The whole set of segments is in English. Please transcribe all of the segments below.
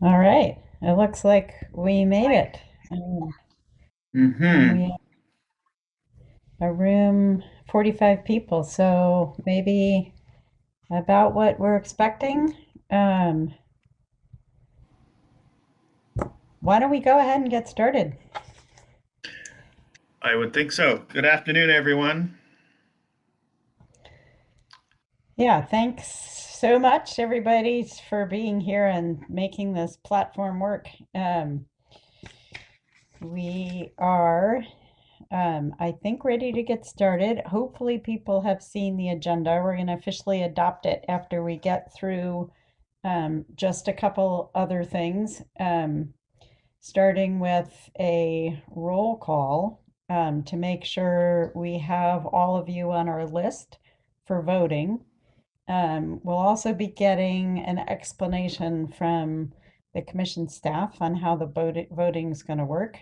All right. It looks like we made it. And we Mm-hmm. have a room 45 people, so maybe about what we're expecting. Um, why don't we go ahead and get started? I would think so. Good afternoon, everyone. Yeah, thanks so much, everybody, for being here and making this platform work. We are I think ready to get started. Hopefully, people have seen the agenda. We're going to officially adopt it after we get through just a couple other things, starting with a roll call to make sure we have all of you on our list for voting. We'll also be getting an explanation from the commission staff on how the voting is going to work.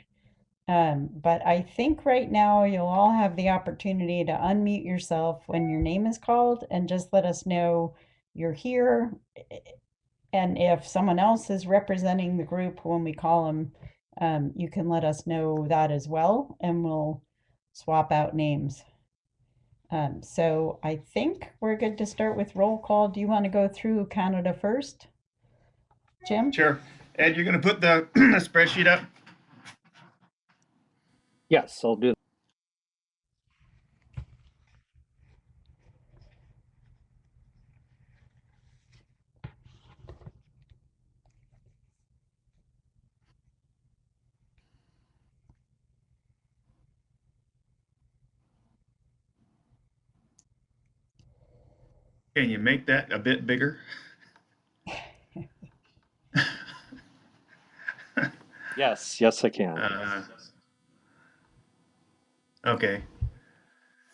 But I think right now you'll all have the opportunity to unmute yourself when your name is called and just let us know you're here. And if someone else is representing the group when we call them, you can let us know that as well, and we'll swap out names. So I think we're good to start with roll call. Do you want to go through Canada first, Jim? Sure. Ed, you're going to put the, the spreadsheet up? Yes, I'll do. Can you make that a bit bigger? Yes, I can. uh, okay.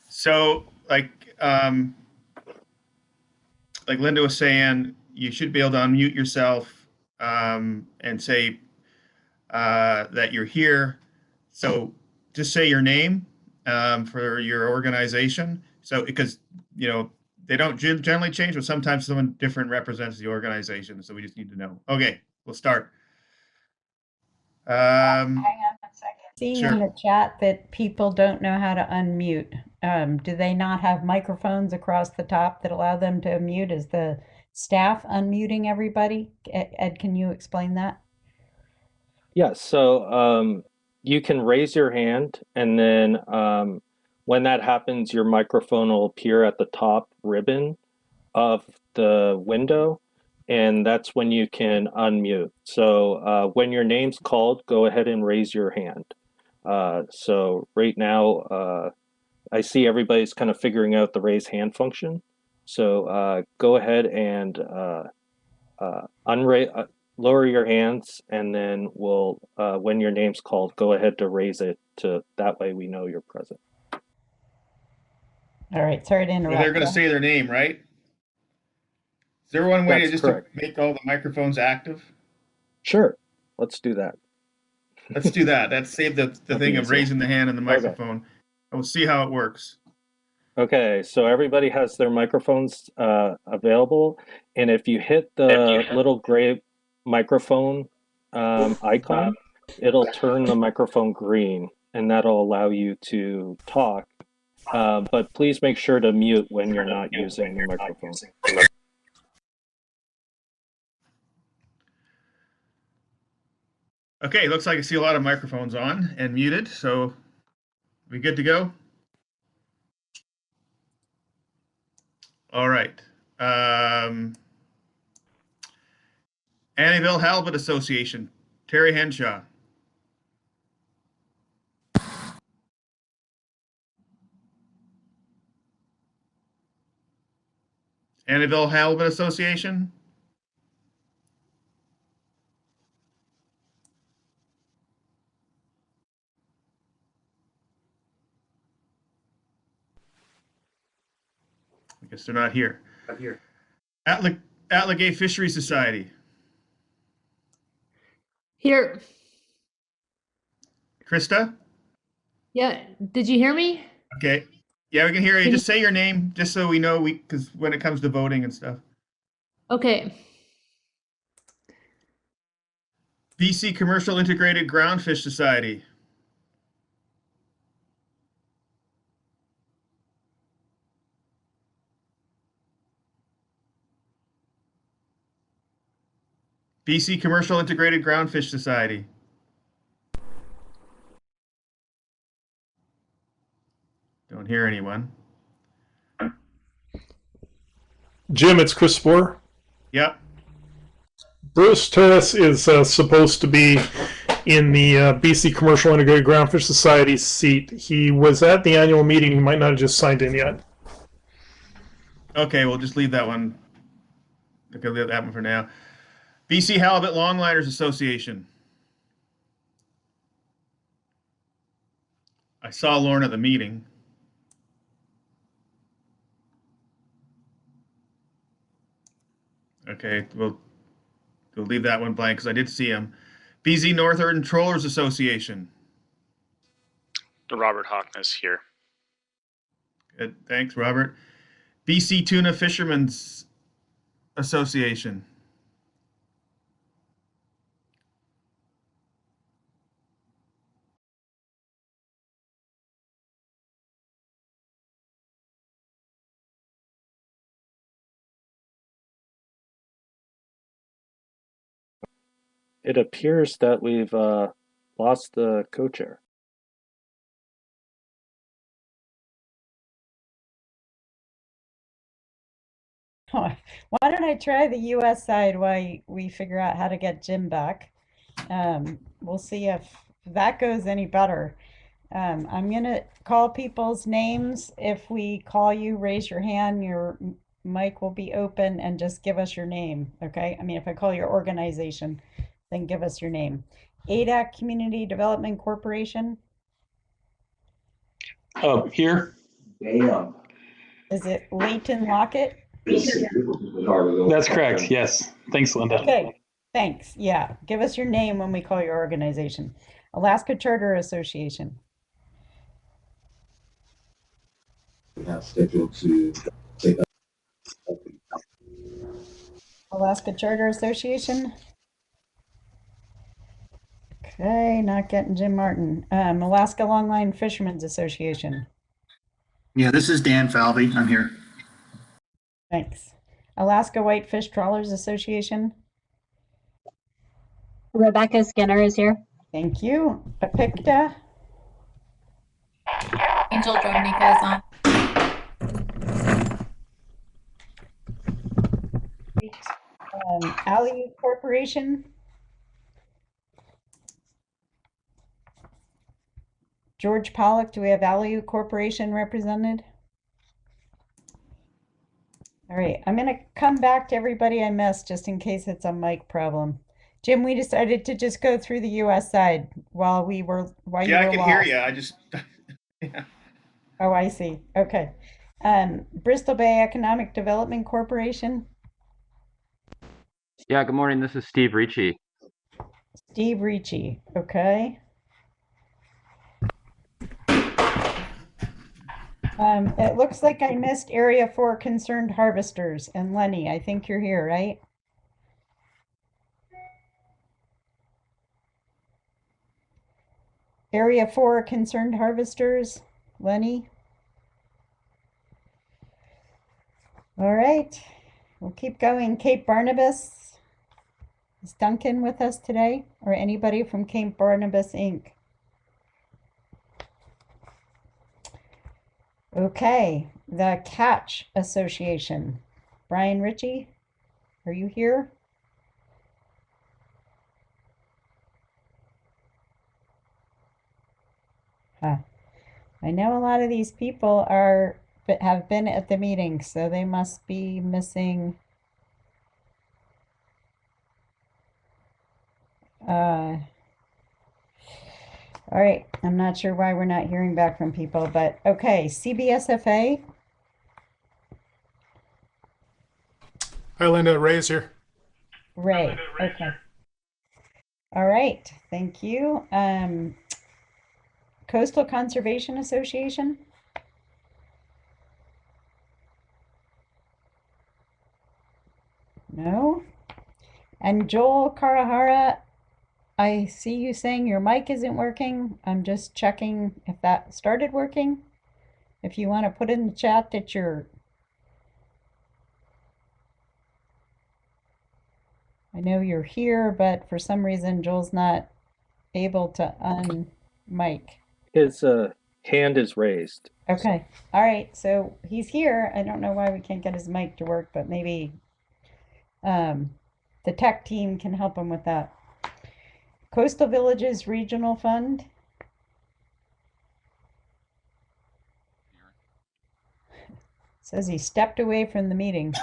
So, like Linda was saying, you should be able to unmute yourself and say that you're here. So, just say your name for your organization. So, because they don't generally change, but sometimes someone different represents the organization. So we just need to know. Okay, we'll start. Um, Hang on a second. Seeing in sure. the chat that people don't know how to unmute. Do they not have microphones across the top that allow them to mute? Is the staff unmuting everybody? Ed, can you explain that? Yes, so you can raise your hand, and then when that happens, your microphone will appear at the top ribbon of the window, and that's when you can unmute. So when your name's called, go ahead and raise your hand. So right now, I see everybody's kind of figuring out the raise hand function. So go ahead and lower your hands, and then we'll, when your name's called, go ahead to raise it to that way we know you're present. All right, sorry to So they're interrupt. going to Go ahead. say their name, right? Is there one way to That's just to correct. make all the microphones active? Sure, let's do that. Let's do that. Let's save the That'd be thing of easier. raising the hand and the Okay. microphone. And we'll see how it works. Okay, so everybody has their microphones available, and if you hit the little gray microphone icon, it'll turn the microphone green, and that'll allow you to talk. But please make sure to mute when you're not using the microphone. Okay, looks like I see a lot of microphones on and muted. So we good to go? All right. Um, Annabelle Halibut Association, Terry Henshaw. Annabelle Halibut Association. I guess they're not here. Atlegate Fisheries Society. Here. Krista? Yeah. Did you hear me? Okay. Yeah, we can hear you. Can you? Just say your name, just so we know because when it comes to voting and stuff. Okay. BC Commercial Integrated Groundfish Society. BC Commercial Integrated Groundfish Society. Don't hear anyone. Jim, it's Chris Spohr. Yep. Bruce Turris is supposed to be in the BC Commercial Integrated Groundfish Society seat. He was at the annual meeting. He might not have just signed in yet. Okay, we'll just leave that one. Okay, leave that one for now. BC Halibut Longliners Association. I saw Lauren at the meeting. Okay, we'll leave that one blank because I did see him. BZ Northern Trollers Association. Robert Hockness here. Good, thanks, Robert. BC Tuna Fishermen's Association. It appears that we've lost the co-chair. Why don't I try the US side while we figure out how to get Jim back? We'll see if that goes any better. I'm going to call people's names. If we call you, raise your hand. Your mic will be open and just give us your name, okay? I mean, if I call your organization, then give us your name. ADAC Community Development Corporation. Here. Damn. Is it Leighton Lockett? That's correct. Yes. Thanks, Linda. Okay, thanks. Yeah, give us your name when we call your organization. Alaska Charter Association. We have scheduled to take up. Alaska Charter Association. Okay, not getting Jim Martin. Alaska Longline Fishermen's Association. Yeah, this is Dan Falvey. I'm here. Thanks. Alaska Whitefish Trawlers Association. Rebecca Skinner is here. Thank you. APICTA. Angel Drobnica is on. Aleut Corporation. George Pollock, do we have Aleut Corporation represented? All right, I'm going to come back to everybody I missed just in case it's a mic problem. Jim, we decided to just go through the US side while you were Yeah, I could hear lost. you. I just, yeah. Oh, I see. Okay. Bristol Bay Economic Development Corporation. Yeah, good morning. This is Steve Ricci. Steve Ricci. Okay. It looks like I missed Area 4 Concerned Harvesters. And Lenny, I think you're here, right? Area 4 Concerned Harvesters, Lenny. All right, we'll keep going. Cape Barnabas. Is Duncan with us today? Or anybody from Cape Barnabas, Inc.? Okay, the Catch Association. Brian Ritchie, are you here? Huh. I know a lot of these people have been at the meeting, so they must be missing. All right, I'm not sure why we're not hearing back from people, but okay, CBSFA. Hi, Linda. Ray is here. Ray, okay. All right, thank you. Coastal Conservation Association. No. And Joel Karahara, I see you saying your mic isn't working. I'm just checking if that started working. If you want to put in the chat that I know you're here, but for some reason Joel's not able to unmic. His hand is raised. Okay. All right. So he's here. I don't know why we can't get his mic to work, but maybe the tech team can help him with that. Coastal Villages Regional Fund. Says he stepped away from the meeting.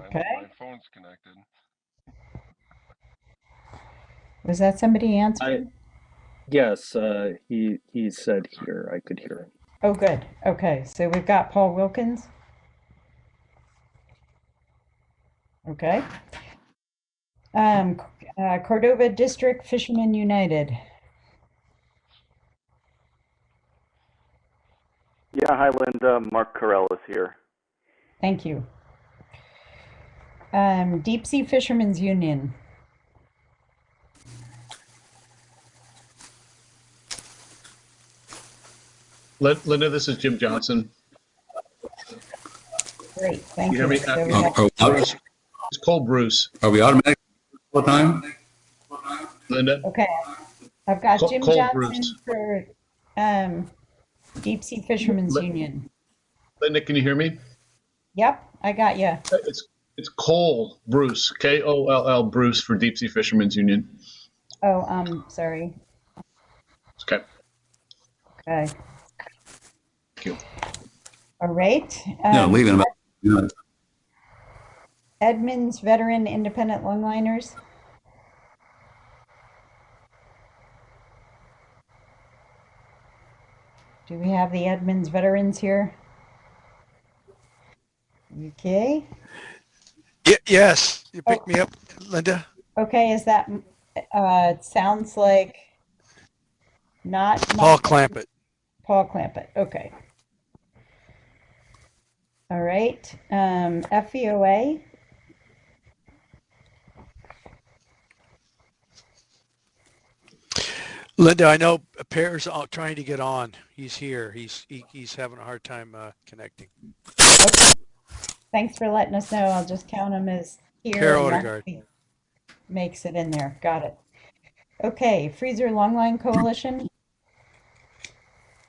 Okay. My phone's connected. Was that somebody answering? Yes, he said here. I could hear him. Oh, good. Okay, so we've got Paul Wilkins. Okay. Cordova District Fishermen United. Yeah, hi Linda. Mark Carell is here. Thank you. Deep Sea Fishermen's Union. Linda, this is Jim Johnson. Great, thank you. You hear me? It's Cole Bruce. Are we automatic all the time? Linda? Okay, I've got Jim Cole Johnson Bruce. for Deep Sea Fishermen's Union. Linda, can you hear me? Yep, I got you. It's Cole Bruce, Koll Bruce for Deep Sea Fishermen's Union. Oh, sorry. Okay. Okay. Thank you. All right. No, leaving about. Edmonds Veteran Independent Longliners. Do we have the Edmonds veterans here? Okay. Yes, you picked me up, Linda. Okay, is that, it sounds like not Paul Clampett. Paul Clampett, okay. All right, FVOA. Linda, I know Pear's trying to get on. He's here. He's having a hard time connecting. Okay. Thanks for letting us know. I'll just count him as here. Carol Odegaard makes it in there. Got it. Okay, Freezer Longline Coalition.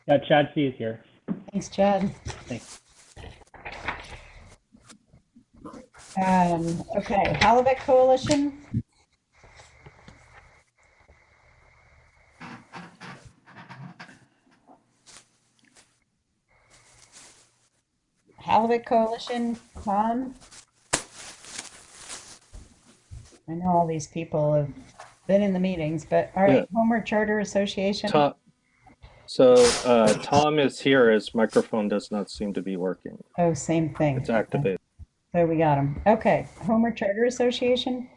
Yeah, Chad C is here. Thanks, Chad. Thanks. Okay, Halibut Coalition. Halibut Coalition, Tom. I know all these people have been in the meetings, but all right, Yeah. Homer Charter Association. Tom is here. His microphone does not seem to be working. Oh, same thing. It's activated. So we got him. Okay, Homer Charter Association.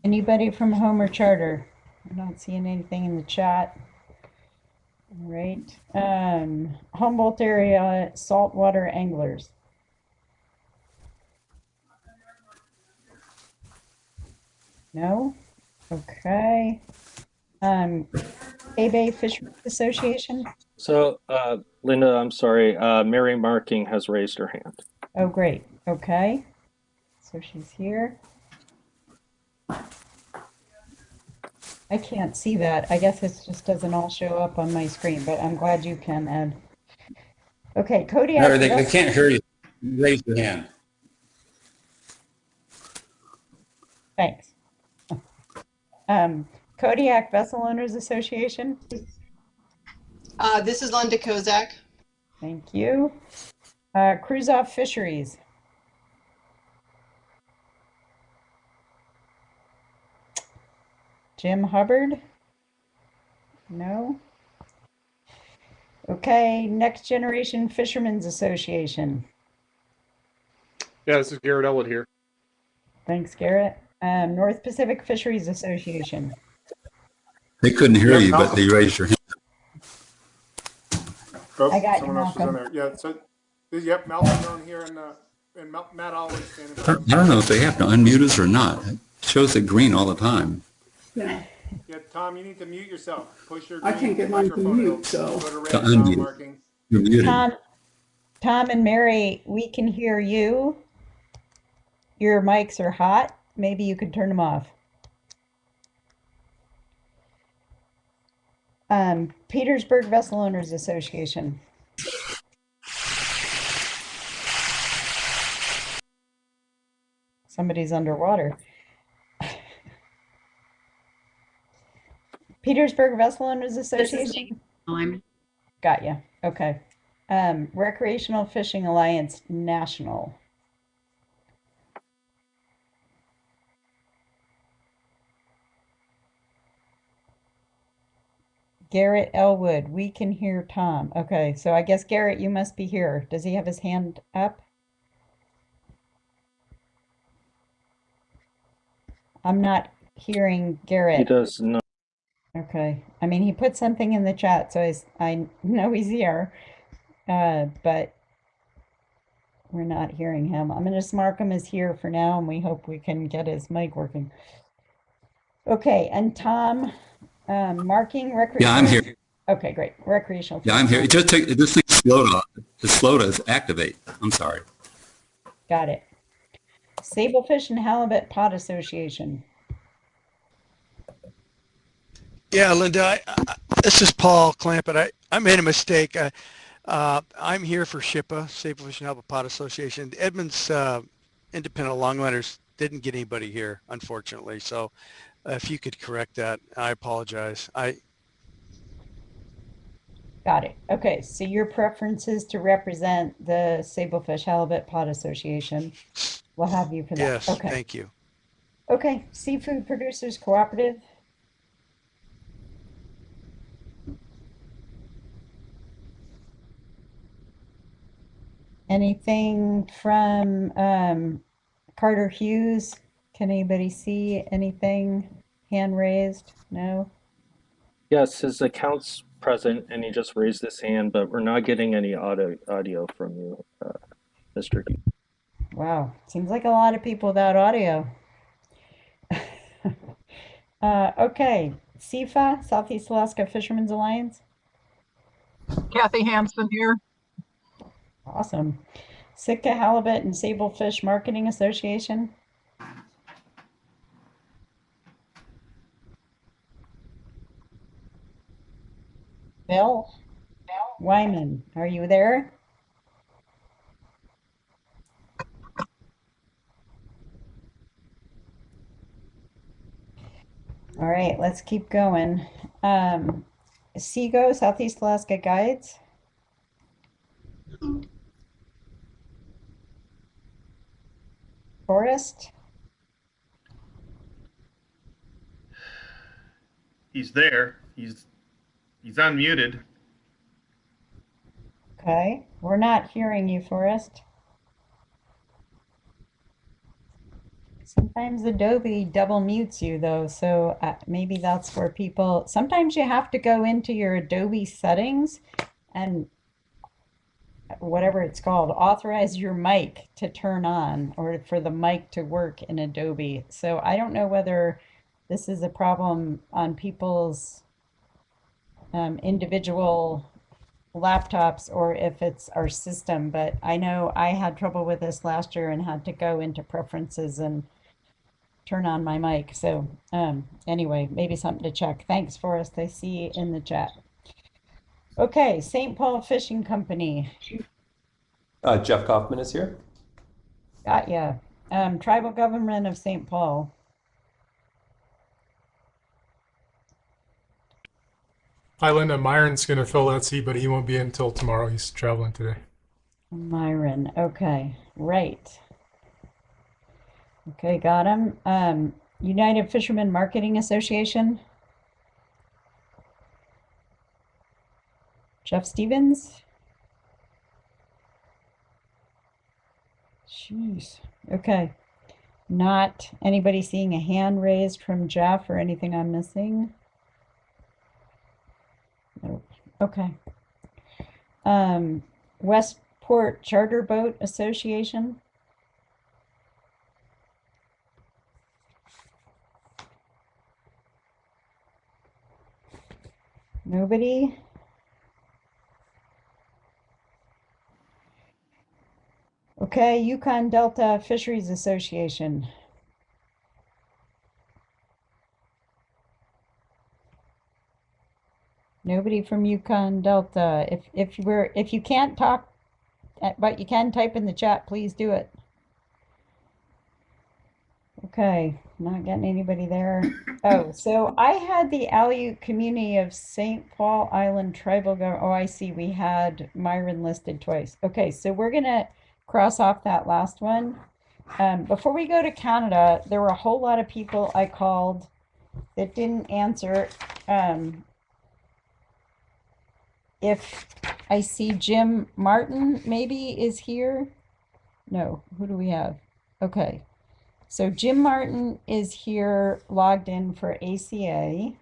Anybody from Homer Charter? I'm not seeing anything in the chat. All right. Humboldt area saltwater anglers. No? Okay. Bay Fisheries Association. So, Linda, I'm sorry. Mary Marking has raised her hand. Oh, great. Okay. So she's here. I can't see that. I guess it just doesn't all show up on my screen, but I'm glad you can, Ed. Okay, Kodiak. No, they can't hear you. Raise your hand. Thanks. Kodiak Vessel Owners Association. This is Linda Kozak. Thank you. Cruise Off Fisheries. Jim Hubbard? No. Okay, Next Generation Fishermen's Association. Yeah, this is Garrett Elwood here. Thanks, Garrett. North Pacific Fisheries Association. They couldn't hear you, but they raised your hand. Oh, I got you, someone else was in Malcolm. there. Yeah, so, yep, Malcolm's on here and Matt always standing by. I don't know if they have to unmute us or not. It shows it green all the time. Yeah, Tom, you need to mute yourself. Push your I green can't get mine to microphone. mute, so. Go to red To Tom unmute. marking. You're muted. Tom and Mary, we can hear you. Your mics are hot. Maybe you could turn them off. Petersburg Vessel Owners Association. Somebody's underwater. Petersburg Vessel Owners Association. Got ya. Okay. Recreational Fishing Alliance National. Garrett Elwood, we can hear Tom. Okay, so I guess Garrett, you must be here. Does he have his hand up? I'm not hearing Garrett. He does not. Okay. I mean, he put something in the chat, so I know he's here, but we're not hearing him. I'm going to just mark him as here for now, and we hope we can get his mic working. Okay, and Tom, marking recreation. Yeah, I'm here. Okay, great. Recreational. Yeah, I'm here. It just takes this thing's slow to activate. I'm sorry. Got it. Sablefish and Halibut Pod Association. Yeah, Linda, this is Paul Clampett. I made a mistake. I'm here for SHPA, Sablefish and Halibut Pod Association. Edmonds Independent Longliners didn't get anybody here, unfortunately. So if you could correct that, I apologize. Got it. Okay, so your preference is to represent the Sablefish Halibut Pod Association. We'll have you for that. Yes, okay. Thank you. Okay, Seafood Producers Cooperative. Anything from Carter Hughes? Can anybody see anything? Hand raised? No? Yes, his account's present and he just raised his hand, but we're not getting any audio from you, Mr. Hughes. Wow, seems like a lot of people without audio. Okay, SIFA, Southeast Alaska Fishermen's Alliance. Kathy Hansen here. Awesome. Sitka Halibut and Sablefish Marketing Association. Bill Wyman, are you there? All right, let's keep going. SEGO, Southeast Alaska Guides. Forrest. He's there. He's unmuted. Okay, we're not hearing you, Forrest. Sometimes Adobe double mutes you though, so maybe that's where people, sometimes you have to go into your Adobe settings and whatever it's called, authorize your mic to turn on or for the mic to work in Adobe. So I don't know whether this is a problem on people's individual laptops or if it's our system, but I know I had trouble with this last year and had to go into preferences and turn on my mic. So anyway, maybe something to check. Thanks, Forrest. I see in the chat. Okay, St. Paul Fishing Company. Jeff Kaufman is here. Got ya. Tribal Government of St. Paul. Hi, Linda. Myron's going to fill that seat, but he won't be in until tomorrow. He's traveling today. Myron. Okay, right. Okay, got him. United Fishermen Marketing Association. Jeff Stevens. Jeez. Okay. Not anybody seeing a hand raised from Jeff or anything I'm missing? Nope. Okay. Westport Charter Boat Association. Nobody? Okay, Yukon Delta Fisheries Association. Nobody from Yukon Delta. If you can't talk, but you can type in the chat, please do it. Okay, not getting anybody there. Oh, so I had the Aleut community of St. Paul Island Tribal Government. Oh, I see. We had Myron listed twice. Okay, so we're gonna cross off that last one. Before we go to Canada, there were a whole lot of people I called that didn't answer. If I see Jim Martin maybe is here. No, who do we have? Okay. So Jim Martin is here logged in for ACA.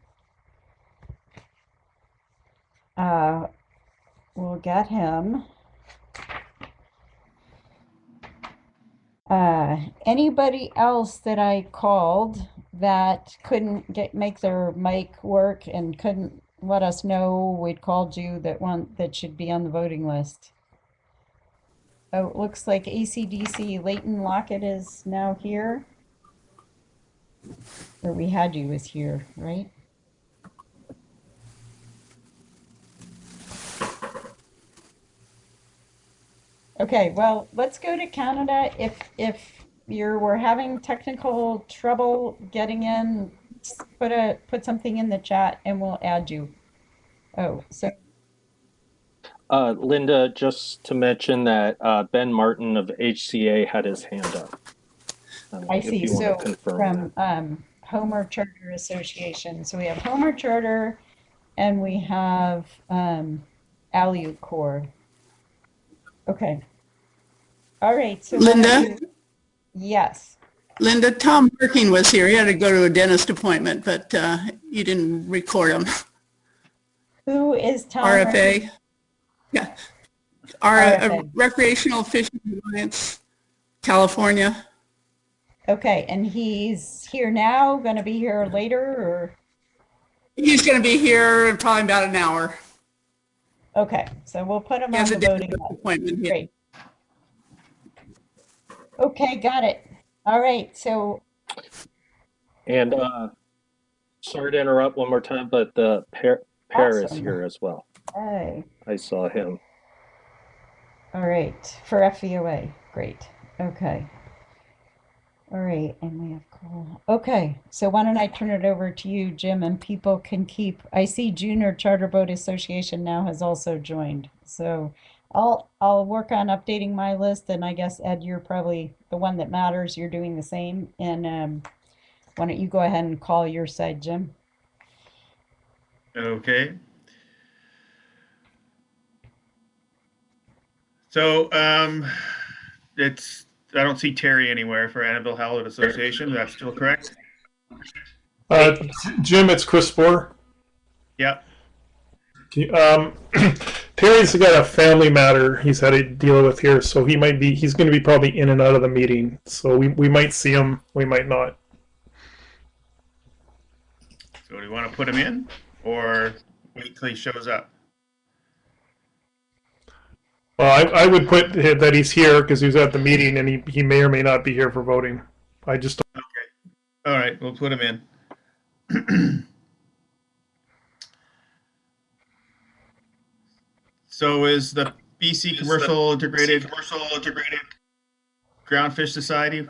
We'll get him. Anybody else that I called that couldn't make their mic work and couldn't let us know we'd called you that should be on the voting list? Oh, it looks like ACDC Leighton Lockett is now here. Or we had you as here, right? Okay, well, let's go to Canada. If we're having technical trouble getting in, put something in the chat and we'll add you. Oh, so Linda, just to mention that Ben Martin of HCA had his hand up. I If see. you want So to confirm from Homer Charter Association. So we have Homer Charter and we have Aleut Corps. Okay. All right. So Linda? Yes. Linda, Tom Birking was here. He had to go to a dentist appointment, but you didn't record him. Who is Tom? RFA. Yeah. RFA. Recreational Fishing Alliance, California. Okay, and he's here now, going to be here later, or? He's going to be here in probably about an hour. Okay, so we'll put him on the voting list. Great. Okay, got it. All right, so. And sorry to interrupt one more time, but Per is here as well. Hey. I saw him. All right, for FVOA. Great. Okay. All right, and we have Cole. Okay, so why don't I turn it over to you, Jim, and people can keep. I see Junior Charter Boat Association now has also joined. So I'll work on updating my list, and I guess Ed, you're probably the one that matters. You're doing the same, and why don't you go ahead and call your side, Jim? Okay. So I don't see Terry anywhere for Annabelle Howlett Association. That's still correct? Jim, it's Chris Spohr. Yep. Terry's got a family matter he's had to deal with here, so he's going to be probably in and out of the meeting. So we might see him, we might not. So do you want to put him in or wait till he shows up? Well, I would put that he's here because he was at the meeting and he may or may not be here for voting. I just don't. Okay. All right, we'll put him in. So is the BC Commercial Integrated Groundfish Society?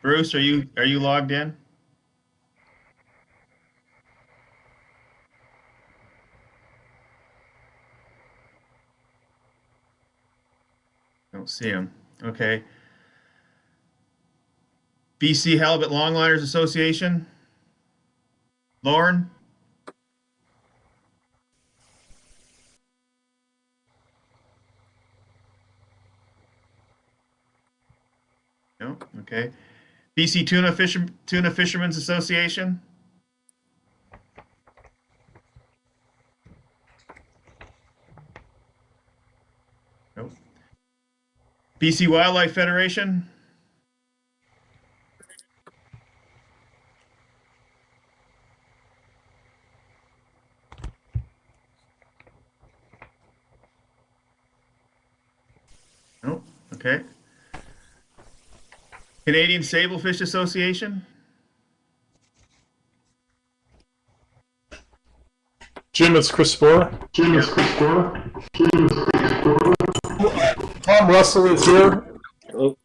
Bruce, are you logged in? Don't see him. Okay. BC Halibut Longliners Association. Lauren? No. Okay. BC Tuna Fishermen's Association. BC Wildlife Federation. No, okay. Canadian Sablefish Association. Jim, it's Chris Sporer. Tom Russell is here. Who?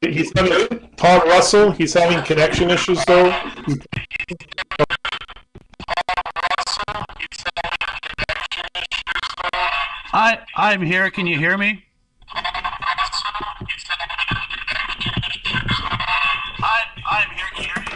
He's having Tom Russell. He's having connection issues though. I'm here. Can you hear me? I'm here. Can you hear me?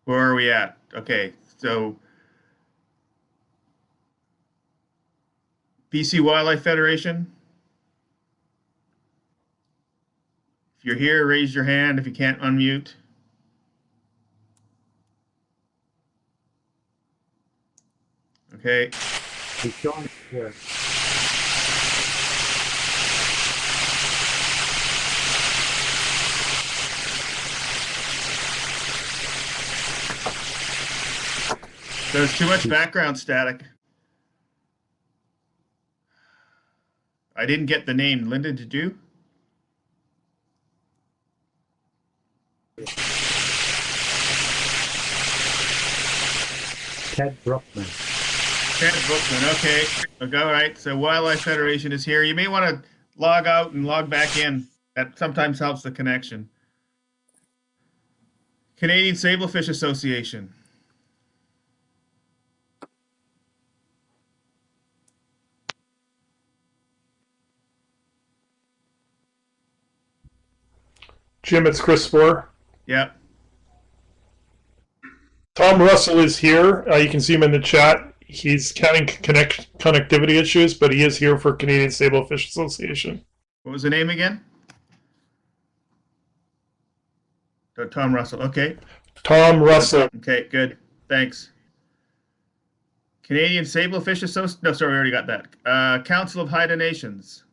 Where are we at? Okay, so BC Wildlife Federation. If you're here, raise your hand. If you can't, unmute. Okay. There's too much background static. I didn't get the name. Linda, did you? Ted Brookman. Ted Brookman, okay. All right, so Wildlife Federation is here. You may want to log out and log back in. That sometimes helps the connection. Canadian Sablefish Association. Jim, it's Chris Sporer. Yep. Tom Russell is here. You can see him in the chat. He's having connectivity issues, but he is here for Canadian Sablefish Association. What was the name again? Tom Russell. Okay. Tom Russell. Okay, good. Thanks. Canadian Sablefish Association. No, sorry, we already got that. Council of Haida Nations.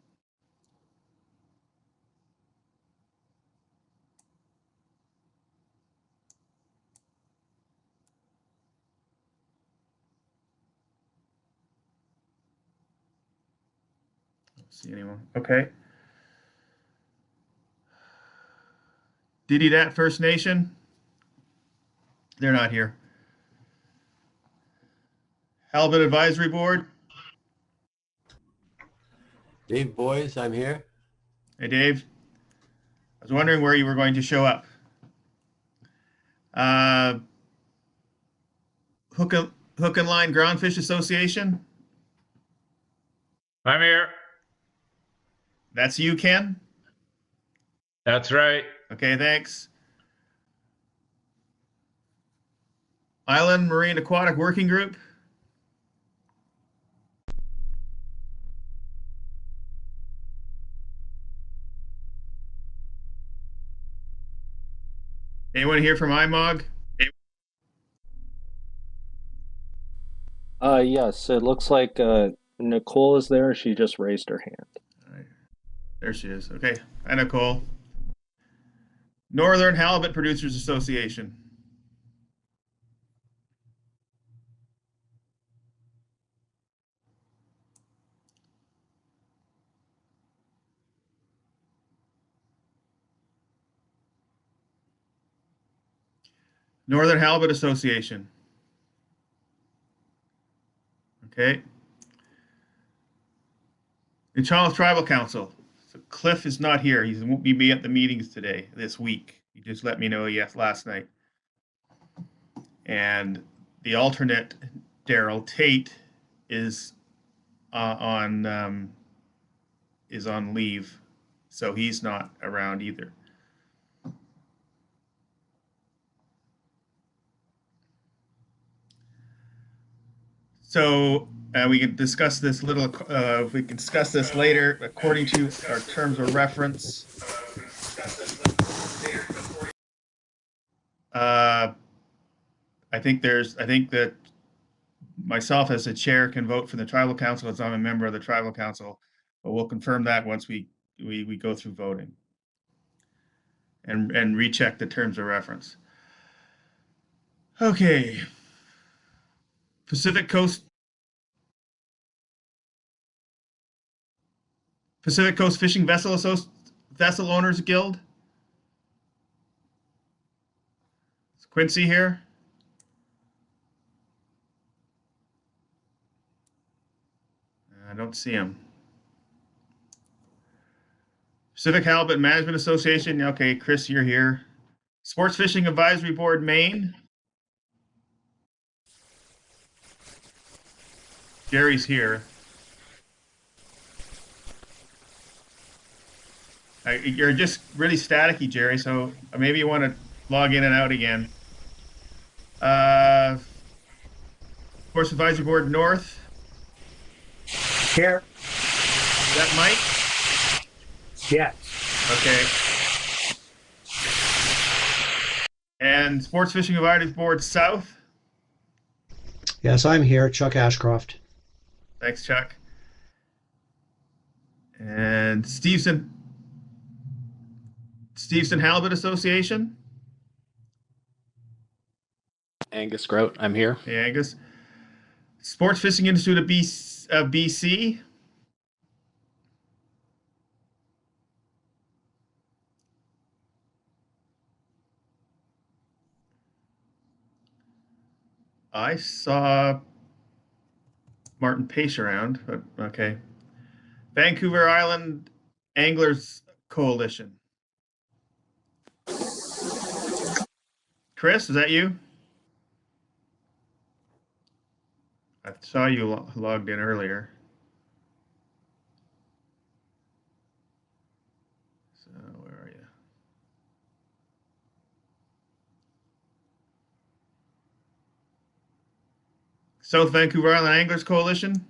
See anyone? Okay. Dididat First Nation. They're not here. Halibut Advisory Board. Dave Boys, I'm here. Hey, Dave. I was wondering where you were going to show up. Hook and Line Groundfish Association. I'm here. That's you, Ken? That's right. Okay, thanks. Island Marine Aquatic Working Group. Anyone here from IMOG? Yes, it looks like Nicole is there. She just raised her hand. All right. There she is. Okay. Hi, Nicole. Northern Halibut Producers Association. Northern Halibut Association. Okay. The Charles Tribal Council. So Cliff is not here. He won't be at the meetings today, this week. He just let me know last night. And the alternate, Daryl Tate, is on leave, so he's not around either. So we can discuss this we can discuss this later according to our terms of reference. I think that myself as the chair can vote for the tribal council as I'm a member of the tribal council, but we'll confirm that once we go through voting and recheck the terms of reference. Okay. Pacific Coast Fishing Vessel Owners Guild. Is Quincy here? I don't see him. Pacific Halibut Management Association. Okay, Chris, you're here. Sports Fishing Advisory Board, Maine. Jerry's here. You're just really staticky, Jerry, so maybe you want to log in and out again. Sports Advisory Board North. Here. Is that Mike? Yes. Okay. And Sports Fishing Advisory Board South. Yes, I'm here, Chuck Ashcroft. Thanks, Chuck. And Stevenson Halibut Association. Angus Grout, I'm here. Hey, Angus. Sports Fishing Institute of BC. I saw Martin Pace around, but okay. Vancouver Island Anglers Coalition. Chris, is that you? I saw you logged in earlier. So where are you? South Vancouver Island Anglers Coalition.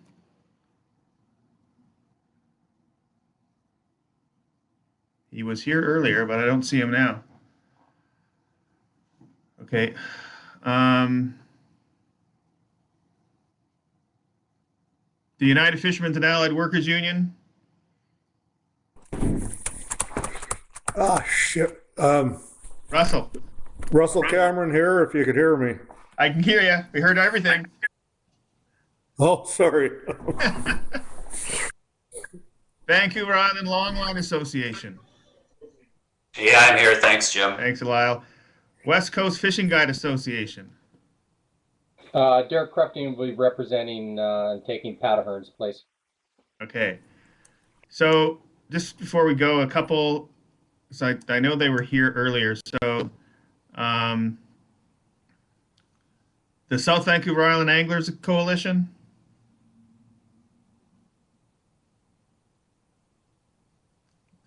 He was here earlier, but I don't see him now. Okay. The United Fishermen's and Allied Workers Union. Ah, shit. Russell. Russell Cameron here, if you could hear me. I can hear you. We heard everything. Oh, sorry. Vancouver Island Longline Association. Yeah, I'm here. Thanks, Jim. Thanks, Lyle. West Coast Fishing Guide Association. Derek Crufting will be representing and taking Pat Ahern's place. Okay. So just before we go, so I know they were here earlier. So the South Vancouver Island Anglers Coalition.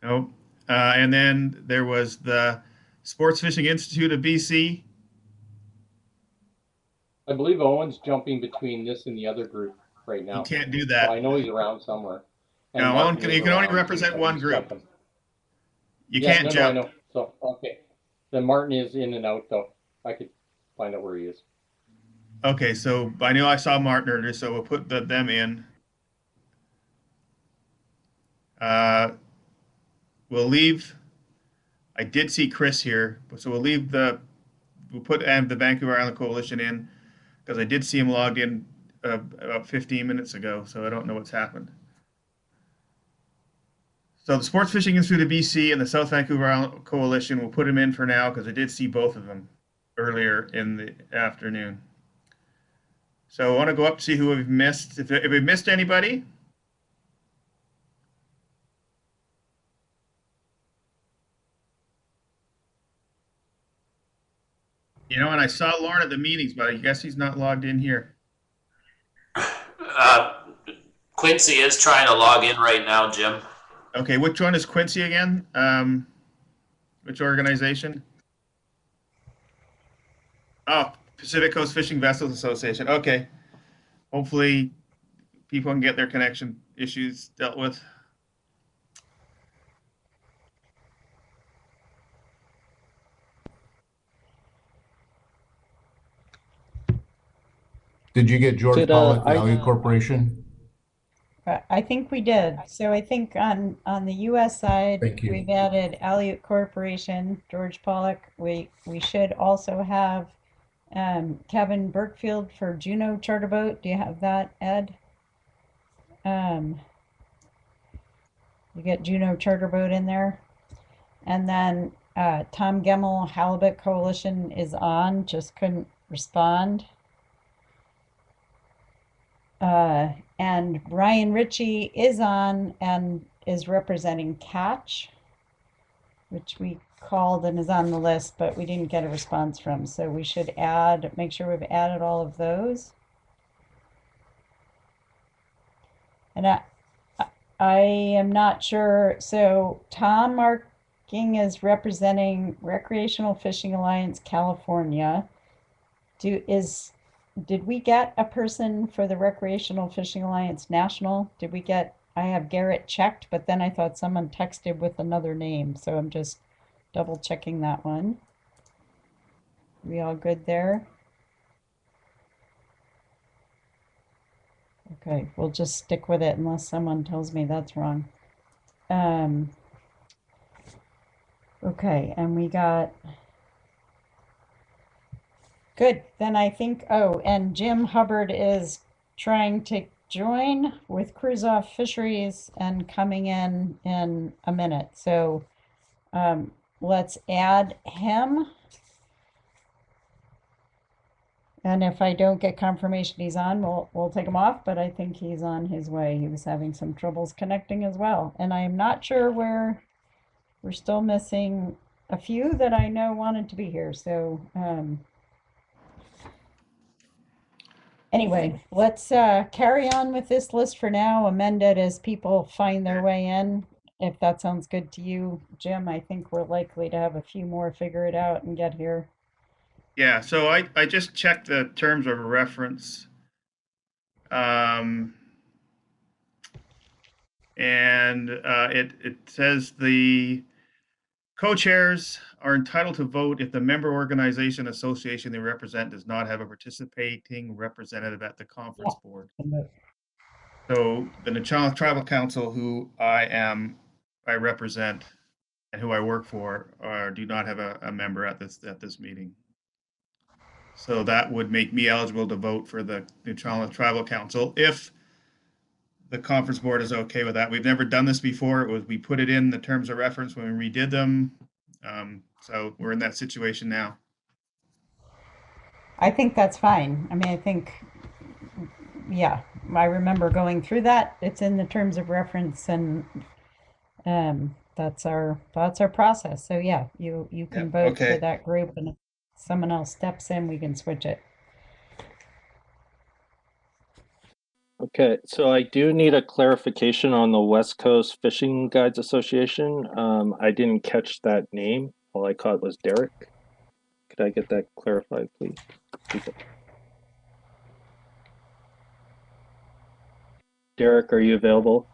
Oh, and then there was the Sports Fishing Institute of BC. I believe Owen's jumping between this and the other group right now. You can't do that. So I know he's around somewhere. And No, Martin you is can only around, represent so one he's group. jumping. You Yeah, can't jump. No, I know. So, okay. Then Martin is in and out, though. I could find out where he is. Okay, so I know I saw Martin earlier, so we'll put them in. We'll leave. I did see Chris here, so we'll put the Vancouver Island Coalition in because I did see him logged in about 15 minutes ago, so I don't know what's happened. So the Sports Fishing Institute of BC and the South Vancouver Island Coalition, we'll put him in for now because I did see both of them earlier in the afternoon. So I want to go up to see who we've missed. If we've missed anybody. You know, and I saw Lauren at the meetings, but I guess he's not logged in here. Quincy is trying to log in right now, Jim. Okay, which one is Quincy again? Which organization? Oh, Pacific Coast Fishing Vessels Association. Okay. hopefully people can get their connection issues dealt with. Did you get George Did Pollack, Value Corporation? I think we did. So I think on the U.S. side, Thank you. we've added Aleut Corporation, George Pollock. We should also have Kevin Burkfield for Juneau Charter Boat. Do you have that, Ed? You get Juneau Charter Boat in there. And then Tom Gemmel, Halibut Coalition is on, just couldn't respond. And Ryan Ritchie is on and is representing Catch, which we called and is on the list, but we didn't get a response from. So we should make sure we've added all of those. And I am not sure. So Tom Marking is representing Recreational Fishing Alliance California. Did we get a person for the Recreational Fishing Alliance National? I have Garrett checked, but then I thought someone texted with another name, so I'm just double checking that one. We all good there? Okay, we'll just stick with it unless someone tells me that's wrong. Okay, and we got... Good, then I think, and Jim Hubbard is trying to join with Cruise Off Fisheries and coming in a minute. So let's add him. And if I don't get confirmation he's on, we'll take him off, but I think he's on his way. He was having some troubles connecting as well. And I am not sure where we're still missing a few that I know wanted to be here. So anyway, let's carry on with this list for now, amend it as people find their way in. If that sounds good to you, Jim, I think we're likely to have a few more figure it out and get here. Yeah, so I just checked the terms of reference. And it says the co-chairs are entitled to vote if the member organization association they represent does not have a participating representative at the conference board. So the Nachaw Tribal Council, who I represent and who I work for, do not have a member at this meeting. So that would make me eligible to vote for the Nachaw Tribal Council if the conference board is okay with that. We've never done this before. We put it in the terms of reference when we redid them. So we're in that situation now. I think that's fine. I mean, I think, yeah, I remember going through that. It's in the terms of reference, and that's our process. So yeah, you can vote for that group, and if someone else steps in, we can switch it. Okay, so I do need a clarification on the West Coast Fishing Guides Association. I didn't catch that name. All I caught was Derek. Could I get that clarified, please? Derek, are you available?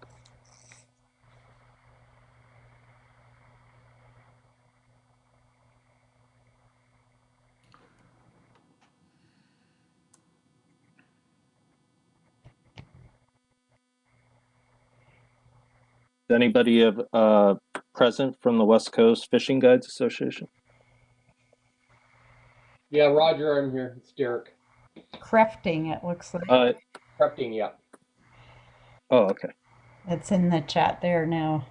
Is anybody present from the West Coast Fishing Guides Association? Yeah, Roger, I'm here. It's Derek. Crafting, it looks like. Crafting, yeah. Oh, okay. It's in the chat there now.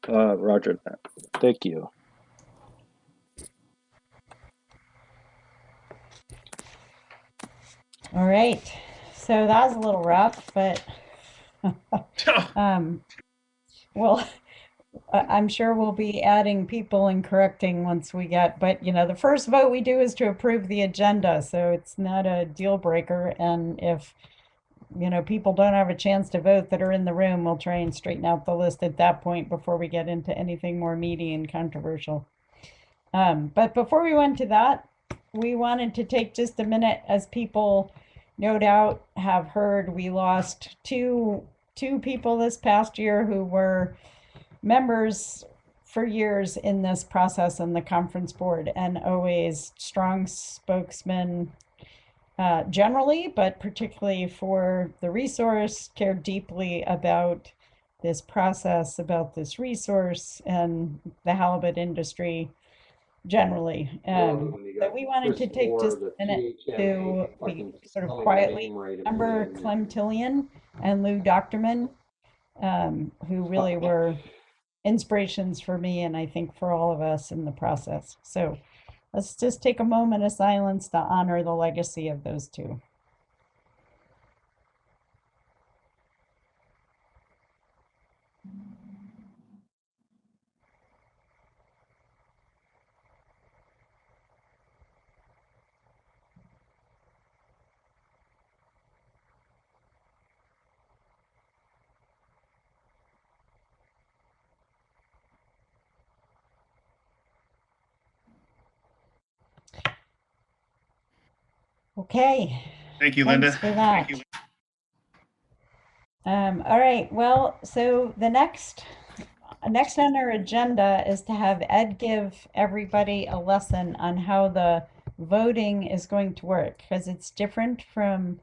Roger that. Thank you. All right. So that was a little rough, but well, I'm sure we'll be adding people and correcting once we get, but the first vote we do is to approve the agenda, so it's not a deal breaker. And if people don't have a chance to vote that are in the room, we'll try and straighten out the list at that point before we get into anything more meaty and controversial. But before we went to that, we wanted to take just a minute as people no doubt have heard, we lost two people this past year who were members for years in this process in the conference board, and always strong spokesmen generally, but particularly for the resource, cared deeply about this process, about this resource, and the halibut industry generally. So we wanted to take just a minute to we sort of quietly remember Clem Tillian and Lou Doctorman, who really were inspirations for me and I think for all of us in the process. So let's just take a moment of silence to honor the legacy of those two. Okay. Thank you, Linda. Thanks for that. All right. Well, so the next on our agenda is to have Ed give everybody a lesson on how the voting is going to work, because it's different from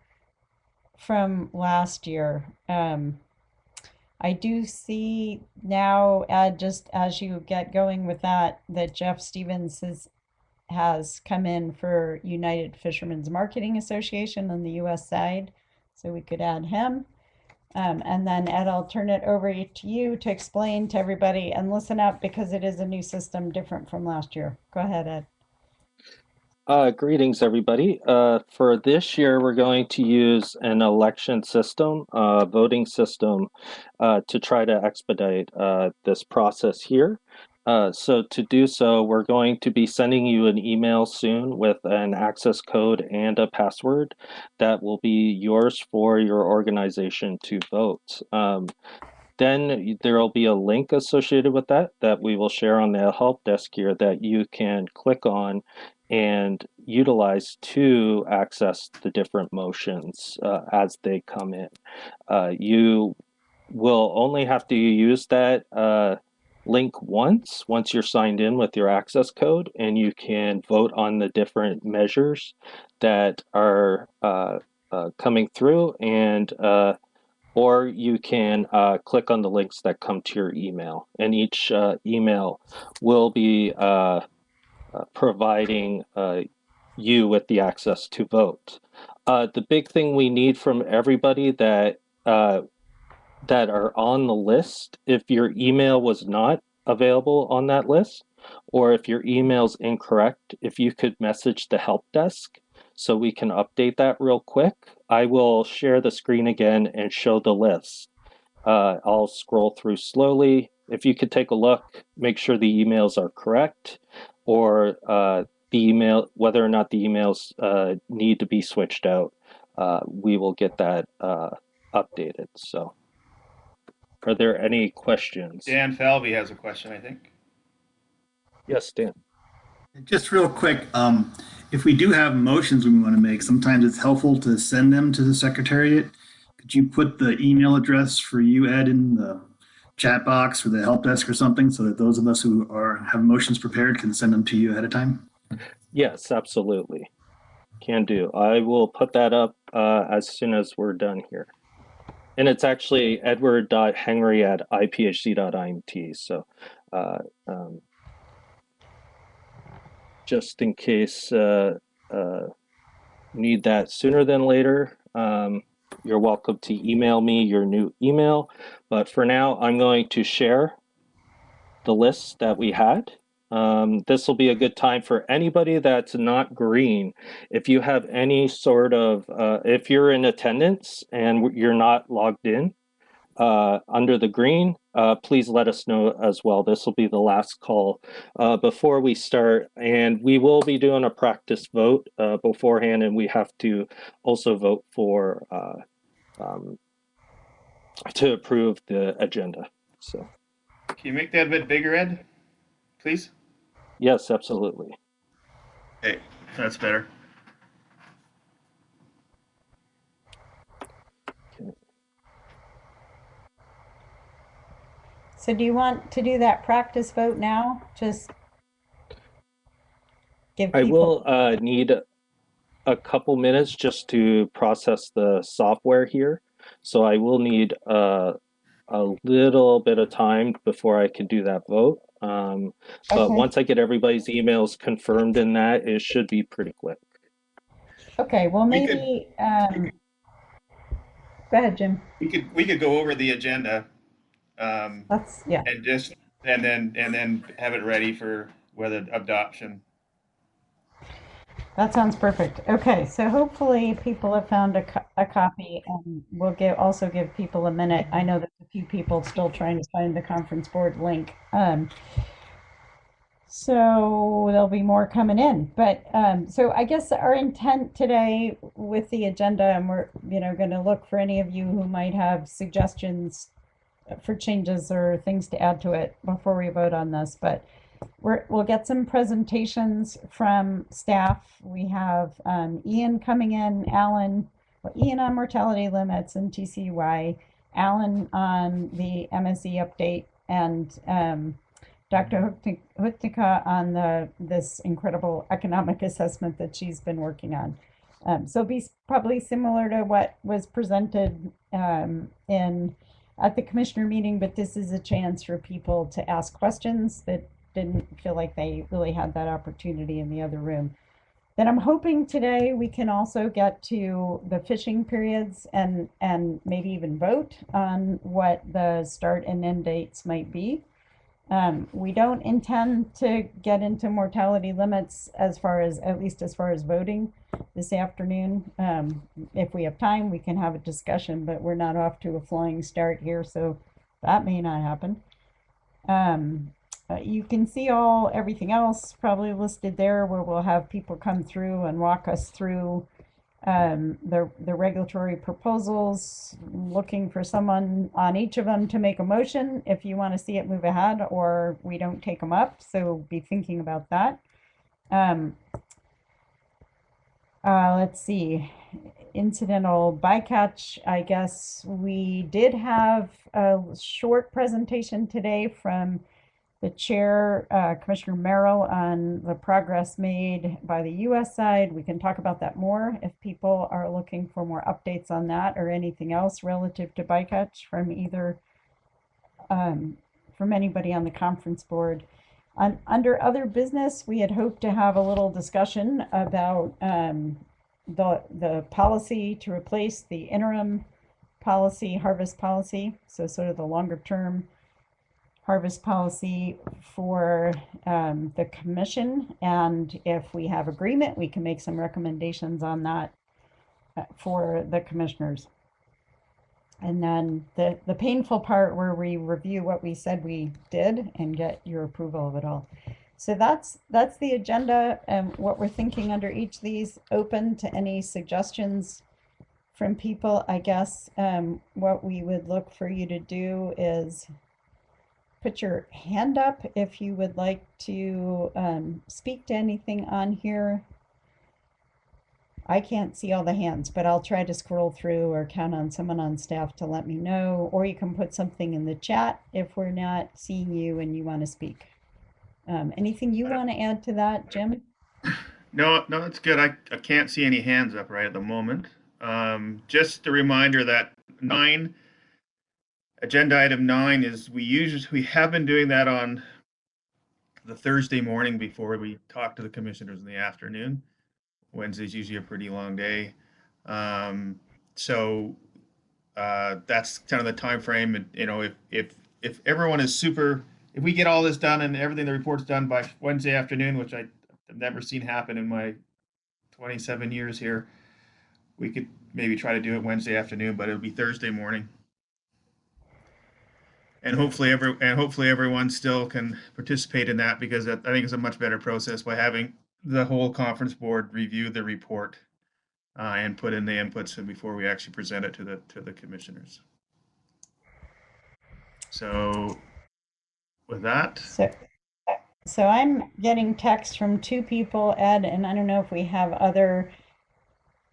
last year. I do see now, Ed, just as you get going with that Jeff Stevens has come in for United Fishermen's Marketing Association on the US side, so we could add him. And then Ed, I'll turn it over to you to explain to everybody, and listen up because it is a new system different from last year. Go ahead, Ed. Greetings, everybody. For this year, we're going to use an election system, voting system, to try to expedite this process here. So to do so, we're going to be sending you an email soon with an access code and a password that will be yours for your organization to vote. Then there will be a link associated with that we will share on the help desk here that you can click on and utilize to access the different motions as they come in. You will only have to use that link once you're signed in with your access code, and you can vote on the different measures that are coming through, and or you can click on the links that come to your email, and each email will be providing you with the access to vote. The big thing we need from everybody that are on the list, if your email was not available on that list, or if your email's incorrect, if you could message the help desk so we can update that real quick. I will share the screen again and show the list. I'll scroll through slowly. If you could take a look, make sure the emails are correct, or the email, whether or not the emails need to be switched out, we will get that updated. So, are there any questions? Dan Falvey has a question, I think. Yes, Dan. Just real quick, if we do have motions we want to make, sometimes it's helpful to send them to the Secretariat. Could you put the email address for you, Ed, in the chat box or the help desk or something, so that those of us who have motions prepared can send them to you ahead of time? Yes, absolutely. Can do. I will put that up as soon as we're done here. And it's actually edward.henry@iphc.imt. So just in case need that sooner than later, you're welcome to email me your new email. But for now, I'm going to share the list that we had. This will be a good time for anybody that's not green. If you have any sort of, if you're in attendance and you're not logged in under the green, please let us know as well. This will be the last call before we start, and we will be doing a practice vote beforehand, and we have to also vote for to approve the agenda. So, can you make that a bit bigger, Ed, please? Yes, absolutely. Okay, that's better. So do you want to do that practice vote now? Just give I people. will need a couple minutes just to process the software here. So I will need a little bit of time before I can do that vote. But Okay. once I get everybody's emails confirmed in that, it should be pretty quick. Okay, well, We could maybe, go ahead, Jim. we could go over the agenda, Yeah. and just and then have it ready for whether adoption. That sounds perfect. Okay, so hopefully people have found a copy, and we'll also give people a minute. I know there's a few people still trying to find the conference board link. So there'll be more coming in. But so I guess our intent today with the agenda, and we're going to look for any of you who might have suggestions for changes or things to add to it before we vote on this. But we'll get some presentations from staff. We have Ian coming in, Ian on mortality limits and TCY, Alan on the MSE update, and Dr. Hutnika on this incredible economic assessment that she's been working on. So it'll be probably similar to what was presented at the commissioner meeting, but this is a chance for people to ask questions that didn't feel like they really had that opportunity in the other room. Then I'm hoping today we can also get to the fishing periods and maybe even vote on what the start and end dates might be. We don't intend to get into mortality limits at least as far as voting this afternoon. If we have time, we can have a discussion, but we're not off to a flying start here, so that may not happen. You can see everything else probably listed there, where we'll have people come through and walk us through the regulatory proposals, looking for someone on each of them to make a motion if you want to see it move ahead, or we don't take them up. So be thinking about that. Let's see. Incidental bycatch, I guess we did have a short presentation today from the chair, Commissioner Merrill, on the progress made by the US side. We can talk about that more if people are looking for more updates on that or anything else relative to bycatch from from anybody on the conference board. Under other business, we had hoped to have a little discussion about the policy to replace the interim policy, harvest policy, so sort of the longer term harvest policy for the commission, and if we have agreement, we can make some recommendations on that for the commissioners. And then the painful part where we review what we said we did and get your approval of it all. So that's the agenda and what we're thinking under each of these. Open to any suggestions from people. I guess what we would look for you to do is put your hand up if you would like to speak to anything on here. I can't see all the hands, but I'll try to scroll through or count on someone on staff to let me know, or you can put something in the chat if we're not seeing you and you want to speak. Anything you want to add to that, Jim? No, it's good. I can't see any hands up right at the moment. Just a reminder that agenda item 9 is we have been doing that on the Thursday morning before we talk to the commissioners in the afternoon. Wednesday's usually a pretty long day. So that's kind of the time frame. And, if everyone is if we get all this done and everything, the report's done by Wednesday afternoon, which I've never seen happen in my 27 years here, we could maybe try to do it Wednesday afternoon, but it'll be Thursday morning. And hopefully everyone still can participate in that, because I think it's a much better process by having the whole conference board review the report and put in the inputs before we actually present it to the commissioners. So with that. So I'm getting text from 2 people, Ed, and I don't know if we have I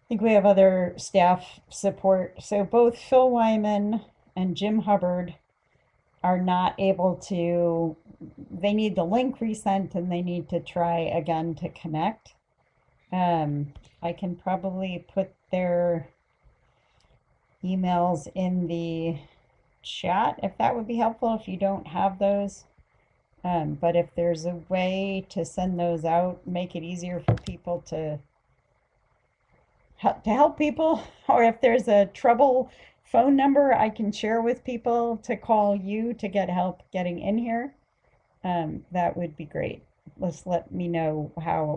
think we have other staff support. So both Phil Wyman and Jim Hubbard are not able to, they need the link resent and they need to try again to connect. I can probably put their emails in the chat if that would be helpful if you don't have those. But if there's a way to send those out, make it easier for people to help people, or if there's a trouble phone number I can share with people to call you to get help getting in here, that would be great. Let me know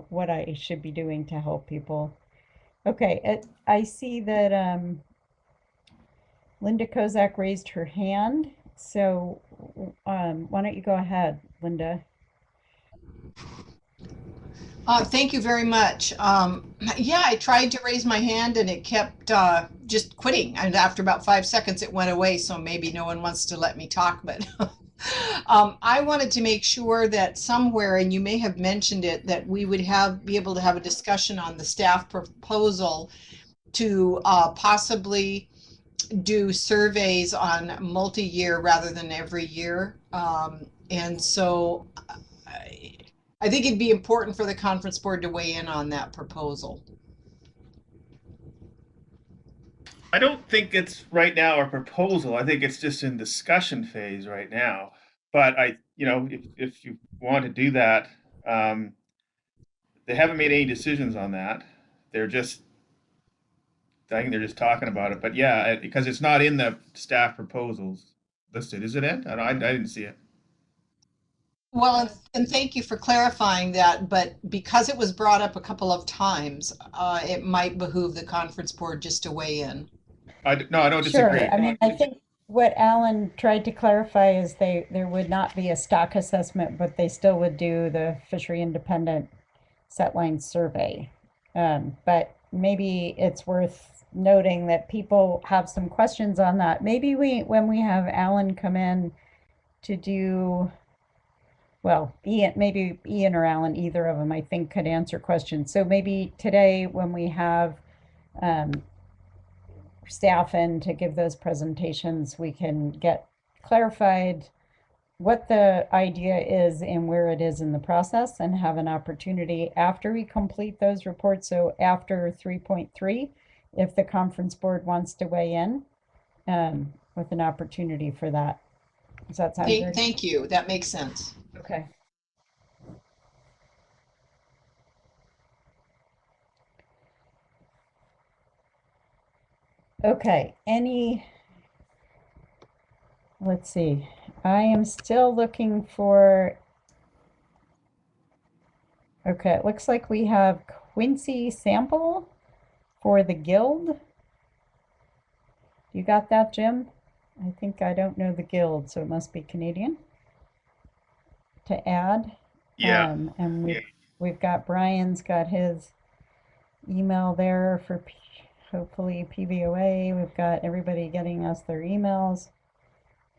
what I should be doing to help people. Okay, I see that Linda Kozak raised her hand, so why don't you go ahead, Linda? Thank you very much. Yeah, I tried to raise my hand and it kept just quitting. And after about 5 seconds, it went away. So maybe no one wants to let me talk. But I wanted to make sure that somewhere, and you may have mentioned it, that we would be able to have a discussion on the staff proposal to possibly do surveys on multi-year rather than every year. And so I think it'd be important for the conference board to weigh in on that proposal. I don't think it's right now a proposal. I think it's just in discussion phase right now. But if you want to do that, they haven't made any decisions on that. I think they're just talking about it. But yeah, because it's not in the staff proposals listed. Is it in? I didn't see it. Well, and thank you for clarifying that, but because it was brought up a couple of times, it might behoove the conference board just to weigh in. No, I don't disagree. Sure. I mean, I think what Alan tried to clarify is there would not be a stock assessment, but they still would do the fishery independent setline survey. But maybe it's worth noting that people have some questions on that. Maybe when we have Alan come in to do, well, maybe Ian or Alan, either of them, I think, could answer questions. So maybe today when we have staff in to give those presentations, we can get clarified what the idea is and where it is in the process, and have an opportunity after we complete those reports. So after 3.3, if the conference board wants to weigh in, with an opportunity for that. Does that sound good? Thank you. That makes sense. Okay. Okay, let's see. I am still looking for, okay, it looks like we have Quincy Sample for the Guild. You got that, Jim? I think I don't know the Guild, so it must be Canadian to add. Yeah. And we've got Brian's got his email there for hopefully PVOA. We've got everybody getting us their emails.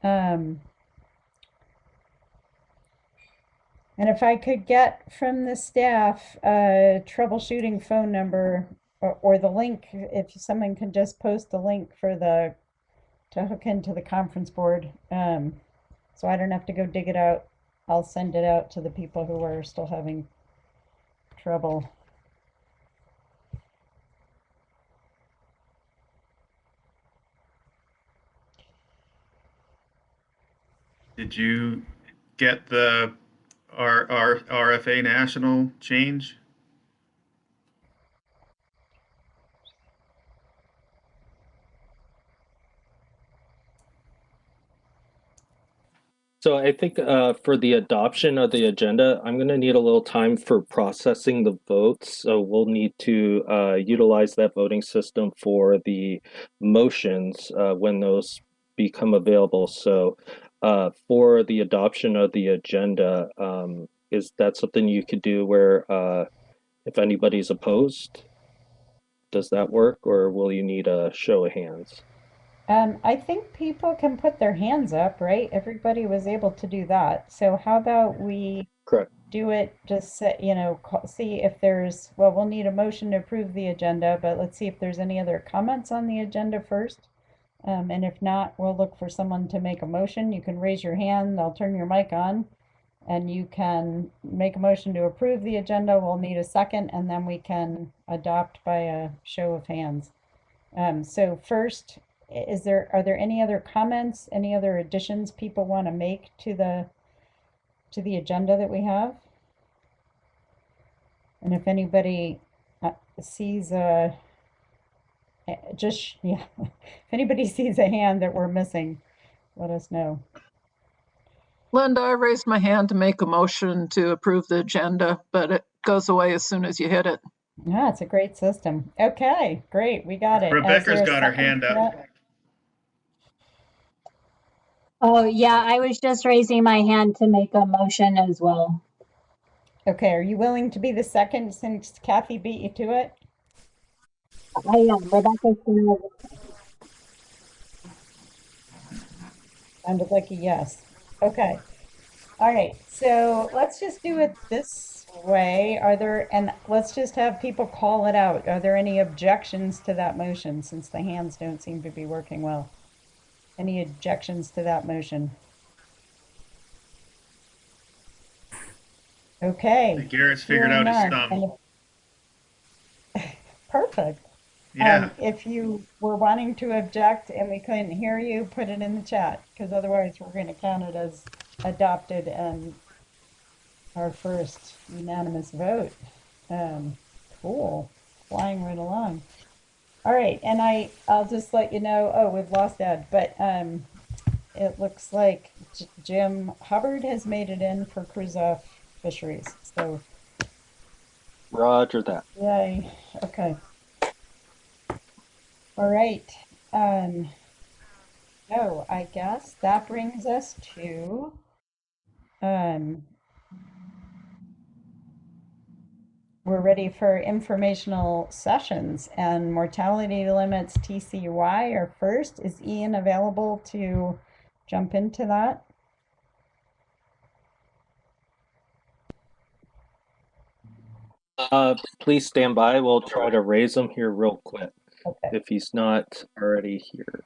And if I could get from the staff a troubleshooting phone number or the link, if someone can just post the link for to hook into the conference board, so I don't have to go dig it out. I'll send it out to the people who are still having trouble. Did you get the RFA national change? So I think for the adoption of the agenda, I'm going to need a little time for processing the votes. So we'll need to utilize that voting system for the motions when those become available. So for the adoption of the agenda, is that something you could do where if anybody's opposed, does that work, or will you need a show of hands? I think people can put their hands up, right? Everybody was able to do that. So how about we do it, just see if there's, well, we'll need a motion to approve the agenda, but let's see if there's any other comments on the agenda first. And if not, we'll look for someone to make a motion. You can raise your hand, I'll turn your mic on, and you can make a motion to approve the agenda. We'll need a second, and then we can adopt by a show of hands. So first, are there any other comments, any other additions people want to make to the agenda that we have? And if anybody sees a if anybody sees a hand that we're missing, let us know. Linda, I raised my hand to make a motion to approve the agenda, but it goes away as soon as you hit it. Yeah, it's a great system. Okay, great, we got it. Rebecca's got her hand up. Oh, yeah, I was just raising my hand to make a motion as well. Okay, are you willing to be the second since Kathy beat you to it? I am. Rebecca's gonna. Sounded like a yes. Okay. All right, so let's just do it this way. And let's just have people call it out. Are there any objections to that motion since the hands don't seem to be working well? Any objections to that motion? Okay. Garrett's figured out his thumb. Perfect. Yeah. If you were wanting to object and we couldn't hear you, put it in the chat, because otherwise we're going to count it as adopted and our first unanimous vote. Cool. Flying right along. All right, and I'll just let you know, oh, we've lost Ed, but it looks like Jim Hubbard has made it in for Cruise Off Fisheries. So Roger that. yay. Okay. All right. Oh, I guess that brings us to we're ready for informational sessions, and mortality limits TCY are first. Is Ian available to jump into that? Please stand by. We'll try to raise him here real quick. Okay. If he's not already here.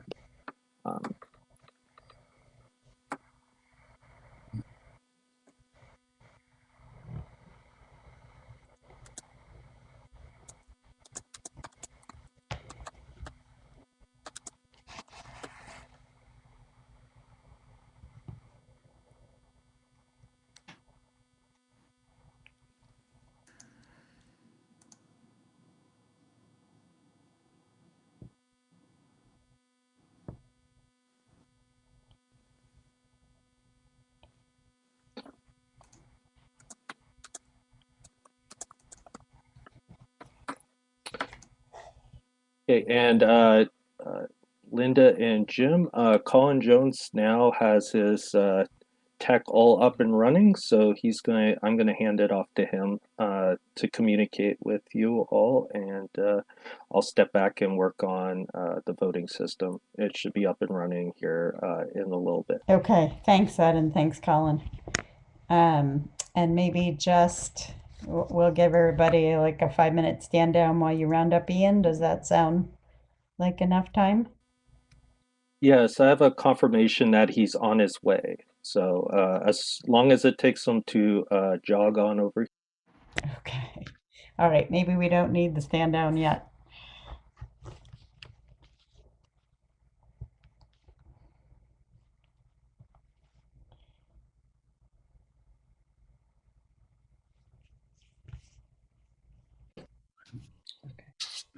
Okay, and Linda and Jim, Colin Jones now has his tech all up and running, so I'm gonna hand it off to him to communicate with you all, and I'll step back and work on the voting system. It should be up and running here in a little bit. Okay, thanks, Ed, and thanks, Colin. And maybe just we'll give everybody like a 5-minute stand down while you round up Ian. Does that sound like enough time? Yes, I have a confirmation that he's on his way. So as long as it takes him to jog on over. Okay. All right, maybe we don't need the stand down yet.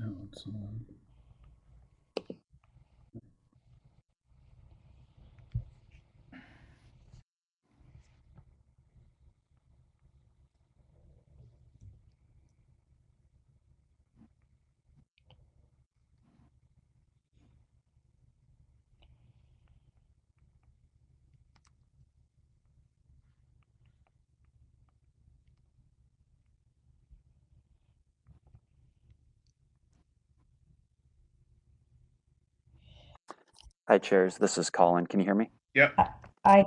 No, it's on. Hi, chairs. This is Colin. Can you hear me? Yep. I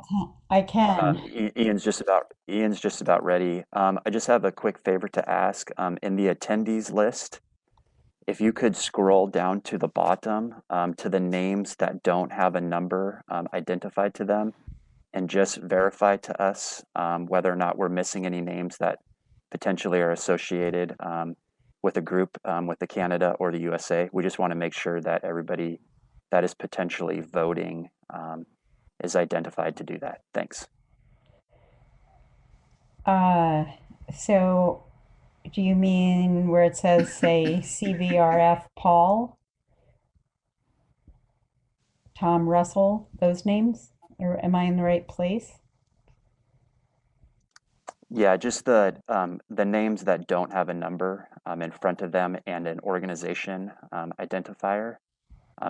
can. Ian's just about ready. I just have a quick favor to ask. In the attendees list, If you could scroll down to the bottom to the names that don't have a number identified to them, and just verify to us whether or not we're missing any names that potentially are associated with a group with the Canada or the USA. We just want to make sure that everybody that is potentially voting is identified to do that. Thanks. So do you mean where it says, say, CVRF Paul, Tom Russell, those names? Or am I in the right place? Yeah, just the names that don't have a number in front of them and an organization identifier.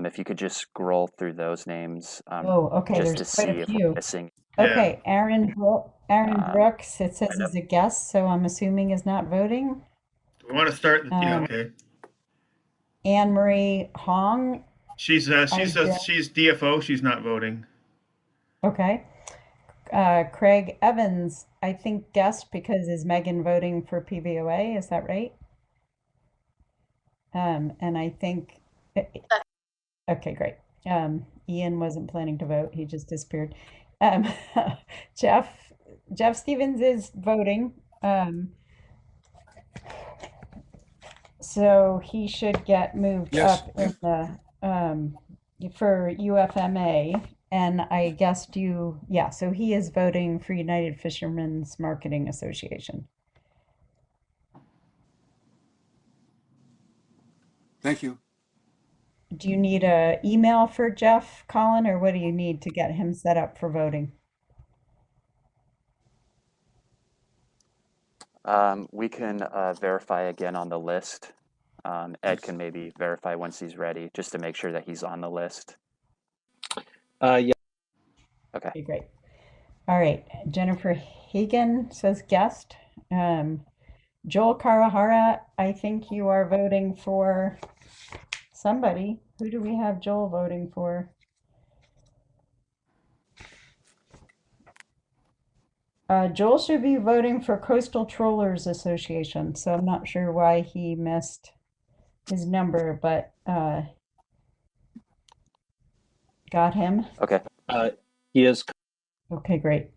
If you could just scroll through those names Oh, okay, just to there's quite see a if we're few. missing. Okay, Aaron Brooks, it says I know. is a guest, so I'm assuming is not voting. Do we want to start? Yeah, okay. Anne Marie Hong. She's DFO. She's not voting. Okay. Craig Evans, I think guest because is Megan voting for PVOA? Is that right? And I think, okay, great. Ian wasn't planning to vote. He just disappeared. Jeff Stevens is voting. So he should get moved Yes. up in the for UFMA. And I guessed so he is voting for United Fishermen's Marketing Association. Thank you. Do you need an email for Jeff, Colin, or what do you need to get him set up for voting? We can verify again on the list. Ed can maybe verify once he's ready, just to make sure that he's on the list. Yeah. Okay, great. All right, Jennifer Hagan says guest. Joel Karahara, I think you are voting for somebody. Who do we have Joel voting for? Joel should be voting for Coastal Trollers Association, so I'm not sure why he missed his number, but got him. Okay. He is. Okay, great.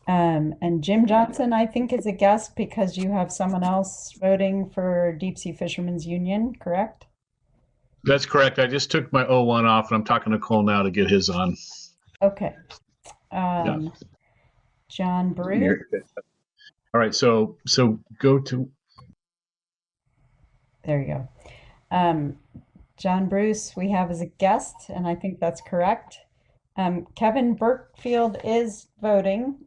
And Jim Johnson, I think, is a guest because you have someone else voting for Deep Sea Fishermen's Union, correct? That's correct. I just took my O1 off, and I'm talking to Cole now to get his on. Okay. John Bruce. All right, so go to. There you go. John Bruce, we have as a guest, and I think that's correct. Kevin Burkfield is voting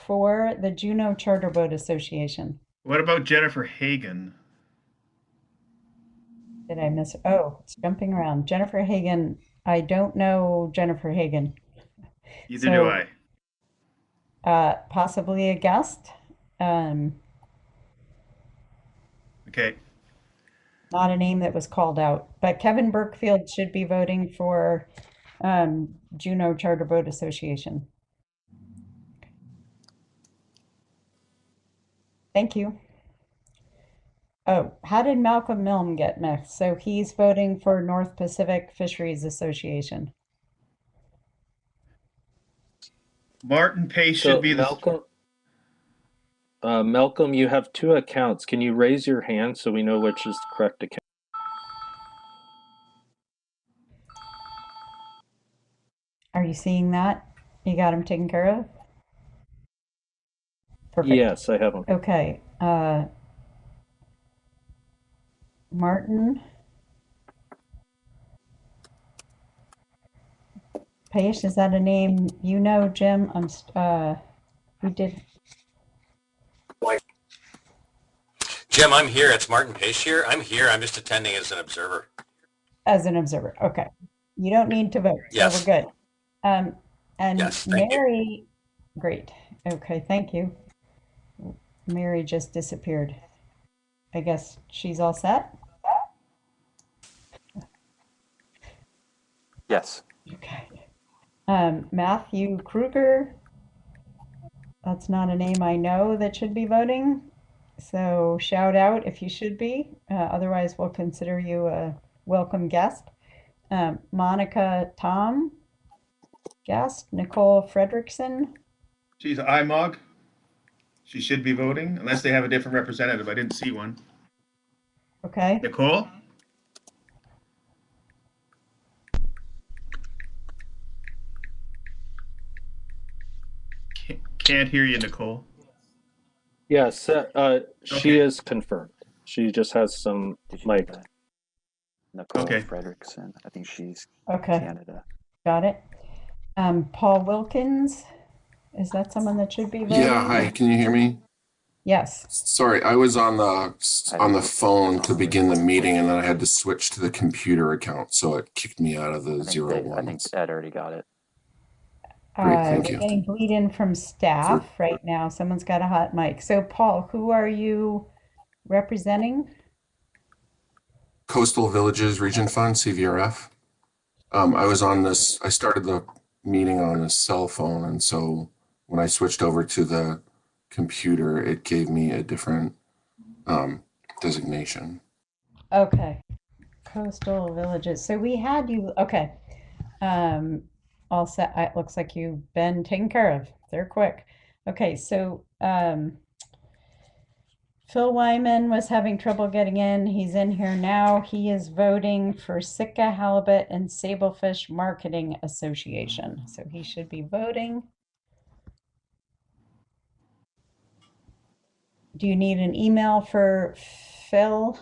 for the Juneau Charter Boat Association. What about Jennifer Hagan? Did I miss? Oh, it's jumping around. Jennifer Hagan. I don't know Jennifer Hagan. Neither do I. Possibly a guest. Okay. Not a name that was called out, but Kevin Burkfield should be voting for Juneau Charter Boat Association. Thank you. Oh, how did Malcolm Milne get mixed? So he's voting for North Pacific Fisheries Association. Martin Pace should be Malcolm. Malcolm, you have two accounts. Can you raise your hand so we know which is the correct account? Are you seeing that? You got him taken care of? Perfect. Yes, I have them. Okay. Martin Pace, is that a name you know, Jim? We did. Jim, I'm here. It's Martin Pace here. I'm here. I'm just attending as an observer. As an observer. Okay. You don't need to vote. Yes. So we're good. And yes, thank Mary, great. Okay, thank you. Mary just disappeared. I guess she's all set? Yes. Okay. Matthew Kruger. That's not a name I know that should be voting. So shout out if you should be. Otherwise, we'll consider you a welcome guest. Monica Tom, guest. Nicole Fredrickson. She's IMOG. She should be voting, unless they have a different representative. I didn't see one. Okay. Nicole? Can't hear you, Nicole. Yes, she Okay. is confirmed. She just has some mic. Nicole Okay. Fredrickson. I think she's Okay. Canada. Got it. Paul Wilkins. Is that someone that should be voting? Yeah, hi. Can you hear me? Yes. Sorry, I was on the phone to begin the meeting, and then I had to switch to the computer account, so it kicked me out of the I think Ed already got it. Great, thank We're you. getting bleed in from staff right now. Someone's got a hot mic. So Paul, who are you representing? Coastal Villages Region Fund, CVRF. I started the meeting on a cell phone, and so when I switched over to the computer, it gave me a different designation. Okay. Coastal Villages. So we had you, okay. All set. It looks like you've been taken care of. They're quick. Okay, so Phil Wyman was having trouble getting in. He's in here now. He is voting for Sitka Halibut and Sablefish Marketing Association. So he should be voting. Do you need an email for Phil?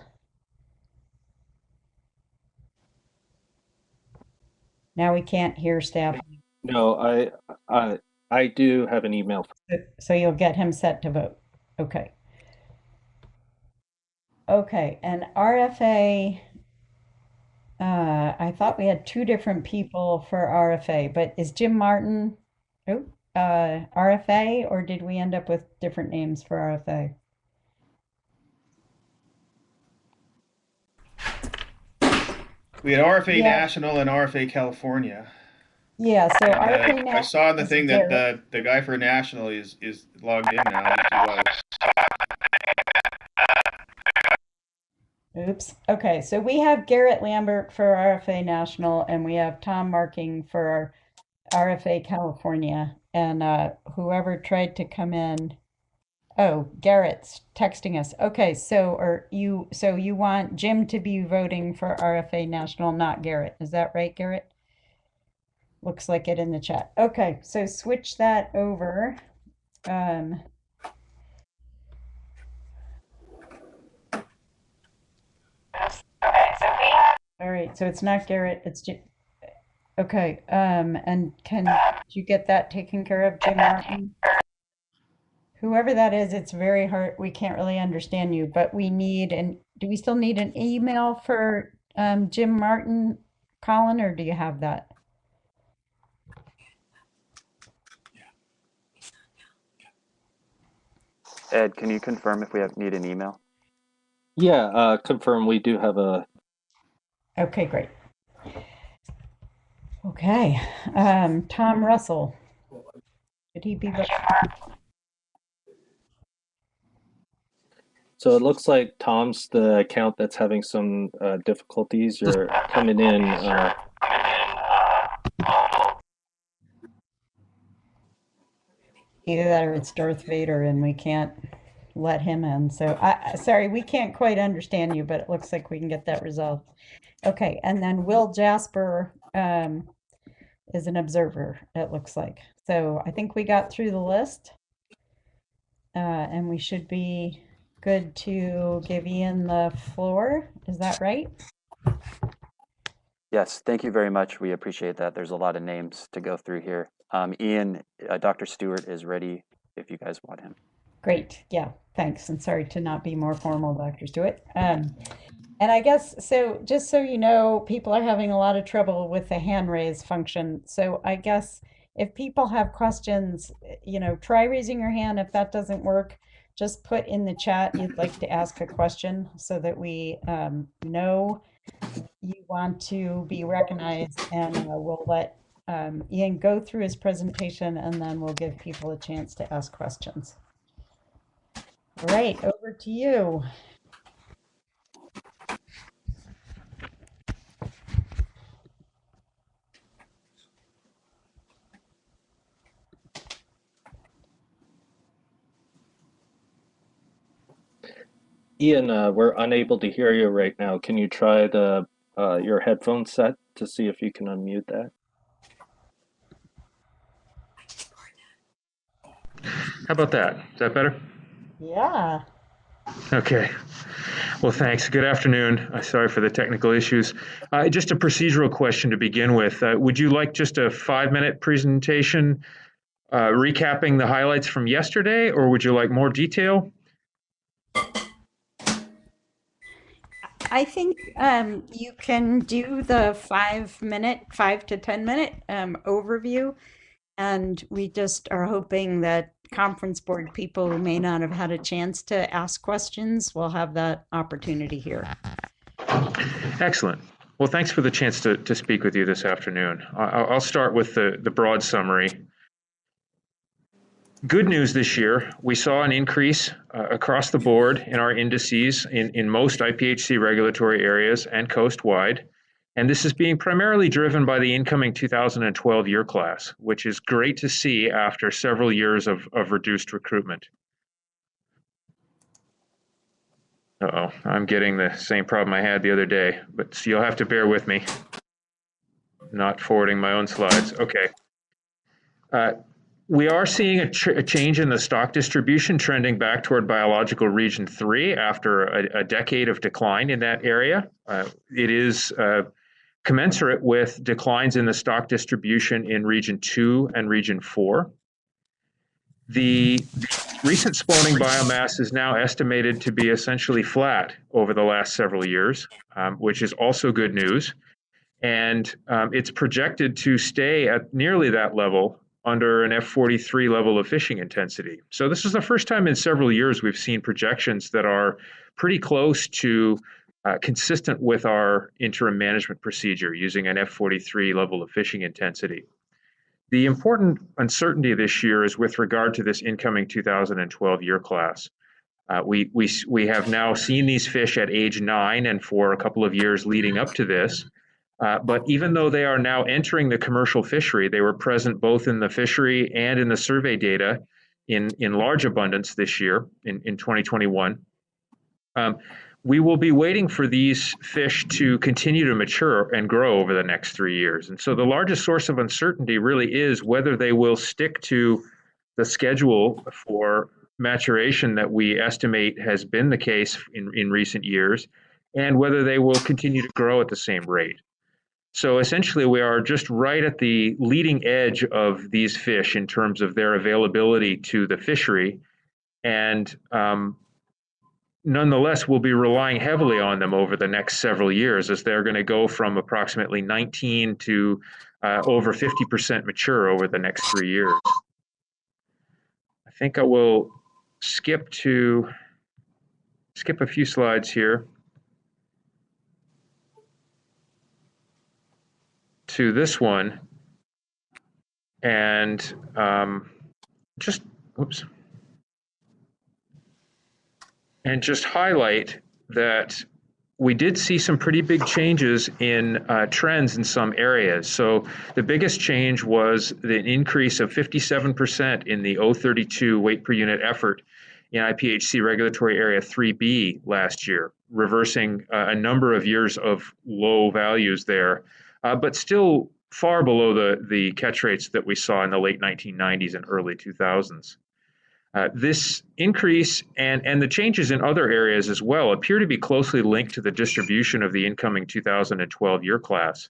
Now we can't hear staff. No, I do have an email. So you'll get him set to vote. Okay. Okay, and RFA, I thought we had two different people for RFA, but is Jim Martin RFA, or did we end up with different names for RFA? We had RFA National and RFA California. Yeah, so RFA National. I saw in the thing that Garrett. the guy for National is logged in now. Oops. Okay, so we have Garrett Lambert for RFA National, and we have Tom Marking for RFA California. And whoever tried to come in, oh, Garrett's texting us. Okay, so you want Jim to be voting for RFA National, not Garrett. Is that right, Garrett? Looks like it in the chat. Okay, so switch that over. All right, so it's not Garrett, it's Jim. Okay, and can you get that taken care of, Jim Martin? Whoever that is, it's very hard. We can't really understand you, but we need do we still need an email for Jim Martin, Colin, or do you have that? Ed, can you confirm if we need an email? Yeah, confirm we do have a. Okay, great. Okay, Tom Russell. Did he be voting? So it looks like Tom's the account that's having some difficulties. You're coming in. Either that or it's Darth Vader and we can't let him in. So sorry, we can't quite understand you, but it looks like we can get that resolved. Okay, and then Will Jasper is an observer, it looks like. So I think we got through the list. And we should be good to give Ian the floor. Is that right? Yes, thank you very much. We appreciate that. There's a lot of names to go through here. Ian, Dr. Stewart is ready if you guys want him. Great. Yeah, thanks. And sorry to not be more formal, Dr. Stewart. And I guess, so just so you know, people are having a lot of trouble with the hand raise function. So I guess if people have questions, try raising your hand. If that doesn't work, just put in the chat you'd like to ask a question so that we know you want to be recognized, and we'll let Ian go through his presentation, and then we'll give people a chance to ask questions. All right, over to you. Ian, we're unable to hear you right now. Can you try the your headphone set to see if you can unmute that? How about that? Is that better? Yeah. Okay. Well, thanks. Good afternoon. Sorry for the technical issues. Just a procedural question to begin with. Would you like just a 5-minute presentation recapping the highlights from yesterday, or would you like more detail? I think you can do the 5 to 10 minute overview. And we just are hoping that conference board people who may not have had a chance to ask questions will have that opportunity here. Excellent. Well, thanks for the chance to speak with you this afternoon. I'll start with the broad summary. Good news this year, we saw an increase across the board in our indices in most IPHC regulatory areas and coast-wide. And this is being primarily driven by the incoming 2012 year class, which is great to see after several years of reduced recruitment. Uh-oh, I'm getting the same problem I had the other day, but you'll have to bear with me. Not forwarding my own slides. Okay. We are seeing a change in the stock distribution trending back toward biological region 3 after a decade of decline in that area. It is commensurate with declines in the stock distribution in region 2 and region 4. The recent spawning biomass is now estimated to be essentially flat over the last several years, which is also good news. And it's projected to stay at nearly that level under an F43 level of fishing intensity. So this is the first time in several years we've seen projections that are pretty close to consistent with our interim management procedure using an F43 level of fishing intensity. The important uncertainty this year is with regard to this incoming 2012 year class. We have now seen these fish at age 9 and for a couple of years leading up to this. But even though they are now entering the commercial fishery, they were present both in the fishery and in the survey data in large abundance this year in 2021. We will be waiting for these fish to continue to mature and grow over the next 3 years. And so the largest source of uncertainty really is whether they will stick to the schedule for maturation that we estimate has been the case in recent years, and whether they will continue to grow at the same rate. So essentially, we are just right at the leading edge of these fish in terms of their availability to the fishery. And nonetheless, we'll be relying heavily on them over the next several years as they're going to go from approximately 19 to over 50% mature over the next 3 years. I think I will skip a few slides here to this one and just highlight that we did see some pretty big changes in trends in some areas. So the biggest change was the increase of 57% in the O32 weight per unit effort in IPHC regulatory area 3B last year, reversing a number of years of low values there, but still far below the catch rates that we saw in the late 1990s and early 2000s. This increase and the changes in other areas as well appear to be closely linked to the distribution of the incoming 2012 year class.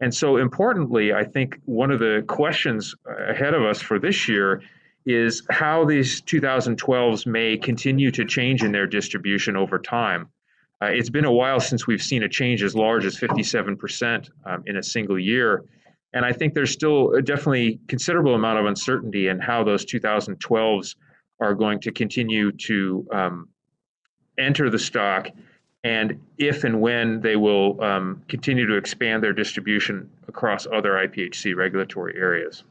And so importantly, I think one of the questions ahead of us for this year is how these 2012s may continue to change in their distribution over time. It's been a while since we've seen a change as large as 57% in a single year. And I think there's still a definitely considerable amount of uncertainty in how those 2012s are going to continue to enter the stock, and if and when they will continue to expand their distribution across other IPHC regulatory areas.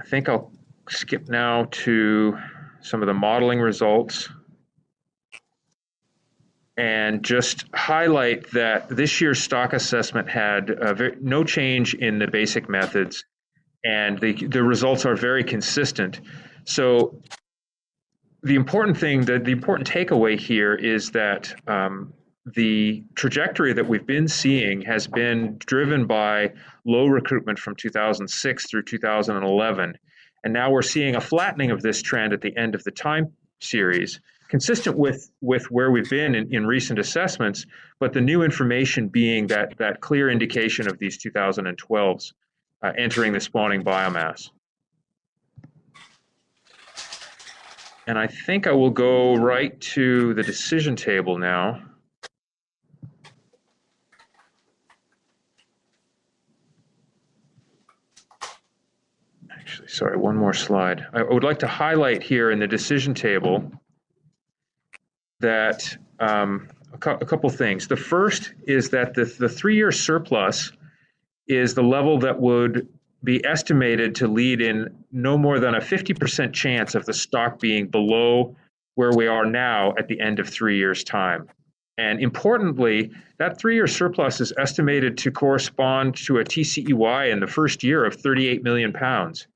I think I'll skip now to some of the modeling results and just highlight that this year's stock assessment had no change in the basic methods, and the results are very consistent. So the important thing, the important takeaway here is that the trajectory that we've been seeing has been driven by low recruitment from 2006 through 2011. And now we're seeing a flattening of this trend at the end of the time series, consistent with where we've been in recent assessments, but the new information being that clear indication of these 2012s entering the spawning biomass. And I think I will go right to the decision table now. Actually, sorry, one more slide. I would like to highlight here in the decision table that a couple things. The first is that the 3-year surplus is the level that would be estimated to lead in no more than a 50% chance of the stock being below where we are now at the end of 3 years' time. And importantly, that 3-year surplus is estimated to correspond to a TCEY in the first year of 38 million pounds,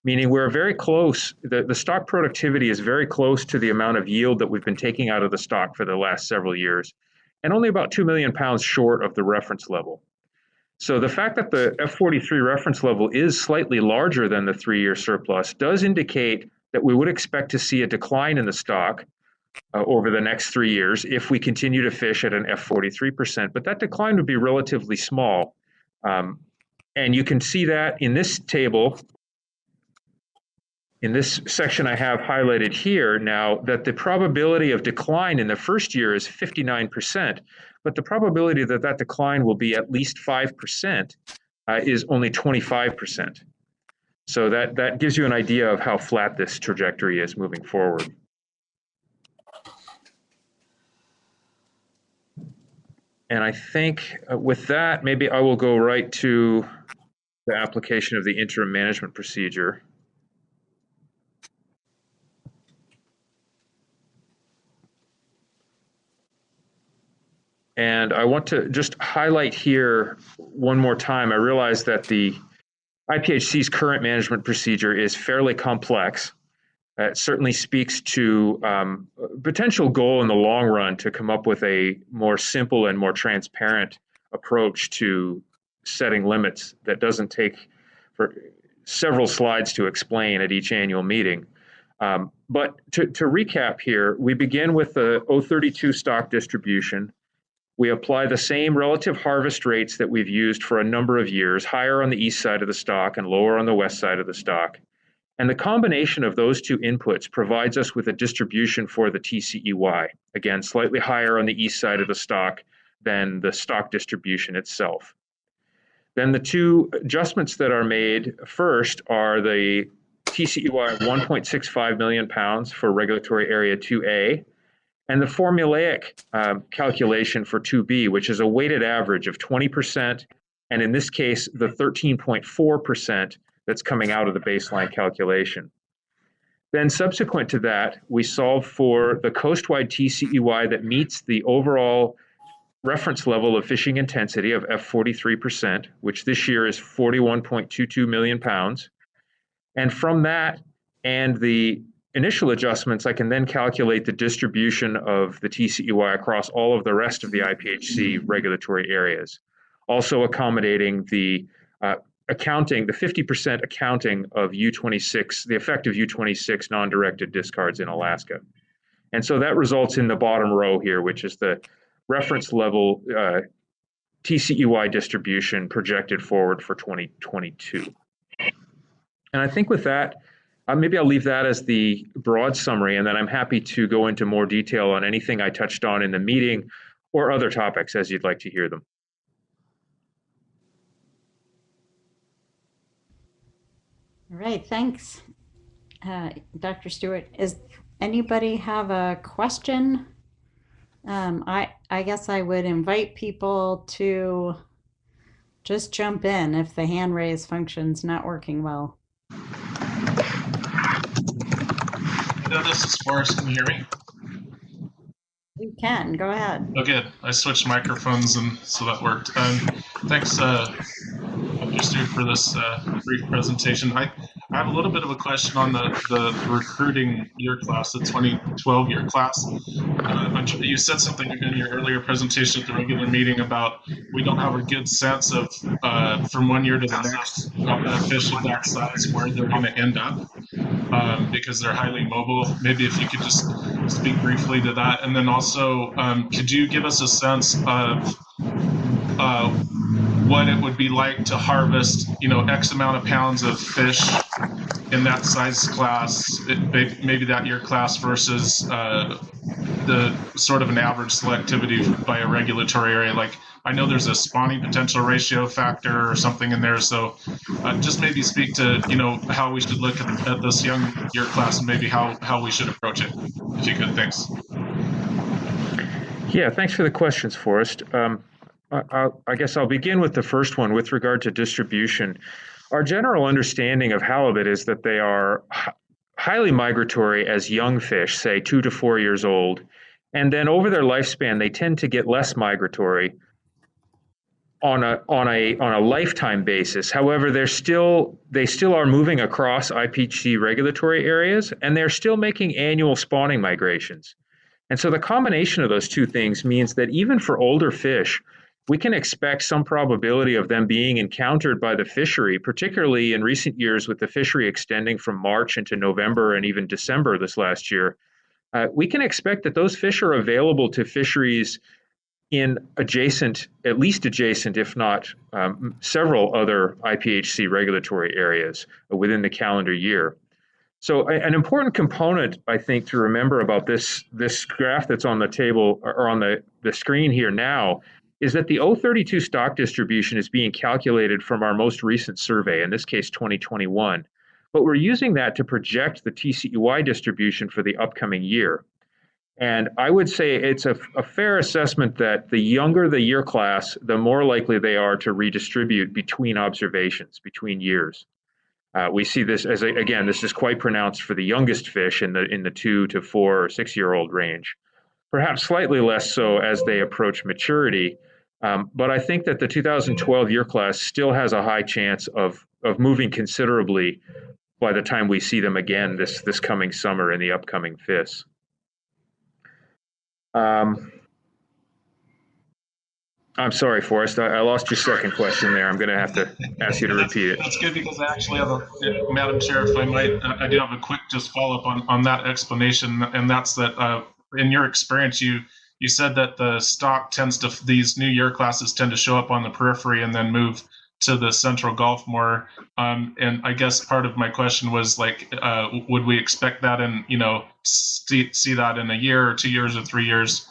meaning we're very close, the stock productivity is very close to the amount of yield that we've been taking out of the stock for the last several years, and only about 2 million pounds short of the reference level. So the fact that the F43 reference level is slightly larger than the 3-year surplus does indicate that we would expect to see a decline in the stock over the next 3 years if we continue to fish at an F43%, but that decline would be relatively small. And you can see that in this table, in this section I have highlighted here now, that the probability of decline in the first year is 59%, but the probability that that decline will be at least 5% is only 25%. So that gives you an idea of how flat this trajectory is moving forward. And I think with that, maybe I will go right to the application of the interim management procedure. And I want to just highlight here one more time. I realize that the IPHC's current management procedure is fairly complex. It certainly speaks to potential goal in the long run to come up with a more simple and more transparent approach to setting limits that doesn't take for several slides to explain at each annual meeting. But to recap here, we begin with the 032 stock distribution. We apply the same relative harvest rates that we've used for a number of years, higher on the east side of the stock and lower on the west side of the stock. And the combination of those two inputs provides us with a distribution for the TCEY, again, slightly higher on the east side of the stock than the stock distribution itself. Then the two adjustments that are made first are the TCEY of 1.65 million pounds for regulatory area 2A, and the formulaic calculation for 2B, which is a weighted average of 20%, and in this case, the 13.4% that's coming out of the baseline calculation. Then subsequent to that, we solve for the coastwide TCEY that meets the overall reference level of fishing intensity of F43%, which this year is 41.22 million pounds. And from that and the initial adjustments, I can then calculate the distribution of the TCEY across all of the rest of the IPHC regulatory areas, also accommodating the accounting, the 50% accounting of U26, the effective U26 non-directed discards in Alaska. And so that results in the bottom row here, which is the reference level TCEY distribution projected forward for 2022. And I think with that, maybe I'll leave that as the broad summary, and then I'm happy to go into more detail on anything I touched on in the meeting or other topics as you'd like to hear them. All right, thanks, Dr. Stewart. Is anybody have a question? I guess I would invite people to just jump in if the hand raise function's not working well. Linda, this is Forrest. Can you hear me? We can, go ahead. Oh, good. I switched microphones, and so that worked. Thanks, Dr. Stewart, for this brief presentation. I have a little bit of a question on the recruiting year class, the 2012 year class. You said something in your earlier presentation at the regular meeting about we don't have a good sense of, from one year to the next, fish of that size, where they're going to end up. Because they're highly mobile. Maybe if you could just speak briefly to that. And then also, could you give us a sense of what it would be like to harvest, X amount of pounds of fish in that size class, maybe that year class versus the sort of an average selectivity by a regulatory area? Like, I know there's a spawning potential ratio factor or something in there, so just maybe speak to how we should look at this young year class and maybe how we should approach it, if you could. Thanks. Yeah, thanks for the questions, Forrest. I guess I'll begin with the first one with regard to distribution. Our general understanding of halibut is that they are highly migratory as young fish, say 2 to 4 years old, and then over their lifespan they tend to get less migratory on a lifetime basis. However, they still are moving across IPHC regulatory areas, and they're still making annual spawning migrations. And so the combination of those two things means that even for older fish, we can expect some probability of them being encountered by the fishery, particularly in recent years with the fishery extending from March into November and even December this last year. We can expect that those fish are available to fisheries in at least adjacent, if not several other IPHC regulatory areas within the calendar year. So an important component, I think, to remember about this graph that's on the table or on the screen here now is that the 032 stock distribution is being calculated from our most recent survey, in this case 2021. But we're using that to project the TCEY distribution for the upcoming year. And I would say it's a fair assessment that the younger the year class, the more likely they are to redistribute between observations, between years. We see this as, again, this is quite pronounced for the youngest fish in the 2 to 4 or 6 year old range. Perhaps slightly less so as they approach maturity. But I think that the 2012 year class still has a high chance of moving considerably by the time we see them again this coming summer in the upcoming FIS. I'm sorry, Forrest. I lost your second question there. I'm going to have to ask you to repeat it. That's good, because I actually have Madam Chair, if I might, I do have a quick just follow-up on that explanation, and that's that in your experience, you said that the stock these new year classes tend to show up on the periphery and then move to the central Gulf more. And I guess part of my question was like, would we expect that in, see that in a year or 2 years or 3 years?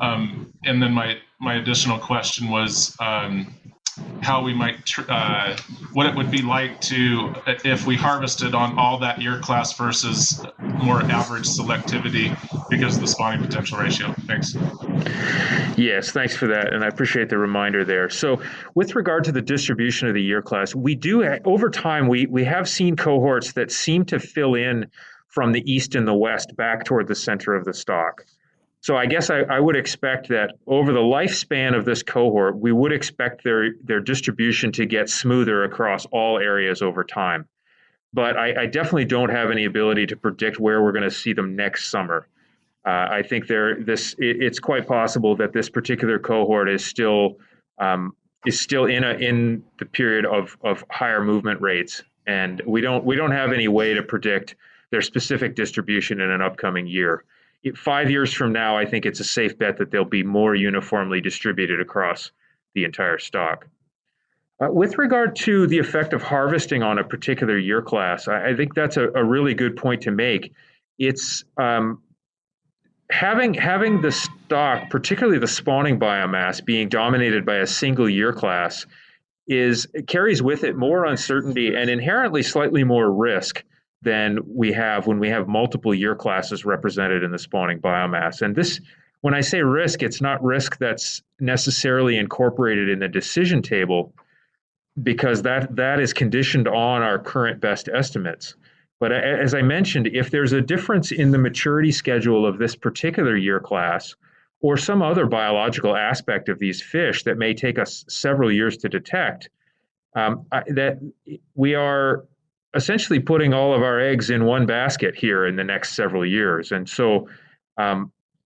And then my additional question was how we might, what it would be like to, if we harvested on all that year class versus more average selectivity because of the spawning potential ratio. Thanks. Yes, thanks for that. And I appreciate the reminder there. So with regard to the distribution of the year class, we do, over time, we have seen cohorts that seem to fill in from the east and the west back toward the center of the stock. So I guess I would expect that over the lifespan of this cohort, we would expect their distribution to get smoother across all areas over time. But I definitely don't have any ability to predict where we're going to see them next summer. I think it's quite possible that this particular cohort is still in the period of higher movement rates, and we don't have any way to predict their specific distribution in an upcoming year. 5 years from now, I think it's a safe bet that they'll be more uniformly distributed across the entire stock. With regard to the effect of harvesting on a particular year class, I think that's a really good point to make. It's having the stock, particularly the spawning biomass, being dominated by a single year class carries with it more uncertainty and inherently slightly more risk than we have when we have multiple year classes represented in the spawning biomass. And this, when I say risk, it's not risk that's necessarily incorporated in the decision table, because that is conditioned on our current best estimates. But as I mentioned, if there's a difference in the maturity schedule of this particular year class or some other biological aspect of these fish that may take us several years to detect, that we are essentially putting all of our eggs in one basket here in the next several years. And so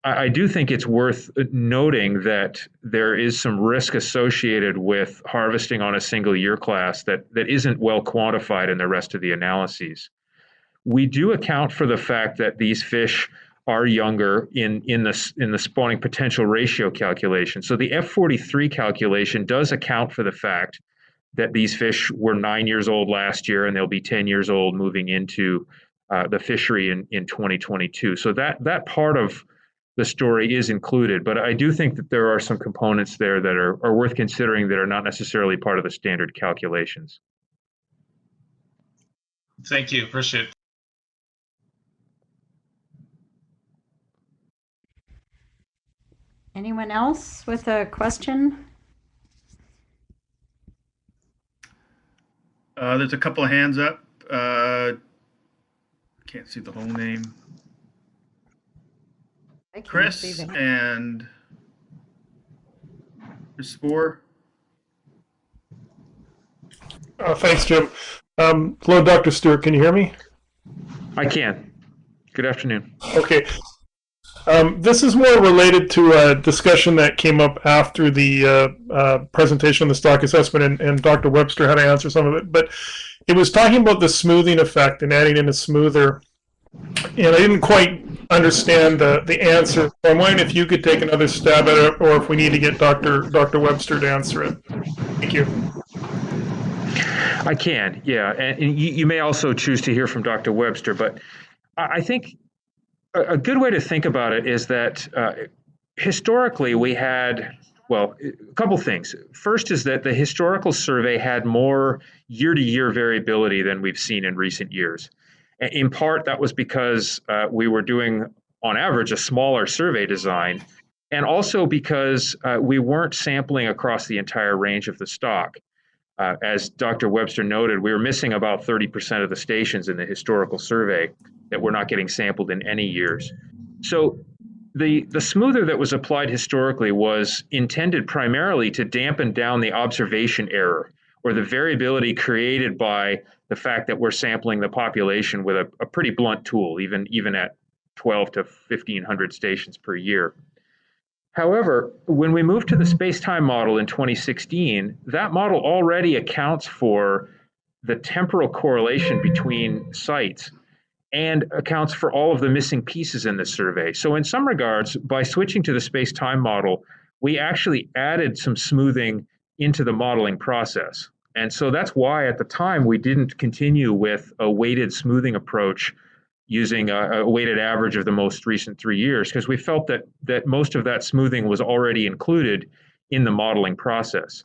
I do think it's worth noting that there is some risk associated with harvesting on a single year class that isn't well quantified in the rest of the analyses. We do account for the fact that these fish are younger in the spawning potential ratio calculation. So the F43 calculation does account for the fact that these fish were 9 years old last year and they'll be 10 years old moving into the fishery in 2022. So that part of the story is included, but I do think that there are some components there that are worth considering that are not necessarily part of the standard calculations. Thank you. Appreciate it. Anyone else with a question? There's a couple of hands up. Can't see the whole name. Chris and Spore. Thanks, Jim. Hello, Dr. Stewart. Can you hear me? I can. Good afternoon. Okay. This is more related to a discussion that came up after the presentation on the stock assessment, and Dr. Webster had to answer some of it. But it was talking about the smoothing effect and adding in a smoother. And I didn't quite understand the answer. So I'm wondering if you could take another stab at it, or if we need to get Dr. Webster to answer it. Thank you. I can, yeah. And you may also choose to hear from Dr. Webster, but I think a good way to think about it is that historically we had, well, a couple things. First is that the historical survey had more year-to-year variability than we've seen in recent years. In part, that was because we were doing, on average, a smaller survey design, and also because we weren't sampling across the entire range of the stock. As Dr. Webster noted, we were missing about 30% of the stations in the historical survey that were not getting sampled in any years. So the smoother that was applied historically was intended primarily to dampen down the observation error, or the variability created by the fact that we're sampling the population with a pretty blunt tool, even at 12 to 1,500 stations per year. However, when we moved to the space-time model in 2016, that model already accounts for the temporal correlation between sites and accounts for all of the missing pieces in the survey. So in some regards, by switching to the space-time model, we actually added some smoothing into the modeling process. And so that's why at the time we didn't continue with a weighted smoothing approach using a weighted average of the most recent 3 years, because we felt that most of that smoothing was already included in the modeling process.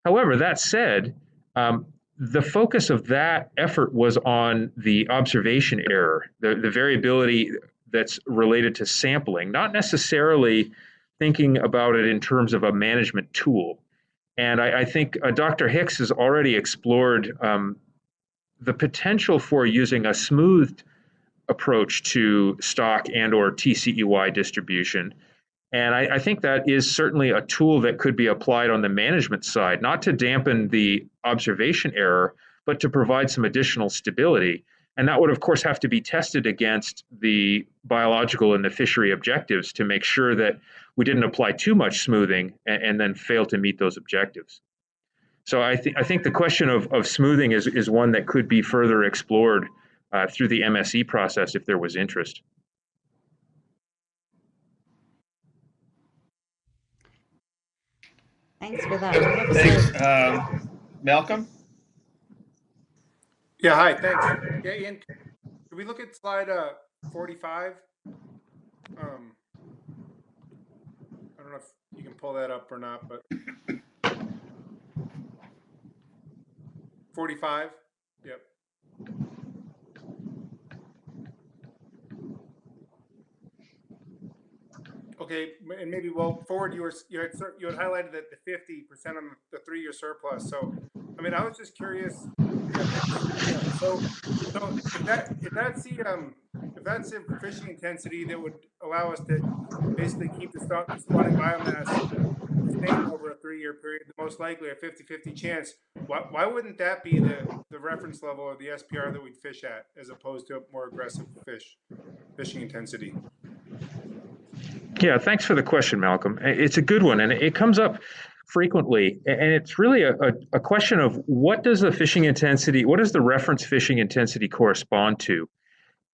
However, that said, the focus of that effort was on the observation error, the variability that's related to sampling, not necessarily thinking about it in terms of a management tool. And I think Dr. Hicks has already explored the potential for using a smoothed approach to stock and or TCEY distribution. And I think that is certainly a tool that could be applied on the management side, not to dampen the observation error, but to provide some additional stability. And that would, of course, have to be tested against the biological and the fishery objectives to make sure that we didn't apply too much smoothing and then fail to meet those objectives. So I think the question of smoothing is one that could be further explored through the MSE process if there was interest. Thanks for that. Thanks. Malcolm? Yeah, hi, thanks. Yeah, Ian, can we look at slide 45? I don't know if you can pull that up or not, but 45? Yep. Okay, and maybe forward you had highlighted that the 50% on the 3-year surplus. So, I mean, I was just curious. So So if that's the fishing intensity that would allow us to basically keep the spawning biomass the same over a 3-year period, the most likely a 50-50 chance, why wouldn't that be the reference level or the SPR that we'd fish at, as opposed to a more aggressive fishing intensity? Yeah, thanks for the question, Malcolm. It's a good one, and it comes up frequently. And it's really a question of what does the fishing intensity, what does the reference fishing intensity correspond to?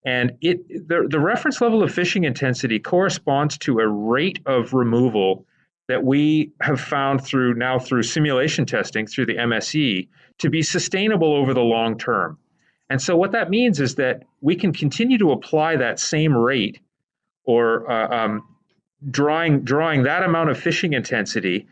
And the reference level of fishing intensity corresponds to a rate of removal that we have found through simulation testing through the MSE to be sustainable over the long term. And so what that means is that we can continue to apply that same rate, or drawing that amount of fishing intensity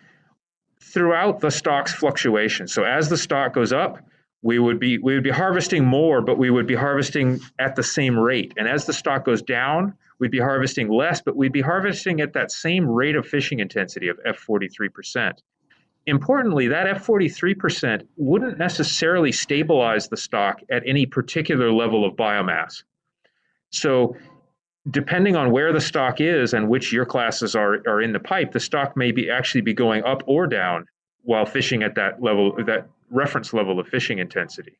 throughout the stock's fluctuation. So as the stock goes up, we would be harvesting more, but we would be harvesting at the same rate. And as the stock goes down, we'd be harvesting less, but we'd be harvesting at that same rate of fishing intensity of F43%. Importantly, that F43% wouldn't necessarily stabilize the stock at any particular level of biomass. So depending on where the stock is and which year classes are in the pipe, the stock may actually be going up or down while fishing at that level, that reference level of fishing intensity.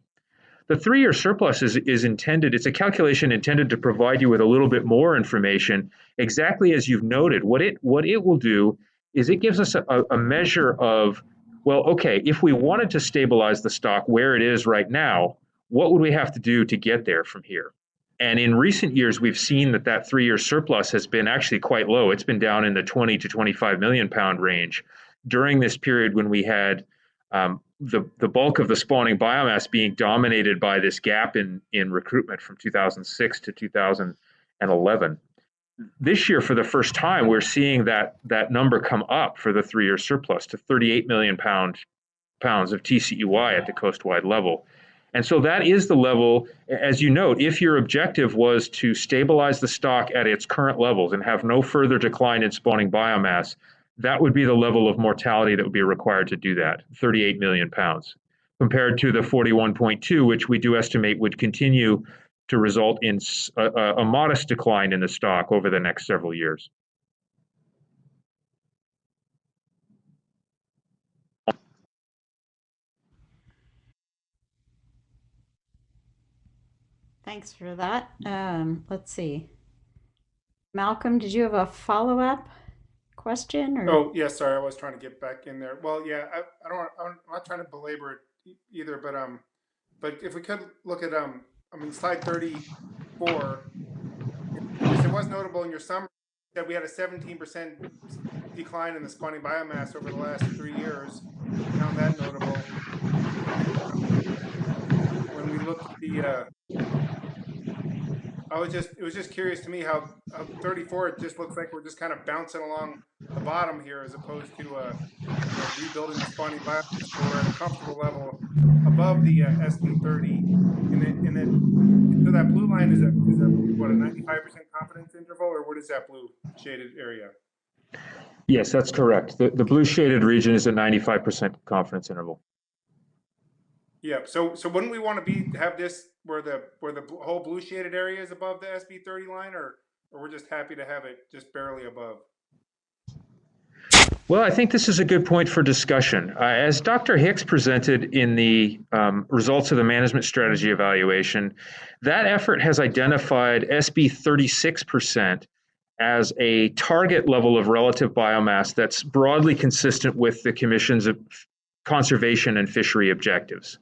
The 3-year surplus is intended, it's a calculation intended to provide you with a little bit more information, exactly as you've noted. What it will do is it gives us a measure of, well, okay, if we wanted to stabilize the stock where it is right now, what would we have to do to get there from here? And in recent years, we've seen that 3-year surplus has been actually quite low. It's been down in the 20 to 25 million pound range during this period when we had the bulk of the spawning biomass being dominated by this gap in recruitment from 2006 to 2011. This year, for the first time, we're seeing that number come up for the 3-year surplus to 38 million pounds of TCEY at the coast-wide level. And so that is the level, as you note, if your objective was to stabilize the stock at its current levels and have no further decline in spawning biomass, that would be the level of mortality that would be required to do that, 38 million pounds, compared to the 41.2, which we do estimate would continue to result in a modest decline in the stock over the next several years. Thanks for that. Let's see. Malcolm, did you have a follow-up question? Or? Oh, yeah, sorry, I was trying to get back in there. Well, yeah, I'm not trying to belabor it either, but if we could look at slide 34, it was notable in your summary that we had a 17% decline in the spawning biomass over the last 3 years. Found that notable. When we looked at the it was just curious to me how 34, it just looks like we're just kind of bouncing along the bottom here, as opposed to rebuilding the spawning biomass. We're at a comfortable level above the SB30, and then so that blue line is a 95% confidence interval, or what is that blue shaded area? Yes, that's correct. The blue shaded region is a 95% confidence interval. Yeah. So wouldn't we want to have this where the whole blue shaded area is above the SB30 line, or we're just happy to have it just barely above? Well, I think this is a good point for discussion. As Dr. Hicks presented in the results of the management strategy evaluation, that effort has identified SB 36% as a target level of relative biomass that's broadly consistent with the Commission's conservation and fishery objectives.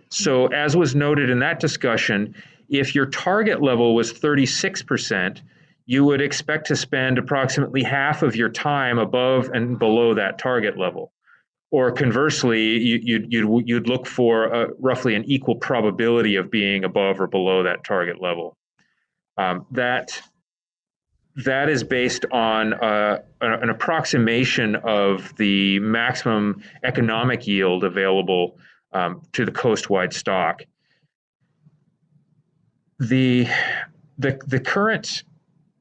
So as was noted in that discussion, if your target level was 36%, you would expect to spend approximately half of your time above and below that target level. Or conversely, you'd look for roughly an equal probability of being above or below that target level. That is based on an approximation of the maximum economic yield available to the coast-wide stock. The current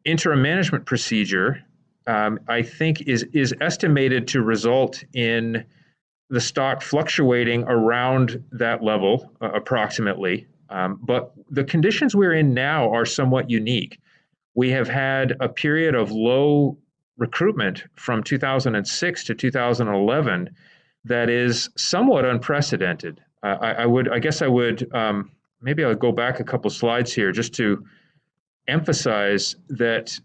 interim management procedure, I think, is estimated to result in the stock fluctuating around that level approximately But the conditions we're in now are somewhat unique. We have had a period of low recruitment from 2006 to 2011 that is somewhat unprecedented. I guess I would, maybe I'll go back a couple slides here just to emphasize that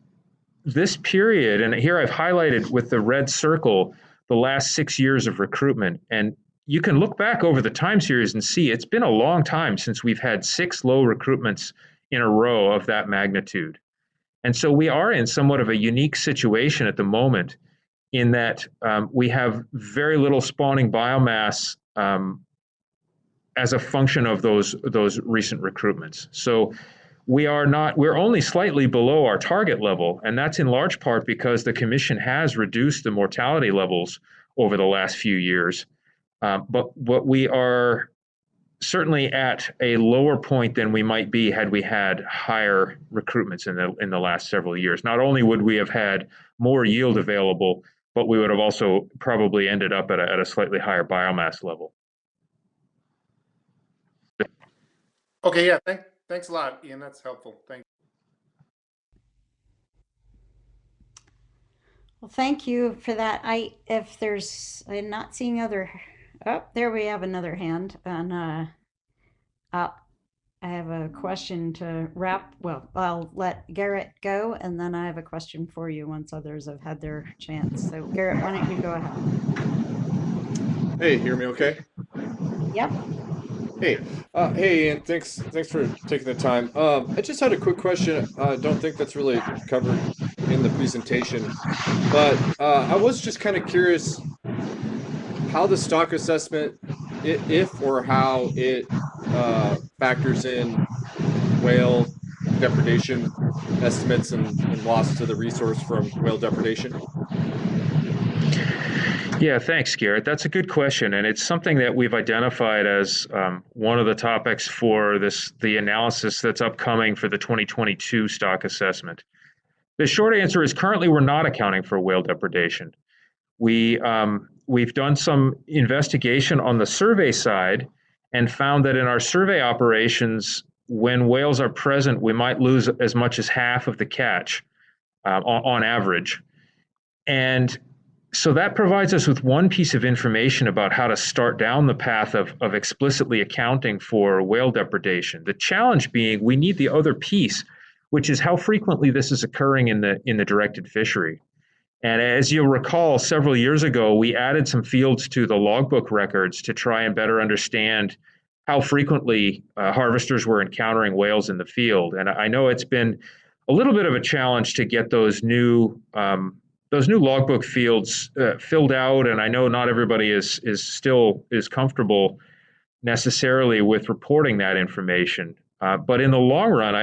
this period, and here I've highlighted with the red circle the last 6 years of recruitment, and you can look back over the time series and see it's been a long time since we've had 6 low recruitments in a row of that magnitude. And so we are in somewhat of a unique situation at the moment in that we have very little spawning biomass as a function of those recent recruitments. So we're only slightly below our target level, and that's in large part because the Commission has reduced the mortality levels over the last few years. But we are certainly at a lower point than we might be had we had higher recruitments in the last several years. Not only would we have had more yield available, but we would have also probably ended up at a slightly higher biomass level. Okay, yeah, thanks a lot, Ian. That's helpful. Thank you. Well, thank you for that. I'm not seeing other, oh, there we have another hand. And I have a question to wrap, well, I'll let Garrett go, and then I have a question for you once others have had their chance. So Garrett, why don't you go ahead? Hey, hear me okay? Yep. Hey, hey, Ian, thanks for taking the time. I just had a quick question. I don't think that's really covered in the presentation, but I was just kind of curious how the stock assessment, if or how it factors in whale depredation estimates and loss to the resource from whale depredation. Yeah, thanks, Garrett. That's a good question, and it's something that we've identified as one of the topics for the analysis that's upcoming for the 2022 stock assessment. The short answer is currently we're not accounting for whale depredation. We've done some investigation on the survey side and found that in our survey operations, when whales are present, we might lose as much as half of the catch on average. And so that provides us with one piece of information about how to start down the path of explicitly accounting for whale depredation. The challenge being we need the other piece, which is how frequently this is occurring in the directed fishery. And as you'll recall, several years ago, we added some fields to the logbook records to try and better understand how frequently harvesters were encountering whales in the field. And I know it's been a little bit of a challenge to get those new logbook fields filled out, and I know not everybody is comfortable necessarily with reporting that information. But in the long run,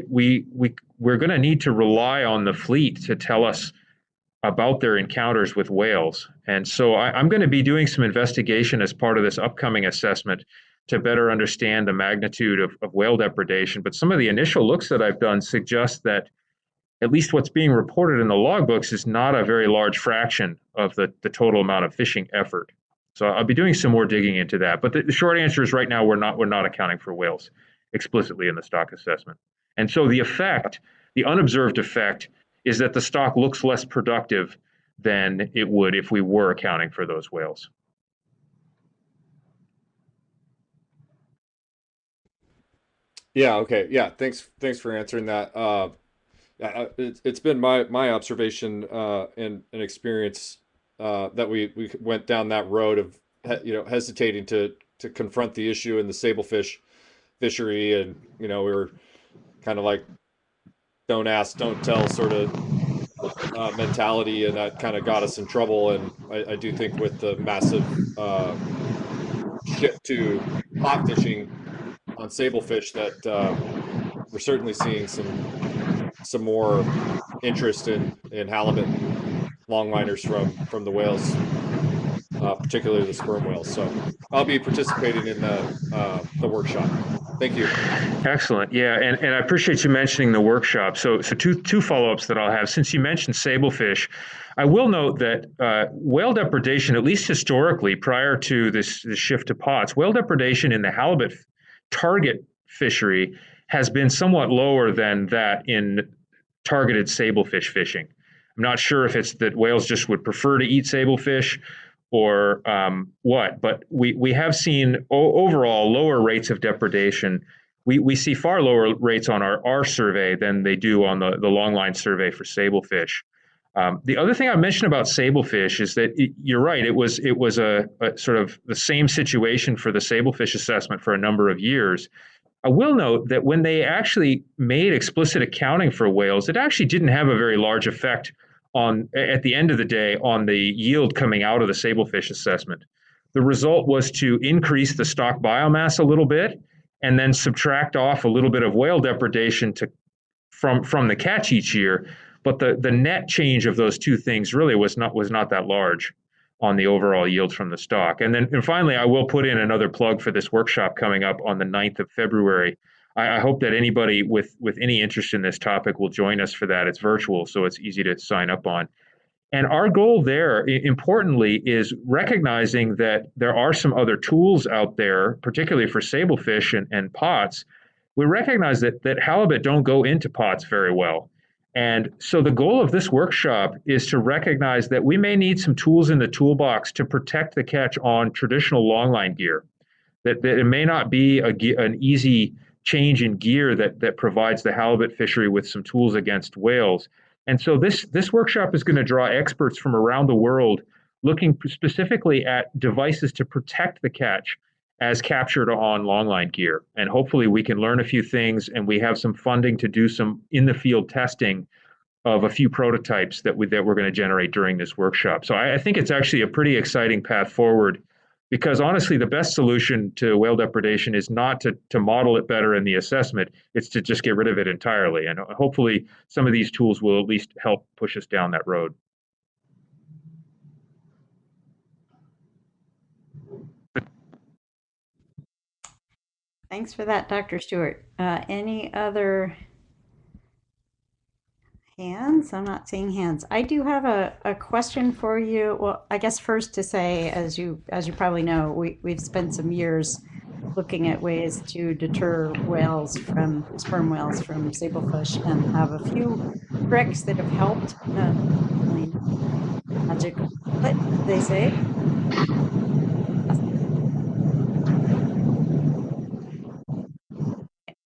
we're going to need to rely on the fleet to tell us about their encounters with whales. And so I'm going to be doing some investigation as part of this upcoming assessment to better understand the magnitude of whale depredation. But some of the initial looks that I've done suggest that at least what's being reported in the logbooks is not a very large fraction of the total amount of fishing effort. So I'll be doing some more digging into that. But the short answer is right now we're not accounting for whales explicitly in the stock assessment. And so the unobserved effect, is that the stock looks less productive than it would if we were accounting for those whales. Yeah. Okay. Yeah. Thanks for answering that. It's been my observation and experience that we went down that road of hesitating to confront the issue in the sablefish fishery, and we were kind of like don't ask, don't tell sort of mentality, and that kind of got us in trouble. And I do think with the massive shift to hot fishing on sablefish that we're certainly seeing some more interest in halibut longliners from the whales, particularly the sperm whales. So I'll be participating in the workshop. Thank you. Excellent. Yeah, and I appreciate you mentioning the workshop. So two follow-ups that I'll have. Since you mentioned sablefish, I will note that whale depredation, at least historically, prior to this shift to pots, whale depredation in the halibut target fishery has been somewhat lower than that in targeted sablefish fishing. I'm not sure if it's that whales just would prefer to eat sablefish or what, but we have seen overall lower rates of depredation. We see far lower rates on our survey than they do on the longline survey for sablefish. The other thing I mentioned about sablefish is that you're right. It was a sort of the same situation for the sablefish assessment for a number of years. I will note that when they actually made explicit accounting for whales, it actually didn't have a very large effect on, at the end of the day, on the yield coming out of the sablefish assessment. The result was to increase the stock biomass a little bit and then subtract off a little bit of whale depredation from the catch each year. But the net change of those two things really was not that large on the overall yield from the stock. And finally, I will put in another plug for this workshop coming up on the 9th of February. I hope that anybody with any interest in this topic will join us for that. It's virtual, so it's easy to sign up on. And our goal there, importantly, is recognizing that there are some other tools out there, particularly for sablefish and pots. We recognize that halibut don't go into pots very well. And so the goal of this workshop is to recognize that we may need some tools in the toolbox to protect the catch on traditional longline gear, that it may not be an easy change in gear that provides the halibut fishery with some tools against whales. And so this workshop is going to draw experts from around the world looking specifically at devices to protect the catch as captured on longline gear. And hopefully we can learn a few things, and we have some funding to do some in-the-field testing of a few prototypes that we're going to generate during this workshop. So I think it's actually a pretty exciting path forward, because honestly, the best solution to whale depredation is not to model it better in the assessment, it's to just get rid of it entirely. And hopefully some of these tools will at least help push us down that road. Thanks for that, Dr. Stewart. Any other hands? I'm not seeing hands. I do have a question for you. Well, I guess first to say, as you probably know, we've spent some years looking at ways to deter sperm whales from sablefish, and have a few tricks that have helped. Magic, what they say.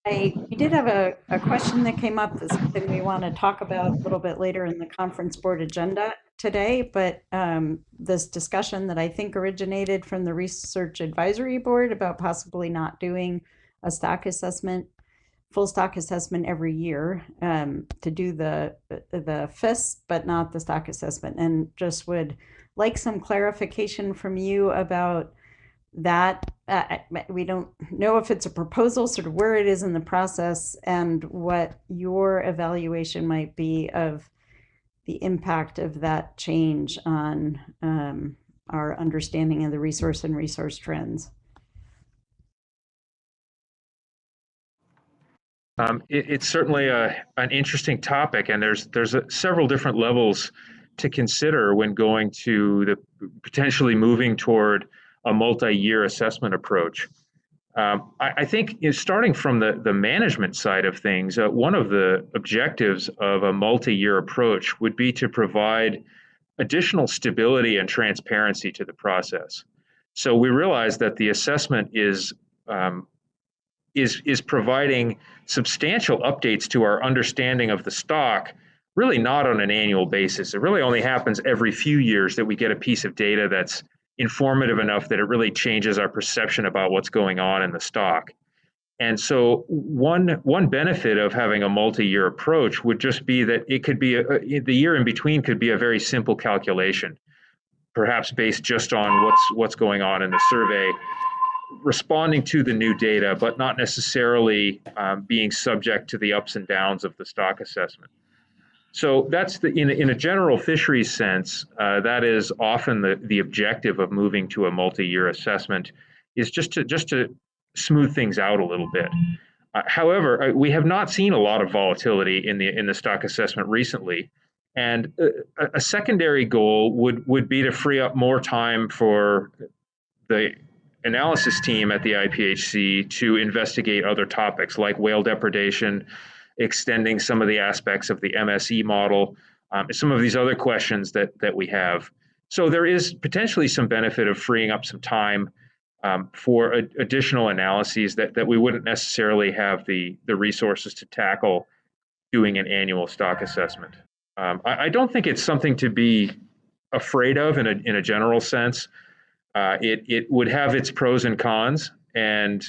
We did have a question that came up that's something we want to talk about a little bit later in the conference board agenda today, but this discussion that I think originated from the Research Advisory Board about possibly not doing a stock assessment, full stock assessment every year, to do the FIS, but not the stock assessment, and just would like some clarification from you about that. We don't know if it's a proposal, sort of where it is in the process, and what your evaluation might be of the impact of that change on our understanding of the resource and resource trends. It's certainly an interesting topic, and there's several different levels to consider when going to the potentially moving toward a multi-year assessment approach. I think starting from the management side of things, one of the objectives of a multi-year approach would be to provide additional stability and transparency to the process. So we realize that the assessment is providing substantial updates to our understanding of the stock, really not on an annual basis. It really only happens every few years that we get a piece of data that's informative enough that it really changes our perception about what's going on in the stock. And so one benefit of having a multi-year approach would just be that it could be the year in between could be a very simple calculation, perhaps based just on what's going on in the survey, responding to the new data, but not necessarily being subject to the ups and downs of the stock assessment. So that's in a general fisheries sense, that is often the objective of moving to a multi-year assessment, is just to smooth things out a little bit. However, we have not seen a lot of volatility in the stock assessment recently, and a secondary goal would be to free up more time for the analysis team at the IPHC to investigate other topics like whale depredation, extending some of the aspects of the MSE model, some of these other questions that we have. So there is potentially some benefit of freeing up some time for additional analyses that we wouldn't necessarily have the resources to tackle doing an annual stock assessment. I don't think it's something to be afraid of in a general sense. It would have its pros and cons, and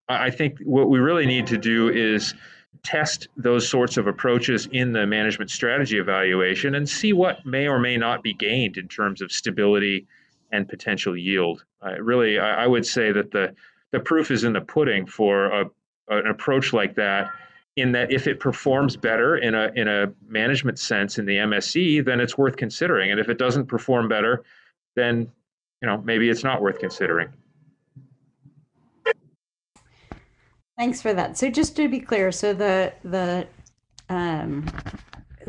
I think what we really need to do is test those sorts of approaches in the management strategy evaluation and see what may or may not be gained in terms of stability and potential yield. I would say that the proof is in the pudding for an approach like that, in that if it performs better in a management sense in the MSE, then it's worth considering. And if it doesn't perform better, then maybe it's not worth considering. Thanks for that. So just to be clear, so the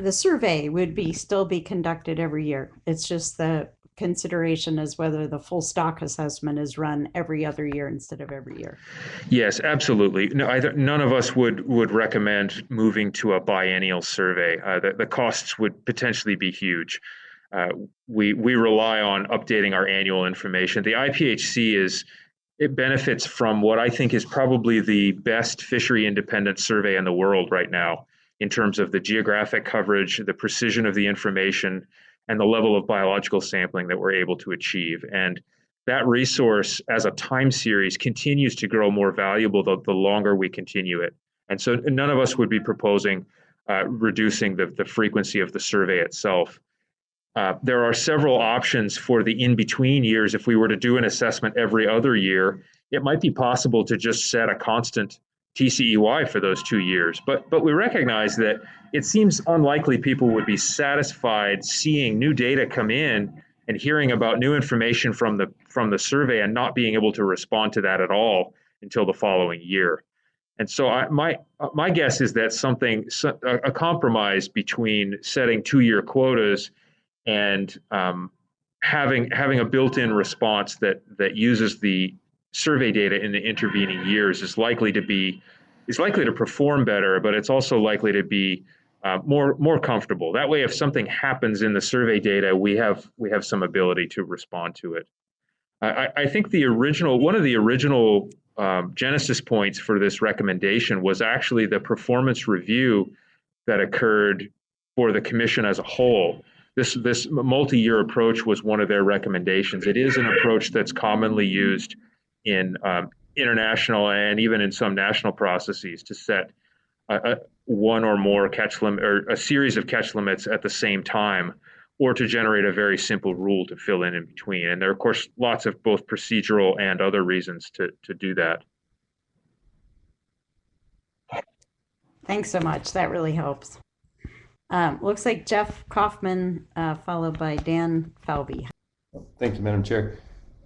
survey would still be conducted every year. It's just the consideration is whether the full stock assessment is run every other year instead of every year. Yes, absolutely. No, none of us would recommend moving to a biennial survey. The costs would potentially be huge. We rely on updating our annual information. The IPHC it benefits from what I think is probably the best fishery independent survey in the world right now in terms of the geographic coverage, the precision of the information, and the level of biological sampling that we're able to achieve. And that resource as a time series continues to grow more valuable the longer we continue it. And so none of us would be proposing reducing the frequency of the survey itself. There are several options for the in-between years. If we were to do an assessment every other year, it might be possible to just set a constant TCEY for those 2 years. But we recognize that it seems unlikely people would be satisfied seeing new data come in and hearing about new information from the survey and not being able to respond to that at all until the following year. And so my guess is that a compromise between setting 2-year quotas and having a built-in response that uses the survey data in the intervening years is likely to perform better, but it's also likely to be more comfortable. That way, if something happens in the survey data, we have some ability to respond to it. I think one of the original genesis points for this recommendation was actually the performance review that occurred for the commission as a whole. This multi-year approach was one of their recommendations. It is an approach that's commonly used in international and even in some national processes to set one or more catch limit or a series of catch limits at the same time, or to generate a very simple rule to fill in between. And there are, of course, lots of both procedural and other reasons to do that. Thanks so much. That really helps. Looks like Jeff Kaufman, followed by Dan Falvey. Thank you, Madam Chair.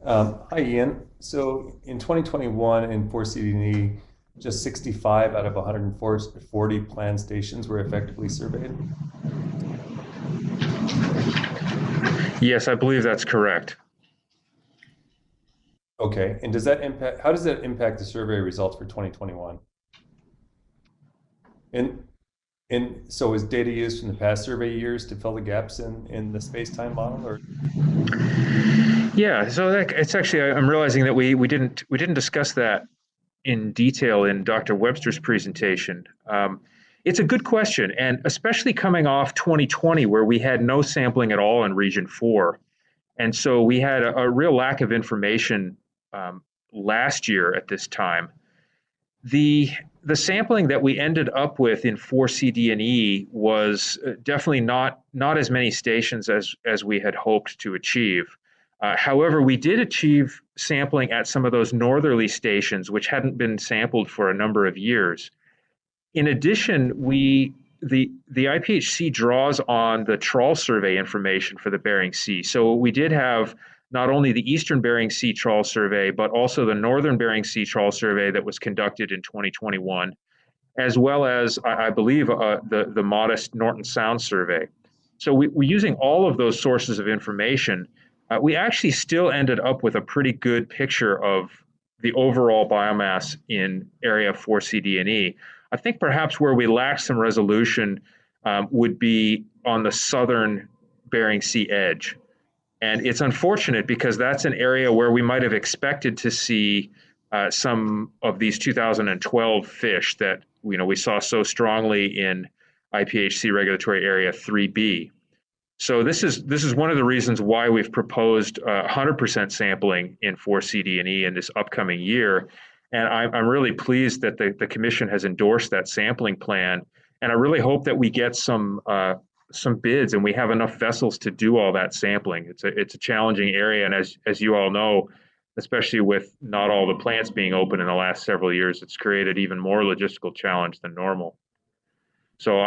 Hi, Ian. So in 2021 in 4CD&E, just 65 out of 140 planned stations were effectively surveyed? Yes, I believe that's correct. Okay, and how does that impact the survey results for 2021? And so is data used from the past survey years to fill the gaps in the space-time model, or? Yeah, so it's actually, I'm realizing that we didn't discuss that in detail in Dr. Webster's presentation. It's a good question, and especially coming off 2020, where we had no sampling at all in Region 4. And so we had a real lack of information last year at this time. The sampling that we ended up with in 4CD&E was definitely not as many stations as we had hoped to achieve. However, we did achieve sampling at some of those northerly stations, which hadn't been sampled for a number of years. In addition, the IPHC draws on the trawl survey information for the Bering Sea. So we did have not only the Eastern Bering Sea trawl survey, but also the Northern Bering Sea trawl survey that was conducted in 2021, as well as, I believe, the modest Norton Sound survey. So we're using all of those sources of information we actually still ended up with a pretty good picture of the overall biomass in area 4C, and E. I think perhaps where we lack some resolution would be on the southern Bering Sea edge. And it's unfortunate because that's an area where we might have expected to see some of these 2012 fish that we saw so strongly in IPHC regulatory area 3B. So this is one of the reasons why we've proposed 100% sampling in 4C, and E in this upcoming year. And I'm really pleased that the commission has endorsed that sampling plan. And I really hope that we get some bids and we have enough vessels to do all that sampling. It's a challenging area, and as you all know, especially with not all the plants being open in the last several years, it's created even more logistical challenge than normal. So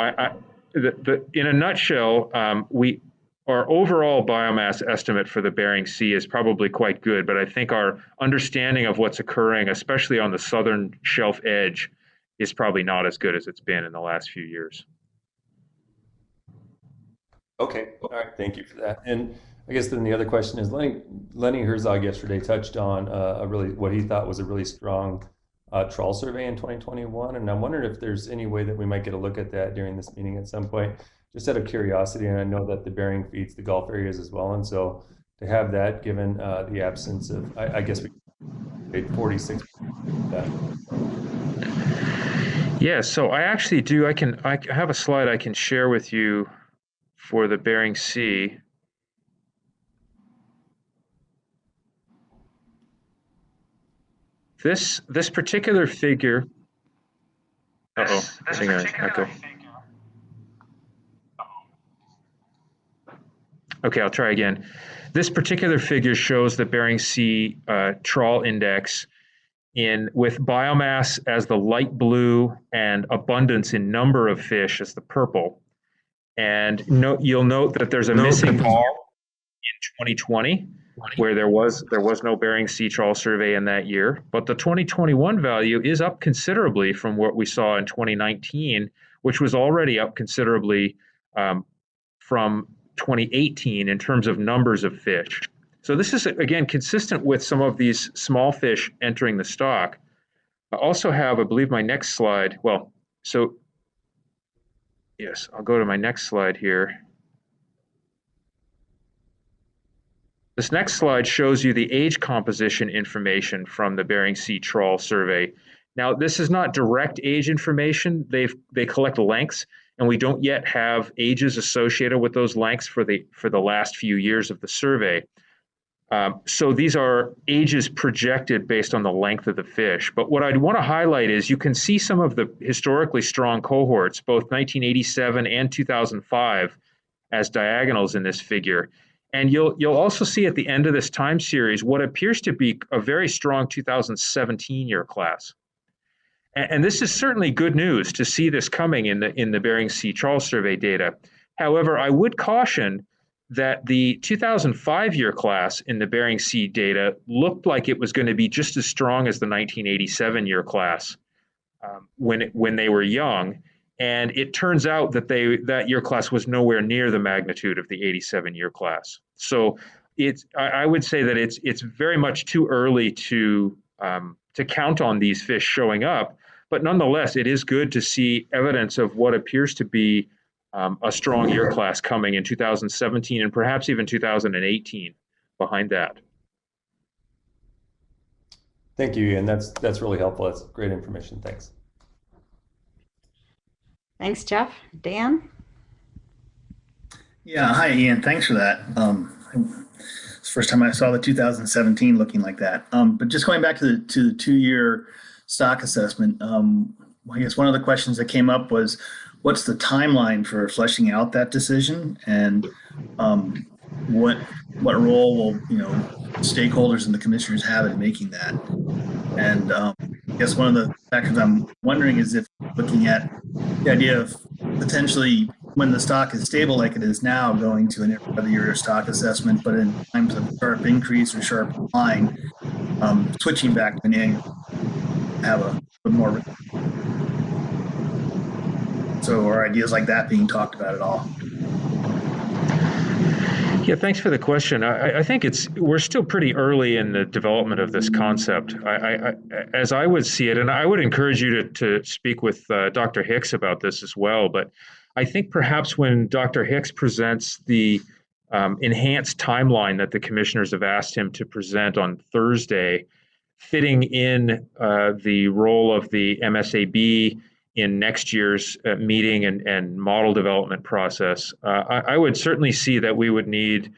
in a nutshell, our overall biomass estimate for the Bering Sea is probably quite good, but I think our understanding of what's occurring, especially on the southern shelf edge, is probably not as good as it's been in the last few years. Okay, all right, thank you for that. And I guess then the other question is, Lenny Herzog yesterday touched on what he thought was a really strong trawl survey in 2021, and I'm wondering if there's any way that we might get a look at that during this meeting at some point, just out of curiosity. And I know that the Bering feeds the Gulf areas as well, and so to have that, given the absence of, I guess we 46. Yeah, so I actually do. I have a slide I can share with you for the Bering Sea. This particular figure. I think I echo. Okay, I'll try again. This particular figure shows the Bering Sea trawl index with biomass as the light blue and abundance in number of fish as the purple. And you'll note that there's a missing bar in 2020, where there was no Bering Sea trawl survey in that year. But the 2021 value is up considerably from what we saw in 2019, which was already up considerably from 2018 in terms of numbers of fish. So this is, again, consistent with some of these small fish entering the stock. I also have, I believe, my next slide. Well, so yes, I'll go to my next slide here. This next slide shows you the age composition information from the Bering Sea trawl survey. Now, this is not direct age information. They collect lengths, and we don't yet have ages associated with those lengths for the last few years of the survey. So these are ages projected based on the length of the fish. But what I'd want to highlight is you can see some of the historically strong cohorts, both 1987 and 2005, as diagonals in this figure. And you'll also see at the end of this time series what appears to be a very strong 2017 year class. And this is certainly good news to see this coming in the Bering Sea trawl survey data. However, I would caution that the 2005 year class in the Bering Sea data looked like it was going to be just as strong as the 1987 year class when they were young. And it turns out that that year class was nowhere near the magnitude of the 87 year class. So I would say that it's very much too early to count on these fish showing up. But nonetheless, it is good to see evidence of what appears to be a strong year class coming in 2017 and perhaps even 2018 behind that. Thank you, Ian. That's really helpful. That's great information. Thanks. Thanks, Jeff. Dan? Yeah, hi, Ian. Thanks for that. It's the first time I saw the 2017 looking like that. But just going back to the 2-year stock assessment, I guess one of the questions that came up was, what's the timeline for fleshing out that decision, and what role will stakeholders and the commissioners have in making that? And I guess one of the factors I'm wondering is if looking at the idea of potentially when the stock is stable like it is now, going to an every other year stock assessment, but in times of sharp increase or sharp decline, switching back to an annual, have a more. So are ideas like that being talked about at all? Yeah, thanks for the question. I think we're still pretty early in the development of this concept. As I would see it, and I would encourage you to speak with Dr. Hicks about this as well, but I think perhaps when Dr. Hicks presents the enhanced timeline that the commissioners have asked him to present on Thursday, fitting in the role of the MSAB in next year's meeting and model development process, I would certainly see that we would need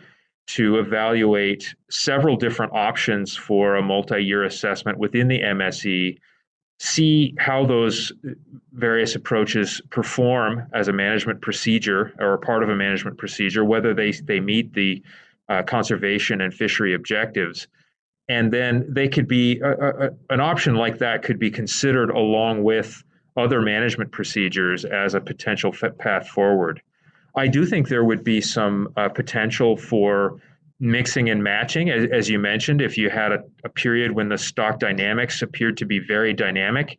to evaluate several different options for a multi-year assessment within the MSE, see how those various approaches perform as a management procedure or a part of a management procedure, whether they meet the conservation and fishery objectives. And then they could be, an option like that could be considered along with other management procedures as a potential path forward. I do think there would be some potential for mixing and matching, as you mentioned. If you had a period when the stock dynamics appeared to be very dynamic,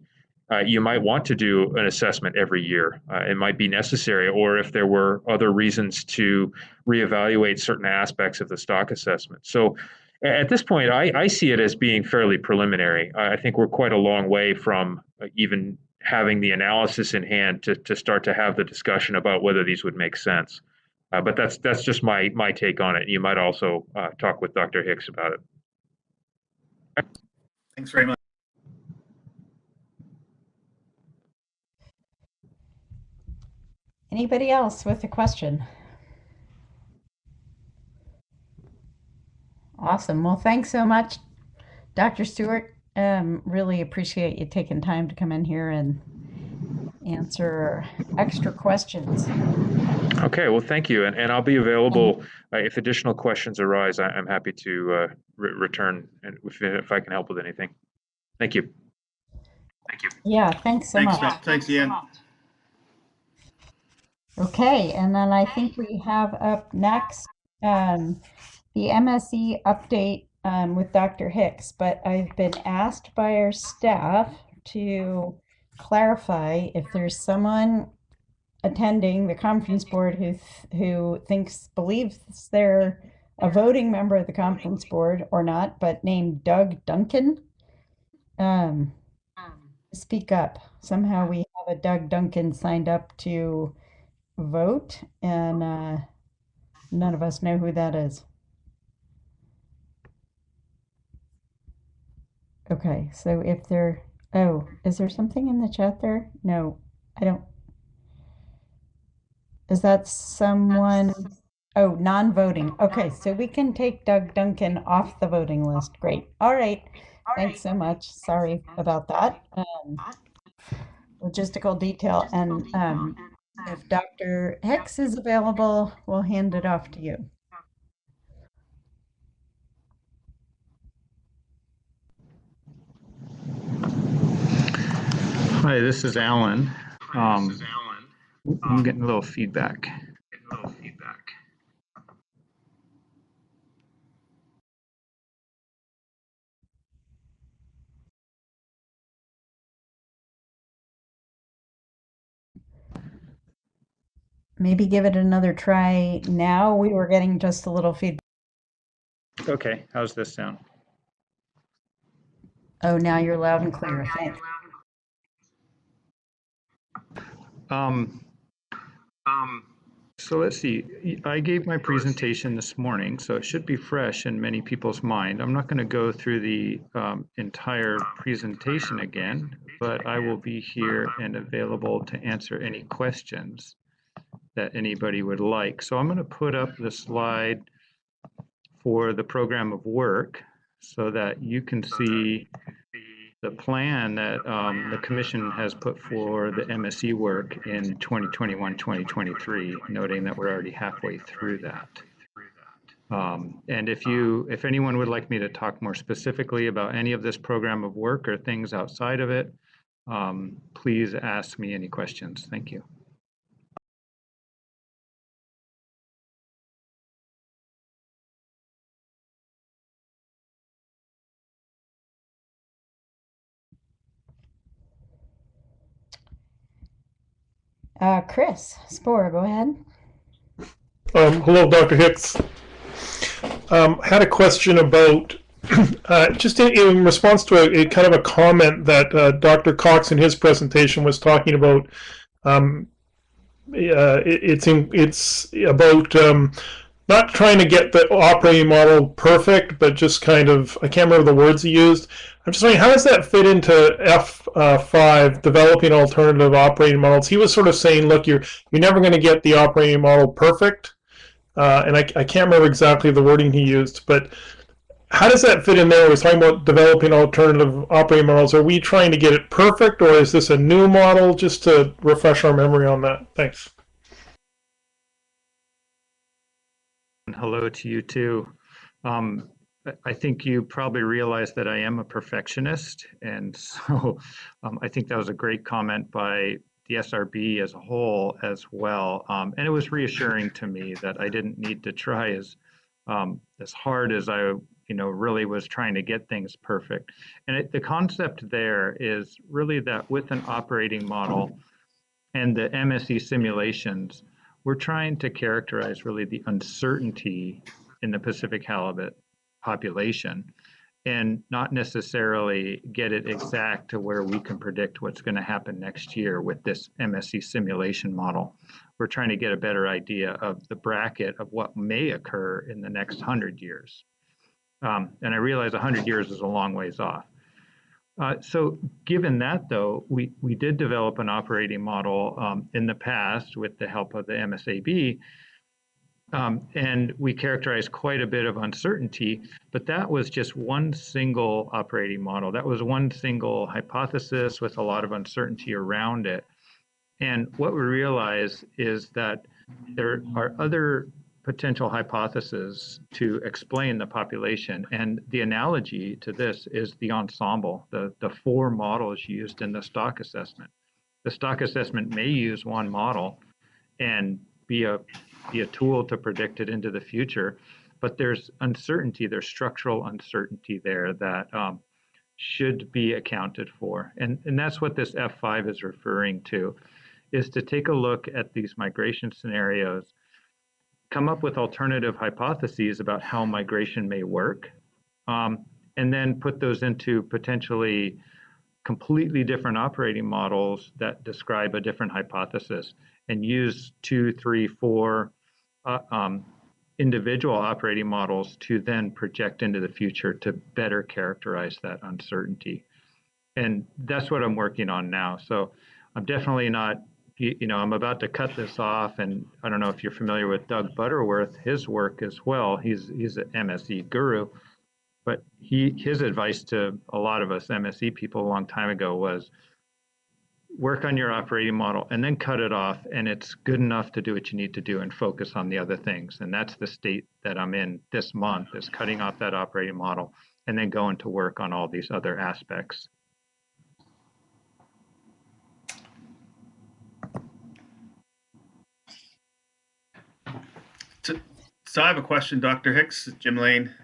you might want to do an assessment every year. It might be necessary, or if there were other reasons to reevaluate certain aspects of the stock assessment. So at this point, I see it as being fairly preliminary. I think we're quite a long way from even having the analysis in hand to start to have the discussion about whether these would make sense. But that's just my take on it. You might also talk with Dr. Hicks about it. Thanks very much. Anybody else with a question? Awesome. Well, thanks so much, Dr. Stewart. Really appreciate you taking time to come in here and answer extra questions. Okay, well, thank you. And I'll be available if additional questions arise. I'm happy to return and if I can help with anything. Thank you. Thank you. Yeah, thanks so much. Thanks, Ian. Okay, and then I think we have up next the MSE update with Dr. Hicks, but I've been asked by our staff to clarify if there's someone attending the conference board who believes they're a voting member of the conference board or not, but named Doug Duncan. Speak up. Somehow we have a Doug Duncan signed up to vote, and none of us know who that is. Okay, so if there, is there something in the chat there? No, I don't. Is that someone? Oh, non-voting. Okay, so we can take Doug Duncan off the voting list. Great. All right. Thanks so much. Sorry about that. Logistical detail. And if Dr. Hicks is available, we'll hand it off to you. Hi, this is Alan. I'm getting a little feedback. Maybe give it another try now. We were getting just a little feedback. Okay, how's this sound? Oh, now you're loud and clear. Thanks. So let's see. I gave my presentation this morning, so it should be fresh in many people's mind. I'm not going to go through the entire presentation again, but I will be here and available to answer any questions that anybody would like. So I'm going to put up the slide for the program of work so that you can see the plan that the Commission has put for the MSE work in 2021-2023, noting that we're already halfway through that. And if anyone would like me to talk more specifically about any of this program of work or things outside of it, please ask me any questions. Thank you. Chris Spohr, go ahead. Hello, Dr. Hicks. Had a question about just in response to a kind of a comment that Dr. Cox in his presentation was talking about. It's about not trying to get the operating model perfect, but just kind of, I can't remember the words he used. I'm just wondering, how does that fit into F5, developing alternative operating models? He was sort of saying, look, you're never going to get the operating model perfect. And I can't remember exactly the wording he used, but how does that fit in there? We're talking about developing alternative operating models. Are we trying to get it perfect, or is this a new model? Just to refresh our memory on that. Thanks. Hello to you too. I think you probably realize that I am a perfectionist, and so I think that was a great comment by the SRB as a whole as well. And it was reassuring to me that I didn't need to try as hard as I really was trying to get things perfect. And the concept there is really that with an operating model and the MSE simulations, we're trying to characterize really the uncertainty in the Pacific halibut population and not necessarily get it exact to where we can predict what's going to happen next year with this MSE simulation model. We're trying to get a better idea of the bracket of what may occur in the next 100 years. And I realize 100 years is a long ways off. So given that, though, we did develop an operating model in the past with the help of the MSAB, and we characterized quite a bit of uncertainty, but that was just one single operating model. That was one single hypothesis with a lot of uncertainty around it. And what we realize is that there are other potential hypotheses to explain the population. And the analogy to this is the ensemble, the four models used in the stock assessment. The stock assessment may use one model and be a tool to predict it into the future, but there's uncertainty, there's structural uncertainty there that should be accounted for. And that's what this F5 is referring to, is to take a look at these migration scenarios, come up with alternative hypotheses about how migration may work, and then put those into potentially completely different operating models that describe a different hypothesis, and use 2, 3, 4 individual operating models to then project into the future to better characterize that uncertainty. And that's what I'm working on now. So I'm definitely not, I'm about to cut this off, and I don't know if you're familiar with Doug Butterworth, his work as well. He's an MSE guru, but his advice to a lot of us MSE people a long time ago was work on your operating model and then cut it off, and it's good enough to do what you need to do and focus on the other things. And that's the state that I'm in this month, is cutting off that operating model and then going to work on all these other aspects. So I have a question, Dr. Hicks, Jim Lane.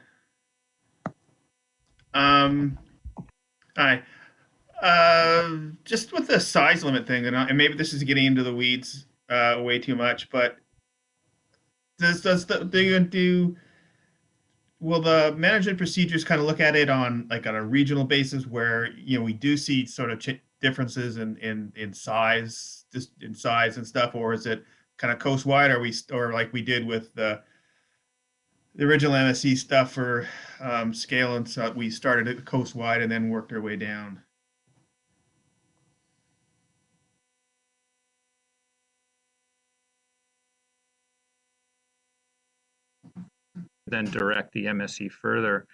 Hi. Just with the size limit thing, and maybe this is getting into the weeds way too much, but will the management procedures kind of look at it on a regional basis where we do see sort of differences in size, just in size and stuff, or is it kind of coast wide, or like we did with the original MSE stuff for scale, and so we started at coast wide and then worked our way down? Then direct the MSE further.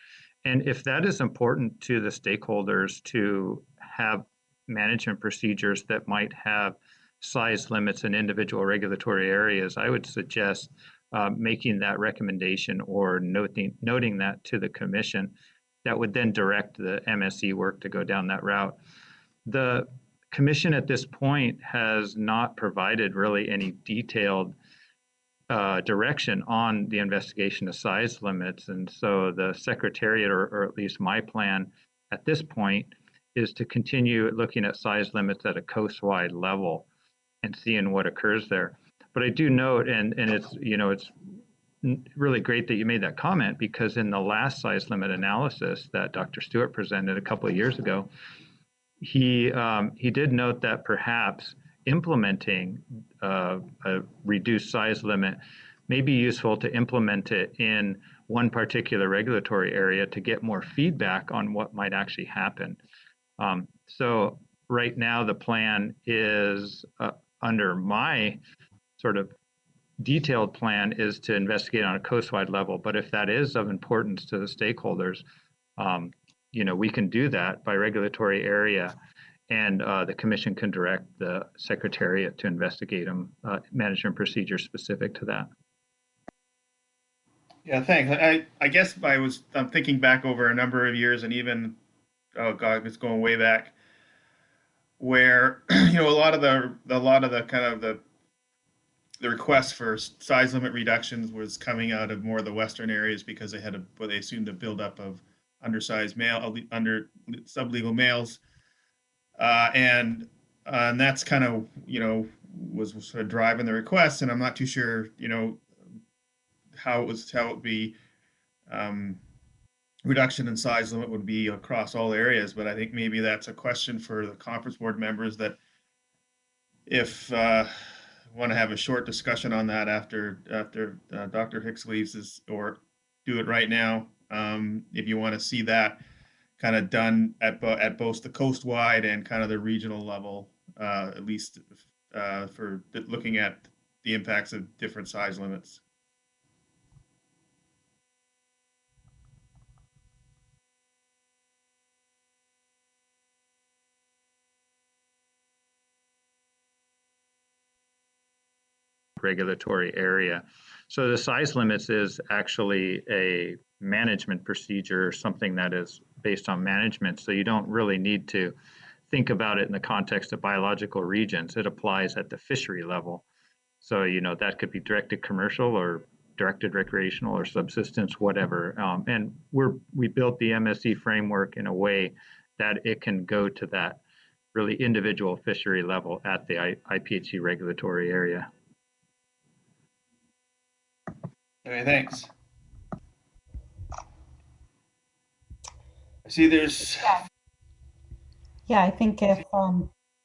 And if that is important to the stakeholders to have management procedures that might have size limits in individual regulatory areas, I would suggest making that recommendation or noting that to the commission. That would then direct the MSE work to go down that route. The commission at this point has not provided really any detailed direction on the investigation of size limits. And so the Secretariat, or at least my plan at this point, is to continue looking at size limits at a coast-wide level and seeing what occurs there. But I do note, and it's, really great that you made that comment, because in the last size limit analysis that Dr. Stewart presented a couple of years ago, he did note that perhaps implementing a reduced size limit may be useful to implement it in one particular regulatory area to get more feedback on what might actually happen. So right now the plan is under my sort of detailed plan is to investigate on a coastwide level. But if that is of importance to the stakeholders, we can do that by regulatory area, and the commission can direct the secretariat to investigate them, management procedures specific to that. Yeah, thanks. I guess I'm thinking back over a number of years, and even, oh God, it's going way back, where a lot of the kind of the requests for size limit reductions was coming out of more of the western areas, because they assumed a buildup of undersized sublegal males, and that's kind of was sort of driving the requests. And I'm not too sure how it would be. Reduction in size limit would be across all areas, but I think maybe that's a question for the conference board members, that if want to have a short discussion on that after Dr. Hicks leaves, or do it right now, if you want to see that kind of done at both the coastwide and kind of the regional level, at least for looking at the impacts of different size limits. Regulatory area. So the size limits is actually a management procedure, something that is based on management. So you don't really need to think about it in the context of biological regions. It applies at the fishery level. So, that could be directed commercial or directed recreational or subsistence, whatever. And we built the MSC framework in a way that it can go to that really individual fishery level at the IPHC regulatory area. Okay, thanks. I see there's... Yeah, I think if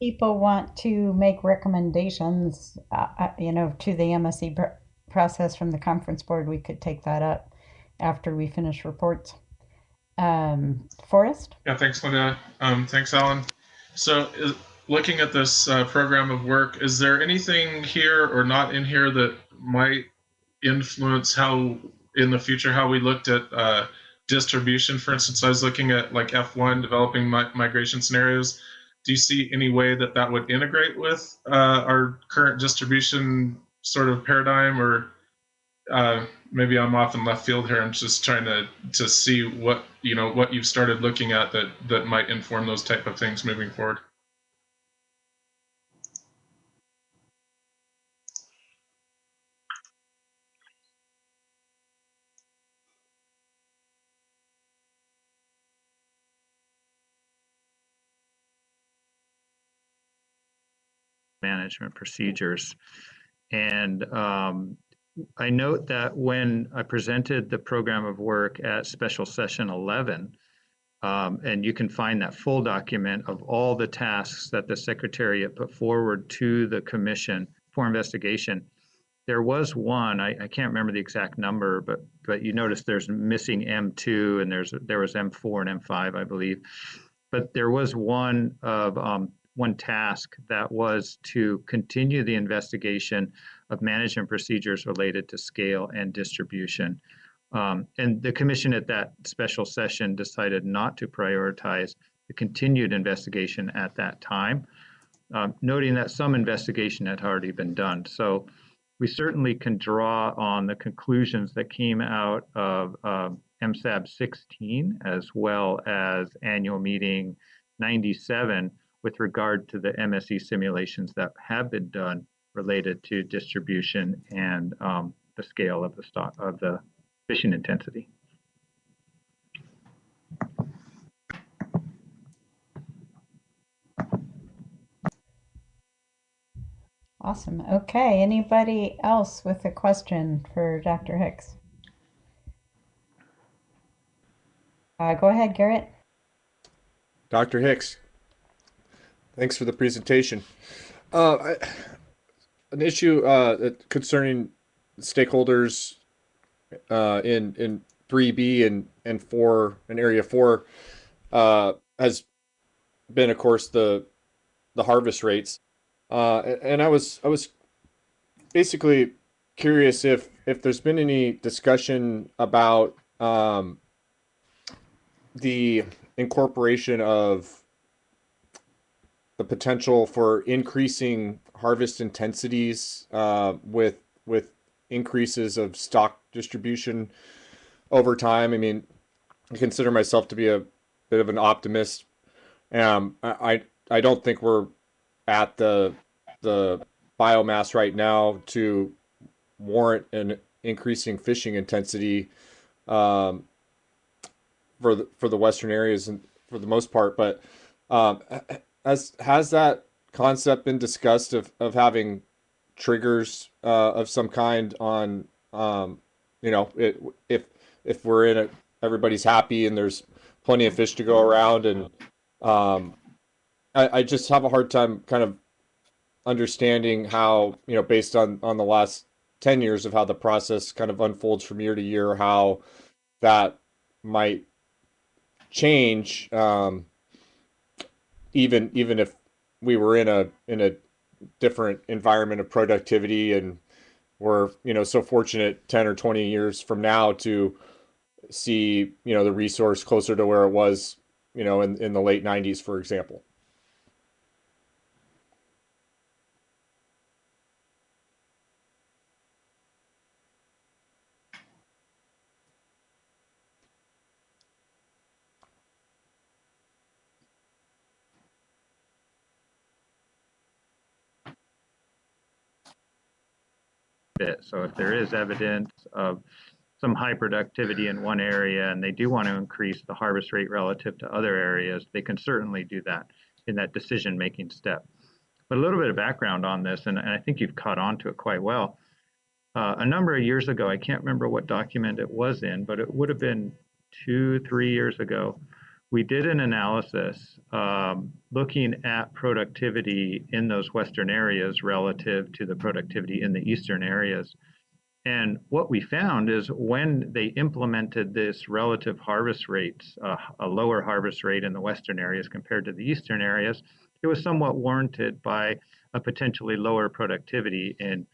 people want to make recommendations, to the MSC process from the conference board, we could take that up after we finish reports. Forrest? Yeah, thanks, Linda. Thanks, Alan. So looking at this program of work, is there anything here or not in here that might influence how, in the future, how we looked at distribution? For instance, I was looking at like F1, developing migration scenarios. Do you see any way that would integrate with our current distribution sort of paradigm? Or maybe I'm off in left field here. I'm just trying to see what you've started looking at that might inform those type of things moving forward. Management procedures. And I note that when I presented the program of work at special session 11, and you can find that full document of all the tasks that the Secretariat put forward to the Commission for investigation. There was one, I can't remember the exact number, but you notice there's missing M2, and there was M4 and M5, I believe. But there was one task that was to continue the investigation of management procedures related to scale and distribution. And the commission at that special session decided not to prioritize the continued investigation at that time, noting that some investigation had already been done. So we certainly can draw on the conclusions that came out of MSAB 16, as well as annual meeting 97, with regard to the MSE simulations that have been done related to distribution and the scale of the fishing intensity. Awesome. Okay. Anybody else with a question for Dr. Hicks? Go ahead, Garrett. Dr. Hicks, thanks for the presentation. An issue concerning stakeholders in 3B and 4 in area 4 has been, of course, the harvest rates. And I was basically curious if there's been any discussion about the incorporation of the potential for increasing harvest intensities with increases of stock distribution over time. I mean, I consider myself to be a bit of an optimist. I don't think we're at the biomass right now to warrant an increasing fishing intensity for the western areas and for the most part. But has that concept been discussed of having triggers of some kind on if we're in everybody's happy and there's plenty of fish to go around, and I just have a hard time kind of understanding how, based on the last 10 years of how the process kind of unfolds from year to year, how that might change, even if we were in a different environment of productivity, and we're so fortunate 10 or 20 years from now to see the resource closer to where it was in the late 90s, for example. So if there is evidence of some high productivity in one area and they do want to increase the harvest rate relative to other areas, they can certainly do that in that decision-making step. But a little bit of background on this, and I think you've caught on to it quite well. A number of years ago, I can't remember what document it was in, but it would have been 2-3 years ago, we did an analysis looking at productivity in those western areas relative to the productivity in the eastern areas. And what we found is when they implemented this relative harvest rates, a lower harvest rate in the western areas compared to the eastern areas, it was somewhat warranted by a potentially lower productivity in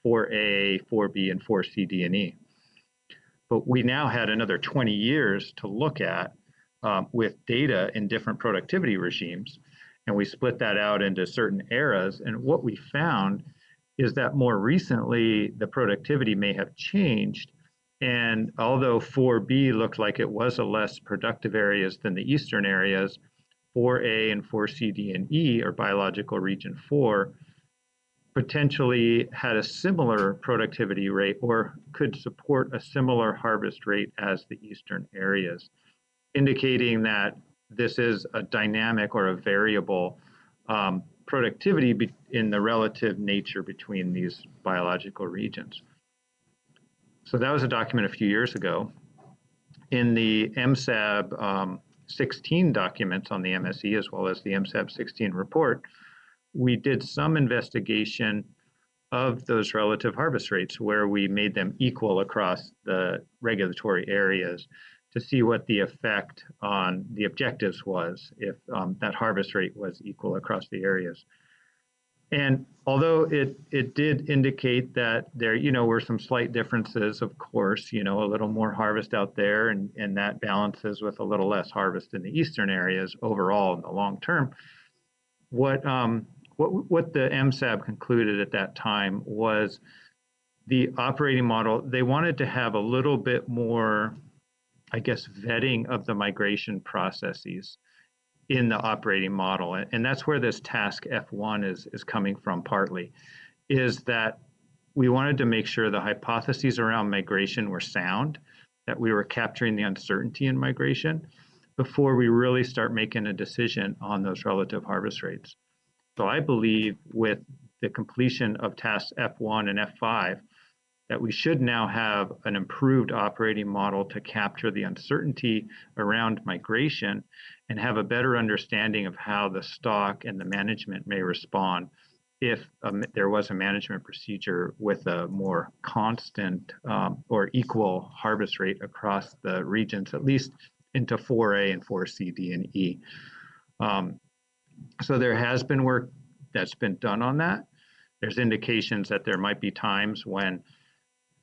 4A, 4B, and 4C, D, and E. But we now had another 20 years to look at with data in different productivity regimes. And we split that out into certain eras. And what we found is that more recently, the productivity may have changed. And although 4B looked like it was a less productive areas than the eastern areas, 4A and 4C, D, and E, or biological region 4, potentially had a similar productivity rate or could support a similar harvest rate as the eastern areas, indicating that this is a dynamic or a variable productivity in the relative nature between these biological regions. So that was a document a few years ago. In the MSAB 16 documents on the MSE, as well as the MSAB 16 report, we did some investigation of those relative harvest rates where we made them equal across the regulatory areas to see what the effect on the objectives was if that harvest rate was equal across the areas. And although it did indicate that there, were some slight differences, of course, a little more harvest out there, and that balances with a little less harvest in the eastern areas overall in the long term. What the MSAB concluded at that time was the operating model, they wanted to have a little bit more, I guess, vetting of the migration processes in the operating model. And that's where this task F1 is coming from partly, is that we wanted to make sure the hypotheses around migration were sound, that we were capturing the uncertainty in migration before we really start making a decision on those relative harvest rates. So I believe with the completion of tasks F1 and F5, that we should now have an improved operating model to capture the uncertainty around migration and have a better understanding of how the stock and the management may respond if there was a management procedure with a more constant or equal harvest rate across the regions, at least into 4A and 4C, D, and E. So there has been work that's been done on that. There's indications that there might be times when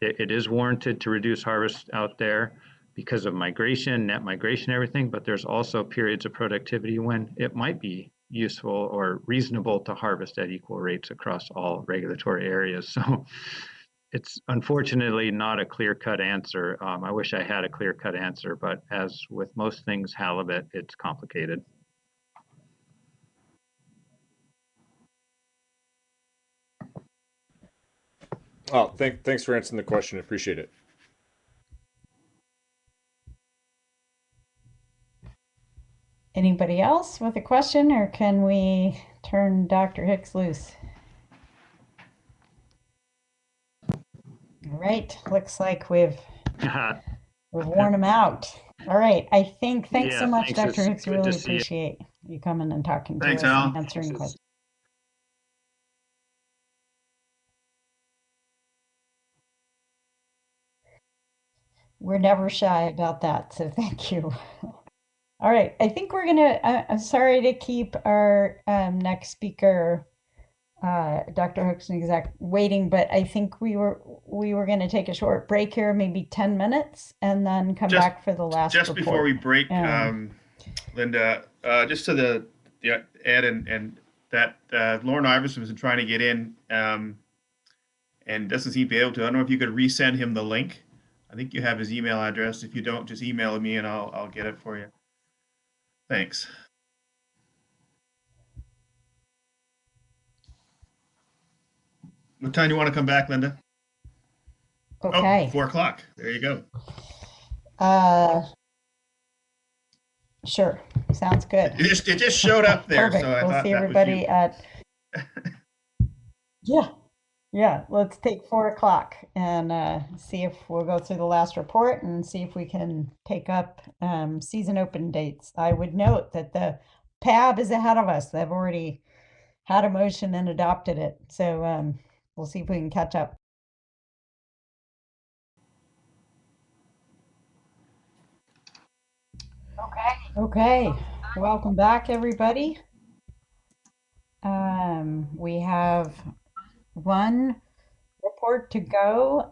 it is warranted to reduce harvest out there because of migration, net migration, everything, but there's also periods of productivity when it might be useful or reasonable to harvest at equal rates across all regulatory areas. So it's unfortunately not a clear-cut answer. I wish I had a clear-cut answer, but as with most things halibut, it's complicated. Oh, thanks for answering the question. Appreciate it. Anybody else with a question, or can we turn Dr. Hicks loose? All right, looks like we've worn him out. All right, thanks so much, Dr. Hicks. I really appreciate you coming and talking to us and answering questions. We're never shy about that, so thank you. All right, I think we're gonna, I'm sorry to keep our next speaker, Dr. Hoekstra, waiting, but I think we were gonna take a short break here, maybe 10 minutes, and then come back for the last Just report. before we break, Linda, just to the Ed and that Lauren Iverson was trying to get in and doesn't seem to be able to. I don't know if you could resend him the link. I think you have his email address. If you don't, just email me and I'll get it for you. Thanks. What time do you want to come back, Linda? Okay. Oh, 4 o'clock. There you go. Sure. Sounds good. It just showed up there. Perfect. So I we'll thought see that everybody was you. at Yeah, let's take 4 o'clock and see if we'll go through the last report and see if we can take up season open dates. I would note that the PAB is ahead of us. They've already had a motion and adopted it. So we'll see if we can catch up. Okay, welcome back, everybody. We have one report to go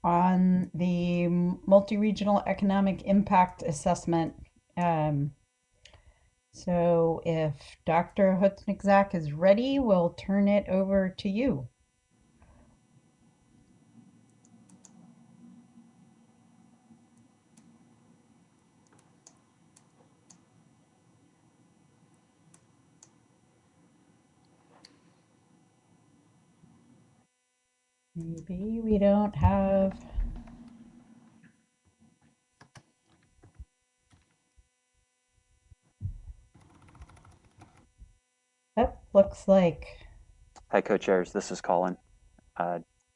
on the multi-regional economic impact assessment. So if Dr. Hoekstra is ready, we'll turn it over to you. Maybe we don't have. Oh, looks like. Hi, co-chairs. This is Colin.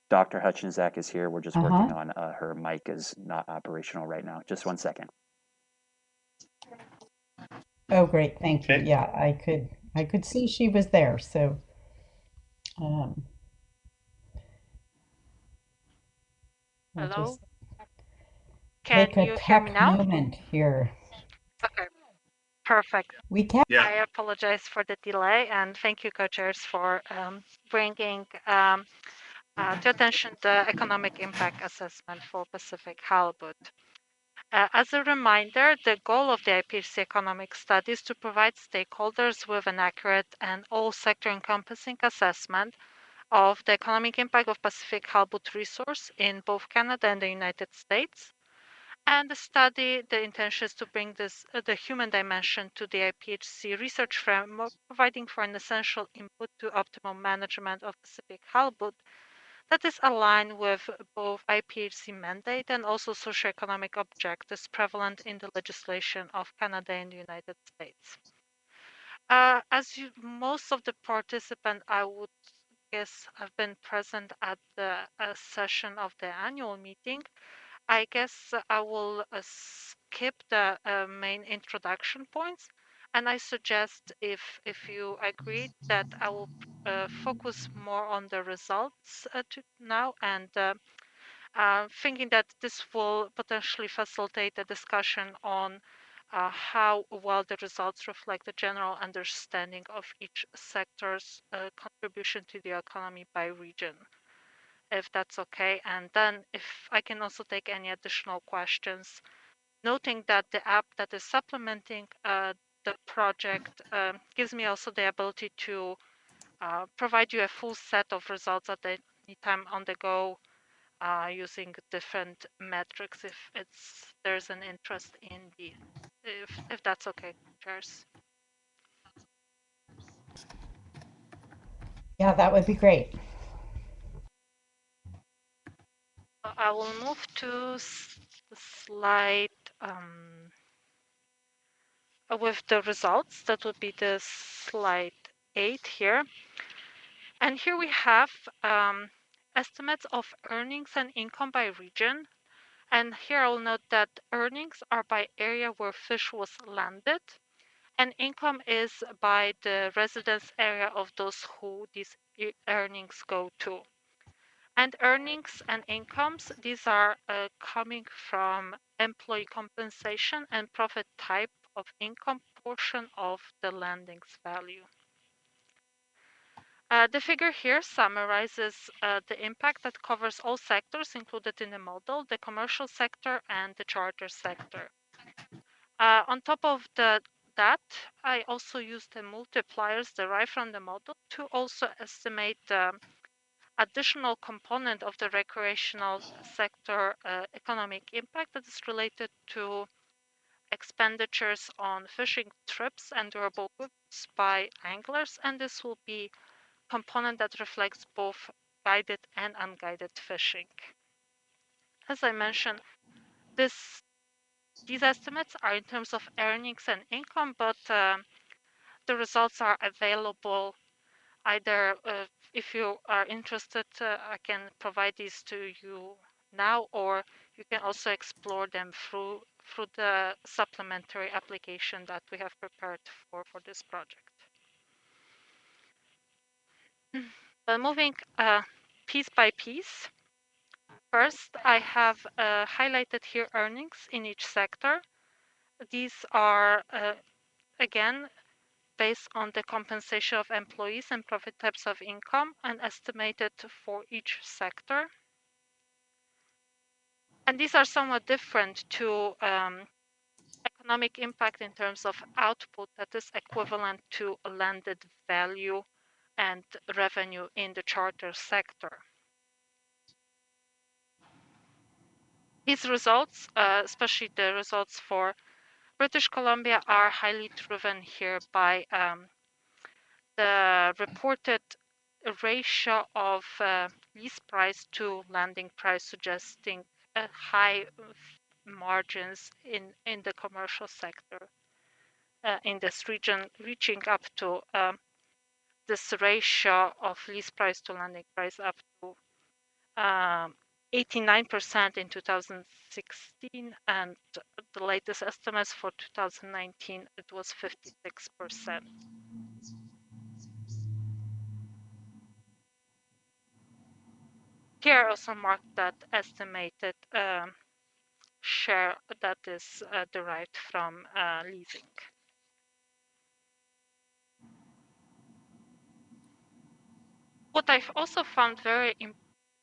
Dr. Hutchinzak is here. We're just working on her mic is not operational right now. Just 1 second. Oh, great. Thank you. Yeah, I could see she was there. So Hello? Take Can a you hear tech me now? moment here. Okay, perfect. We can. I apologize for the delay and thank you, co-chairs, for bringing to attention the economic impact assessment for Pacific halibut. As a reminder, the goal of the IPHC economic study is to provide stakeholders with an accurate and all sector encompassing assessment of the economic impact of Pacific halibut resource in both Canada and the United States. And the study, the intention is to bring the human dimension to the IPHC research framework, providing for an essential input to optimal management of Pacific halibut that is aligned with both IPHC mandate and also socioeconomic objectives prevalent in the legislation of Canada and the United States. As you, most of the participants, I would guess, have been present at the session of the annual meeting. I guess I will skip the main introduction points, and I suggest, if you agree, that I will focus more on the results now, and thinking that this will potentially facilitate a discussion on how well the results reflect the general understanding of each sector's contribution to the economy by region, if that's okay. And then if I can also take any additional questions, noting that the app that is supplementing the project gives me also the ability to provide you a full set of results at any time on the go, using different metrics if there's an interest in the, if that's okay, chairs. Yeah, that would be great. I will move to the slide with the results. That would be the slide 8 here. And here we have estimates of earnings and income by region. And here I'll note that earnings are by area where fish was landed, and income is by the residence area of those who these earnings go to. And earnings and incomes, these are coming from employee compensation and profit type of income portion of the landings value. The figure here summarizes the impact that covers all sectors included in the model, the commercial sector and the charter sector. On top of that, I also used the multipliers derived from the model to also estimate the additional component of the recreational sector economic impact that is related to expenditures on fishing trips and durable goods by anglers, and this will be component that reflects both guided and unguided fishing. As I mentioned, these estimates are in terms of earnings and income, but the results are available either, if you are interested, I can provide these to you now, or you can also explore them through the supplementary application that we have prepared for this project. But moving piece by piece, first I have highlighted here earnings in each sector. These are again based on the compensation of employees and profit types of income and estimated for each sector. And these are somewhat different to economic impact in terms of output that is equivalent to a landed value and revenue in the charter sector. These results, especially the results for British Columbia, are highly driven here by the reported ratio of lease price to landing price, suggesting high margins in the commercial sector in this region, reaching up to this ratio of lease price to landing price up to 89% in 2016, and the latest estimates for 2019, it was 56%. Here I also marked that estimated share that is derived from leasing. What I've also found very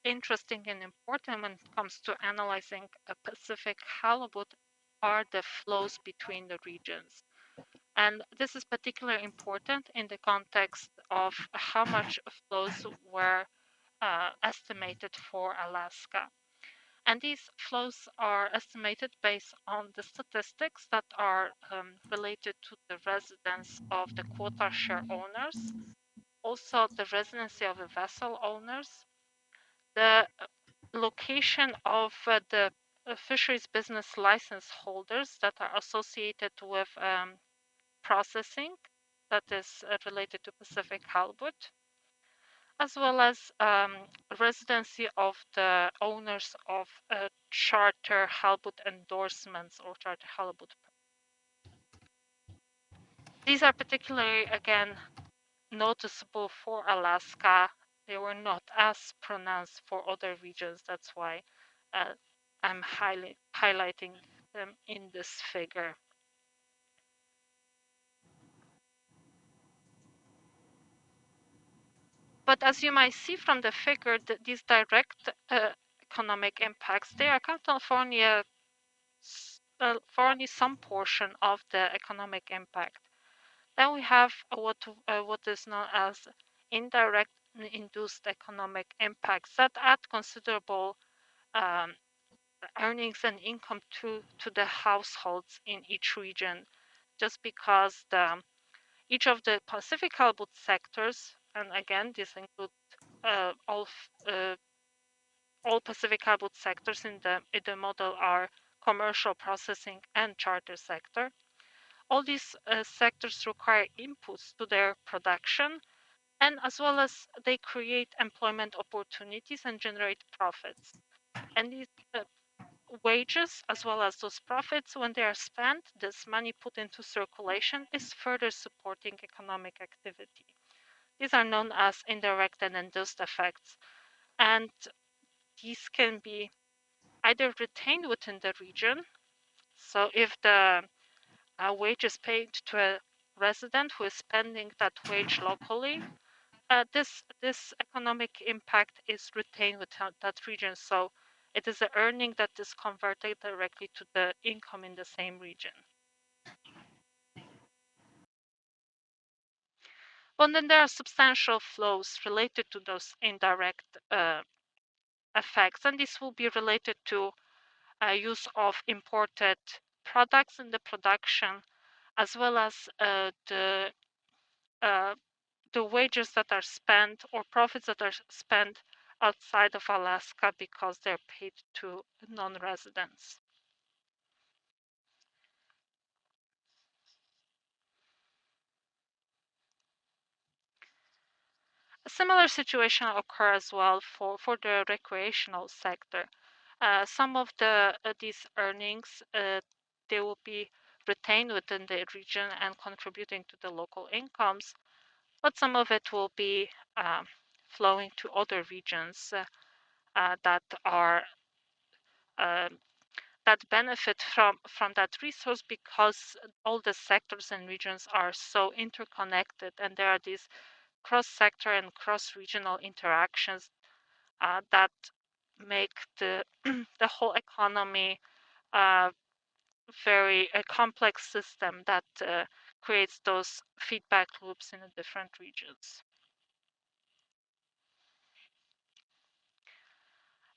interesting and important when it comes to analyzing a Pacific halibut are the flows between the regions. And this is particularly important in the context of how much flows were estimated for Alaska. And these flows are estimated based on the statistics that are related to the residence of the quota share owners, also the residency of the vessel owners, the location of the fisheries business license holders that are associated with processing that is related to Pacific halibut, as well as residency of the owners of charter halibut endorsements or charter halibut. These are particularly, again, noticeable for Alaska. They were not as pronounced for other regions. That's why I'm highlighting them in this figure. But as you might see from the figure, these direct economic impacts, they account for only some portion of the economic impact. Then we have what is known as indirect induced economic impacts that add considerable earnings and income to the households in each region, just because each of the Pacific halibut sectors, and again this includes all Pacific halibut sectors in the model are commercial, processing, and charter sector. All these sectors require inputs to their production, and as well as they create employment opportunities and generate profits. And these wages, as well as those profits, when they are spent, this money put into circulation is further supporting economic activity. These are known as indirect and induced effects. And these can be either retained within the region. So if the wage is paid to a resident who is spending that wage locally, this economic impact is retained within that region. So it is an earning that is converted directly to the income in the same region. But then there are substantial flows related to those indirect effects, and this will be related to use of imported products in the production, as well as the wages that are spent or profits that are spent outside of Alaska because they're paid to non-residents. A similar situation occurs as well for the recreational sector. Some of these earnings they will be retained within the region and contributing to the local incomes, but some of it will be flowing to other regions that are that benefit from that resource, because all the sectors and regions are so interconnected, and there are these cross-sector and cross-regional interactions that make the the whole economy very a complex system that creates those feedback loops in the different regions.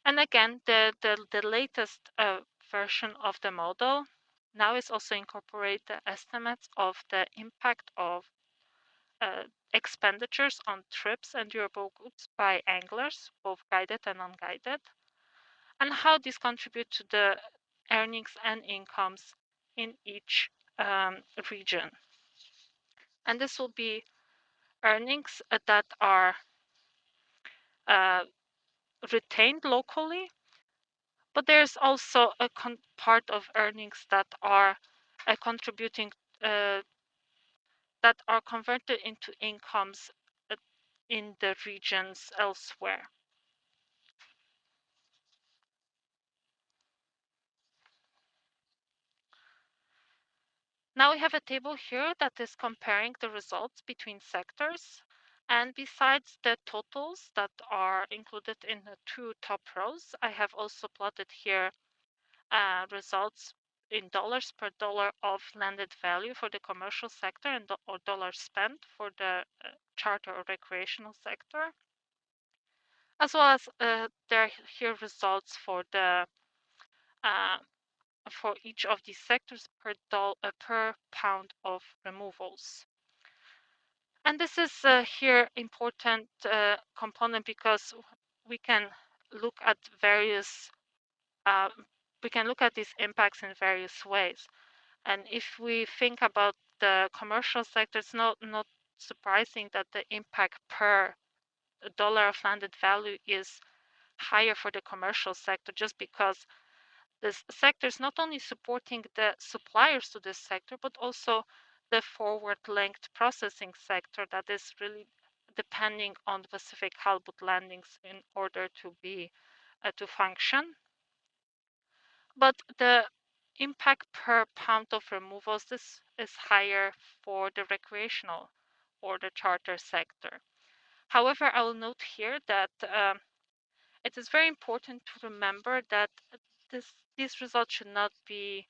And again, the latest version of the model now is also incorporate the estimates of the impact of expenditures on trips and durable goods by anglers, both guided and unguided, and how these contribute to the earnings and incomes in each region. And this will be earnings that are retained locally, but there's also a part of earnings that are contributing that are converted into incomes in the regions elsewhere. Now we have a table here that is comparing the results between sectors, and besides the totals that are included in the two top rows, I have also plotted here results in dollars per dollar of landed value for the commercial sector and or dollars spent for the charter or recreational sector, as well as there are here results for the for each of these sectors per pound of removals. And this is here important component because we can look at various we can look at these impacts in various ways. And if we think about the commercial sector, it's not surprising that the impact per dollar of landed value is higher for the commercial sector, just because this sector is not only supporting the suppliers to this sector, but also the forward-linked processing sector that is really depending on Pacific halibut landings in order to be to function. But the impact per pound of removals, this is higher for the recreational or the charter sector. However, I will note here that it is very important to remember that these results should not be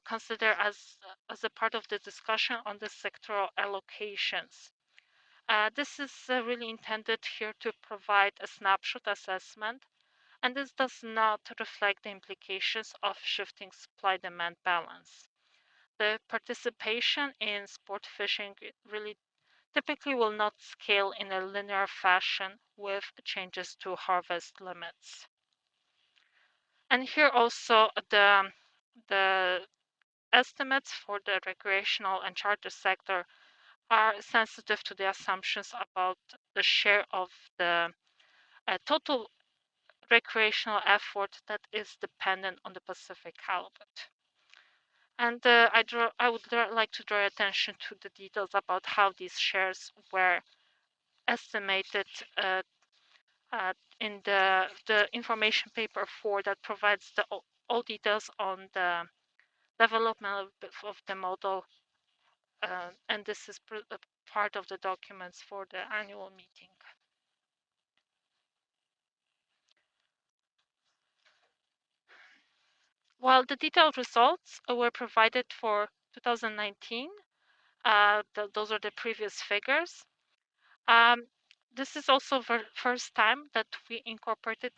considered as a part of the discussion on the sectoral allocations. This is really intended here to provide a snapshot assessment, and this does not reflect the implications of shifting supply-demand balance. The participation in sport fishing really typically will not scale in a linear fashion with changes to harvest limits. And here also the estimates for the recreational and charter sector are sensitive to the assumptions about the share of the total recreational effort that is dependent on the Pacific halibut. And I would like to draw attention to the details about how these shares were estimated in the information paper 4 that provides all details on the development of the model, and this is part of the documents for the annual meeting. While the detailed results were provided for 2019, those are the previous figures. This is also the first time that we incorporated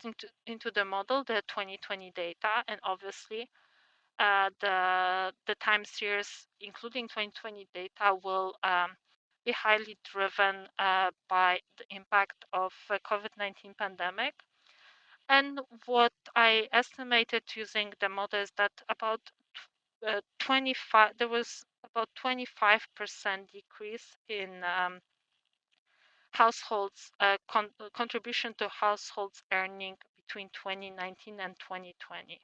into the model the 2020 data, and obviously the time series, including 2020 data, will be highly driven by the impact of COVID-19 pandemic. And what I estimated using the model is that about 25, there was about 25% decrease in households contribution to households earning between 2019 and 2020.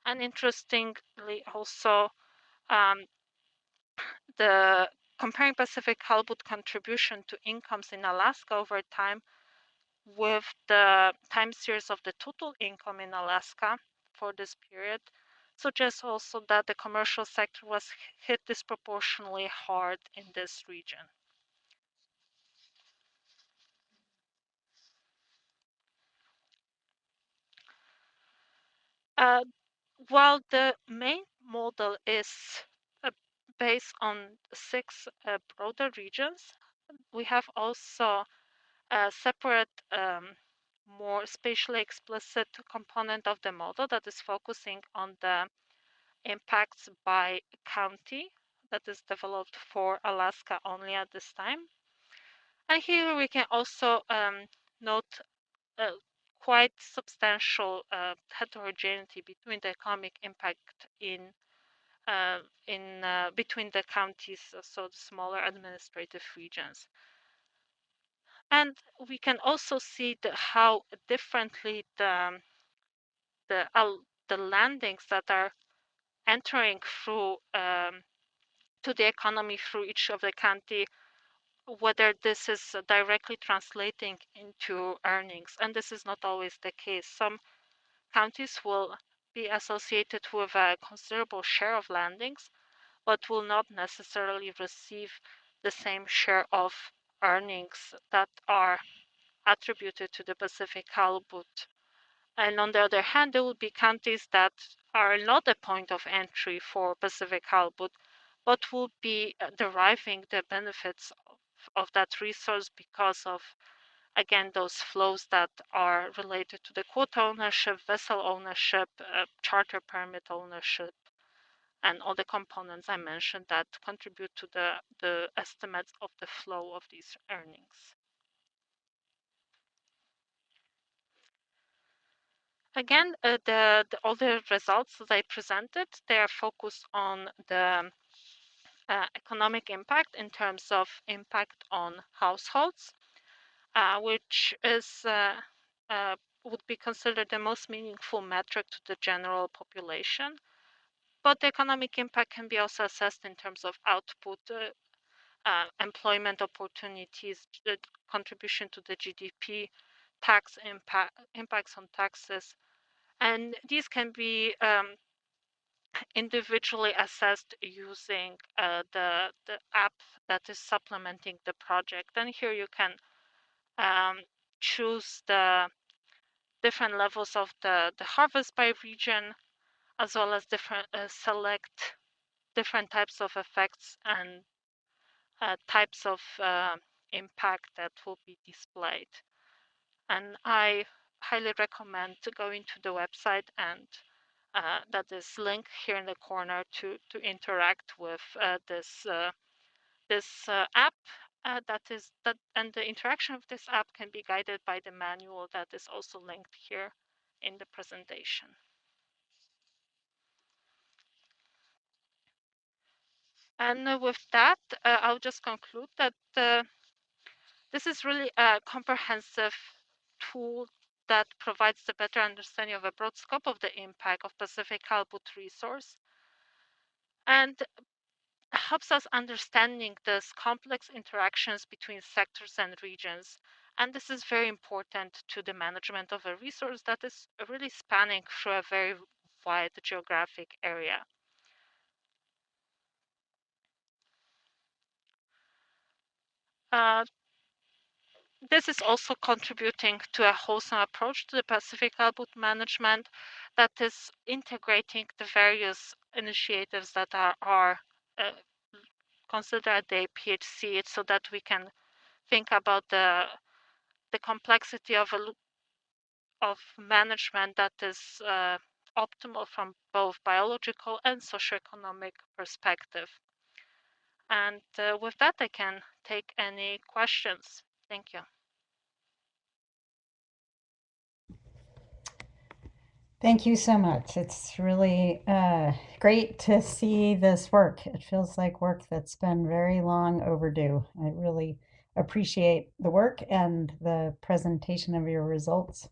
And interestingly, also the comparing Pacific halibut contribution to incomes in Alaska over time with the time series of the total income in Alaska for this period suggests also that the commercial sector was hit disproportionately hard in this region. While the main model is based on 6 broader regions, we have also a separate, more spatially explicit component of the model that is focusing on the impacts by county that is developed for Alaska only at this time. And here we can also note quite substantial heterogeneity between the economic impact in between the counties, so the smaller administrative regions. And we can also see how differently the landings that are entering through to the economy through each of the county, whether this is directly translating into earnings. And this is not always the case. Some counties will be associated with a considerable share of landings, but will not necessarily receive the same share of earnings that are attributed to the Pacific halibut. And on the other hand, there will be counties that are not a point of entry for Pacific halibut, but will be deriving the benefits of that resource because of, again, those flows that are related to the quota ownership, vessel ownership, charter permit ownership, and all the components I mentioned that contribute to the estimates of the flow of these earnings. Again, all the results that I presented, they are focused on the economic impact in terms of impact on households, which is would be considered the most meaningful metric to the general population. But the economic impact can be also assessed in terms of output, employment opportunities, the contribution to the GDP, tax impacts on taxes, and these can be individually assessed using the app that is supplementing the project. And here you can choose the different levels of the harvest by region, as well as different select different types of effects and types of impact that will be displayed. And I highly recommend going to the website, and that is linked here in the corner to interact with this app. And the interaction of this app can be guided by the manual that is also linked here in the presentation. And with that, I'll just conclude that this is really a comprehensive tool that provides the better understanding of a broad scope of the impact of Pacific halibut resource and helps us understanding these complex interactions between sectors and regions. And this is very important to the management of a resource that is really spanning through a very wide geographic area. This is also contributing to a wholesome approach to the Pacific halibut management that is integrating the various initiatives that are considered at the IPHC, so that we can think about the complexity of management that is optimal from both biological and socioeconomic perspective. And with that, I can take any questions. Thank you. Thank you so much. It's really great to see this work. It feels like work that's been very long overdue. I really appreciate the work and the presentation of your results.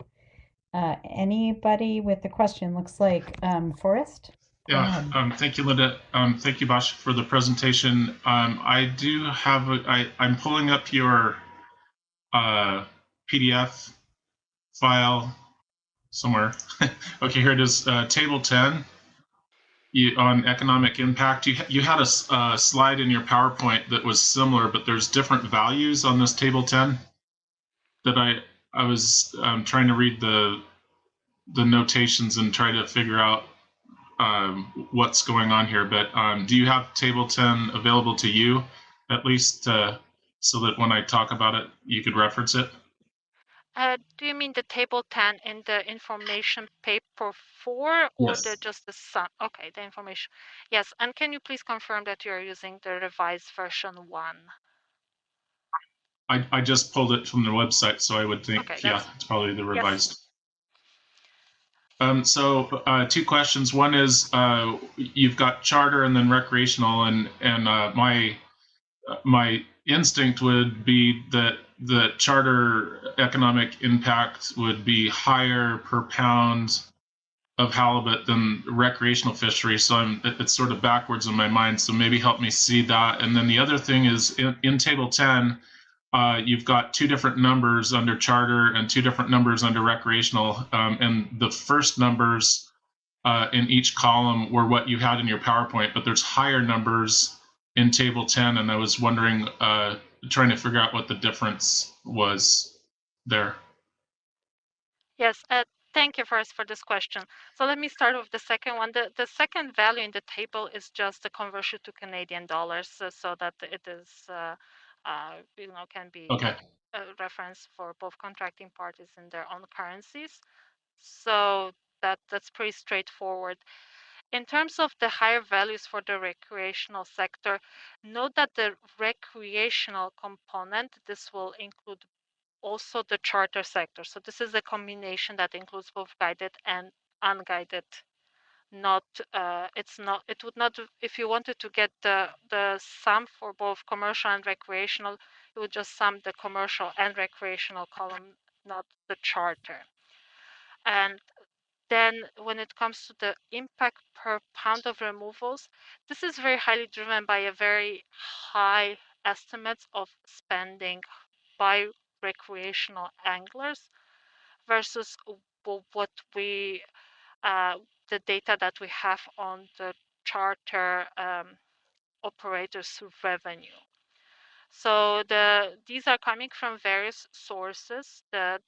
Anybody with a question? Looks like Forrest. Yeah, thank you, Linda. Thank you, Bosch, for the presentation. I do have I'm pulling up your PDF file somewhere. Okay, here it is, Table 10 on economic impact. You had a slide in your PowerPoint that was similar, but there's different values on this Table 10 that I was trying to read the notations and try to figure out what's going on here. But do you have Table 10 available to you, at least so that when I talk about it, you could reference it? Do you mean the table 10 in the information paper 4 or Yes. just the sun? Okay, the information. Yes, and can you please confirm that you're using the revised version 1? I just pulled it from the website, so I would think, okay, yeah, it's probably the revised. Yes. So 2 questions. One is you've got charter and then recreational, and my instinct would be that the charter economic impact would be higher per pound of halibut than recreational fishery. So it's sort of backwards in my mind. So maybe help me see that. And then the other thing is in Table 10, you've got 2 different numbers under charter and 2 different numbers under recreational. And the first numbers in each column were what you had in your PowerPoint, but there's higher numbers in Table 10. And I was wondering, trying to figure out what the difference was there. Yes, thank you first for this question. So let me start with the second one. The second value in the table is just the conversion to Canadian dollars, so that it is, can be a reference for both contracting parties in their own currencies. So that's pretty straightforward. In terms of the higher values for the recreational sector, note that the recreational component, this will include also the charter sector. So this is a combination that includes both guided and unguided not it would not, if you wanted to get the sum for both commercial and recreational, you would just sum the commercial and recreational column, not the charter. And then when it comes to the impact per pound of removals, this is very highly driven by a very high estimates of spending by recreational anglers versus what we the data that we have on the charter operators revenue. So these are coming from various sources. The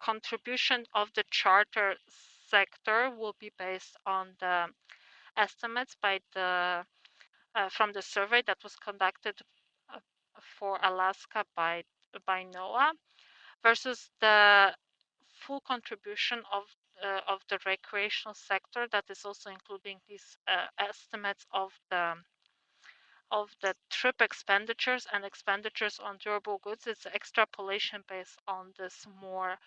contribution of the charter sector will be based on the estimates by the from the survey that was conducted for Alaska by NOAA versus the full contribution of the recreational sector that is also including these estimates of the trip expenditures and expenditures on durable goods. It's extrapolation based on this more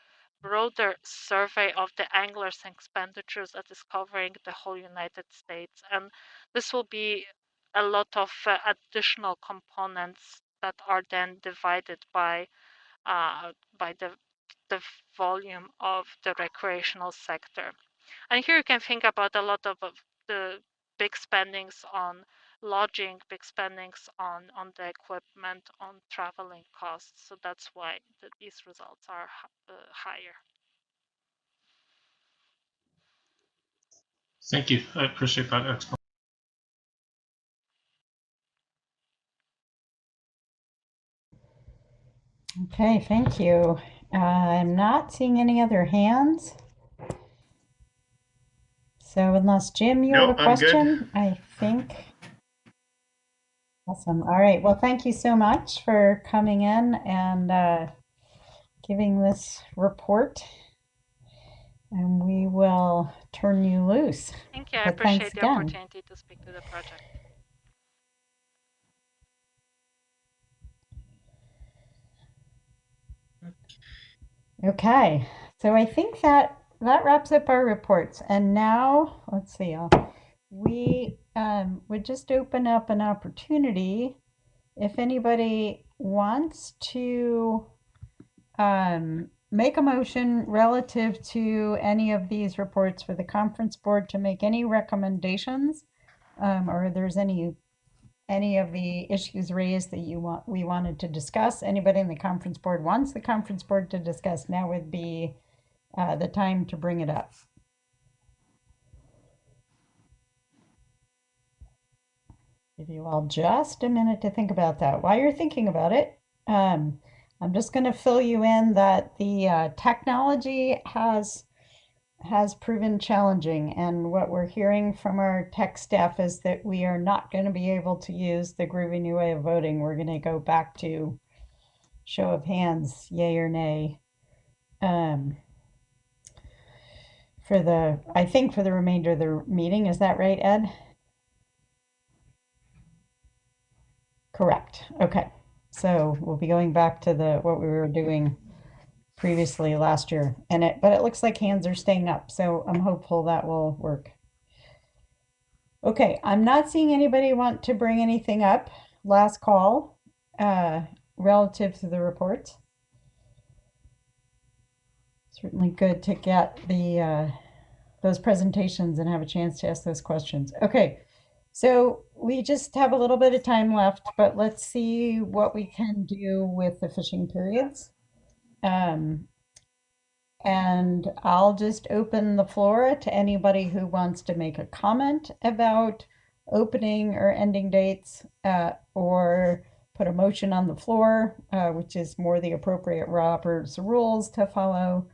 broader survey of the anglers' expenditures that is covering the whole United States. And this will be a lot of additional components that are then divided by the volume of the recreational sector. And here you can think about a lot of the big spendings on lodging, big spendings on the equipment, on traveling costs. So that's why these results are higher. Thank you. I appreciate that explanation. Okay, thank you. I'm not seeing any other hands. So unless Jim, you have a I'm good. question, I think. Awesome. All right. Well, thank you so much for coming in and giving this report. And we will turn you loose. Thank you. I But thanks appreciate the again. opportunity to speak to the project. Okay, so I think that wraps up our reports. And now, let's see, we would just open up an opportunity if anybody wants to make a motion relative to any of these reports for the conference board to make any recommendations, or there's any of the issues raised that we wanted to discuss. Anybody in the conference board wants the conference board to discuss, now would be the time to bring it up. Give you all just a minute to think about that. While you're thinking about it, I'm just going to fill you in that the technology has proven challenging, and what we're hearing from our tech staff is that we are not going to be able to use the groovy new way of voting. We're going to go back to show of hands, yay or nay, I think for the remainder of the meeting. Is that right, Ed? Correct. Okay. So we'll be going back to what we were doing previously last year, but it looks like hands are staying up, so I'm hopeful that will work. Okay, I'm not seeing anybody want to bring anything up. Last call relative to the reports. Certainly good to get those presentations and have a chance to ask those questions. Okay, so we just have a little bit of time left, but let's see what we can do with the fishing periods. And I'll just open the floor to anybody who wants to make a comment about opening or ending dates, or put a motion on the floor, which is more the appropriate Robert's rules to follow,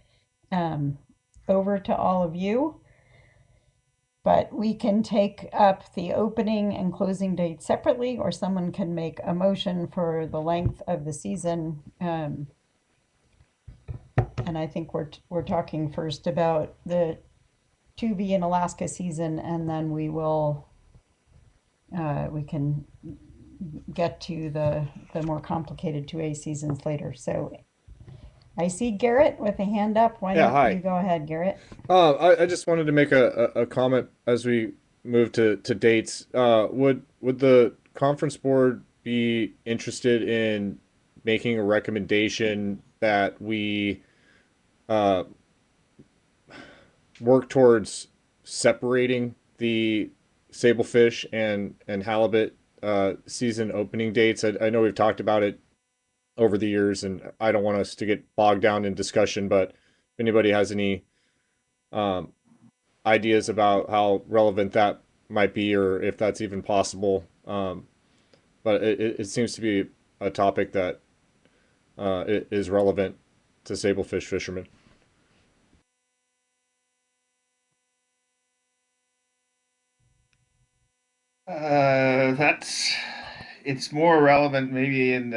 over to all of you. But we can take up the opening and closing dates separately, or someone can make a motion for the length of the season. And I think we're talking first about the 2B in Alaska season, and then we can get to the more complicated 2A seasons later. So I see Garrett with a hand up. Why Yeah, don't hi. you go ahead, Garrett? I just wanted to make a comment as we move to dates. Would the conference board be interested in making a recommendation that we work towards separating the sablefish and halibut season opening dates? I know we've talked about it over the years, and I don't want us to get bogged down in discussion, but if anybody has any um, ideas about how relevant that might be or if that's even possible. But it seems to be a topic that is relevant to sablefish fishermen. It's more relevant maybe in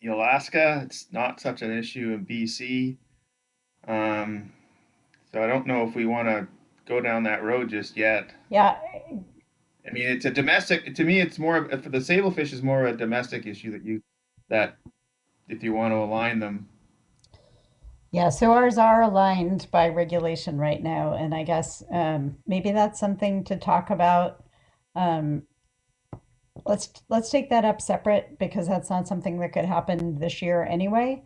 Alaska. It's not such an issue in BC. So I don't know if we want to go down that road just yet. Yeah, I mean, it's a domestic. To me, it's more for the sablefish is more of a domestic issue that if you want to align them. yeah. So ours are aligned by regulation right now, and I guess maybe that's something to talk about. Um, let's take that up separate because that's not something that could happen this year anyway.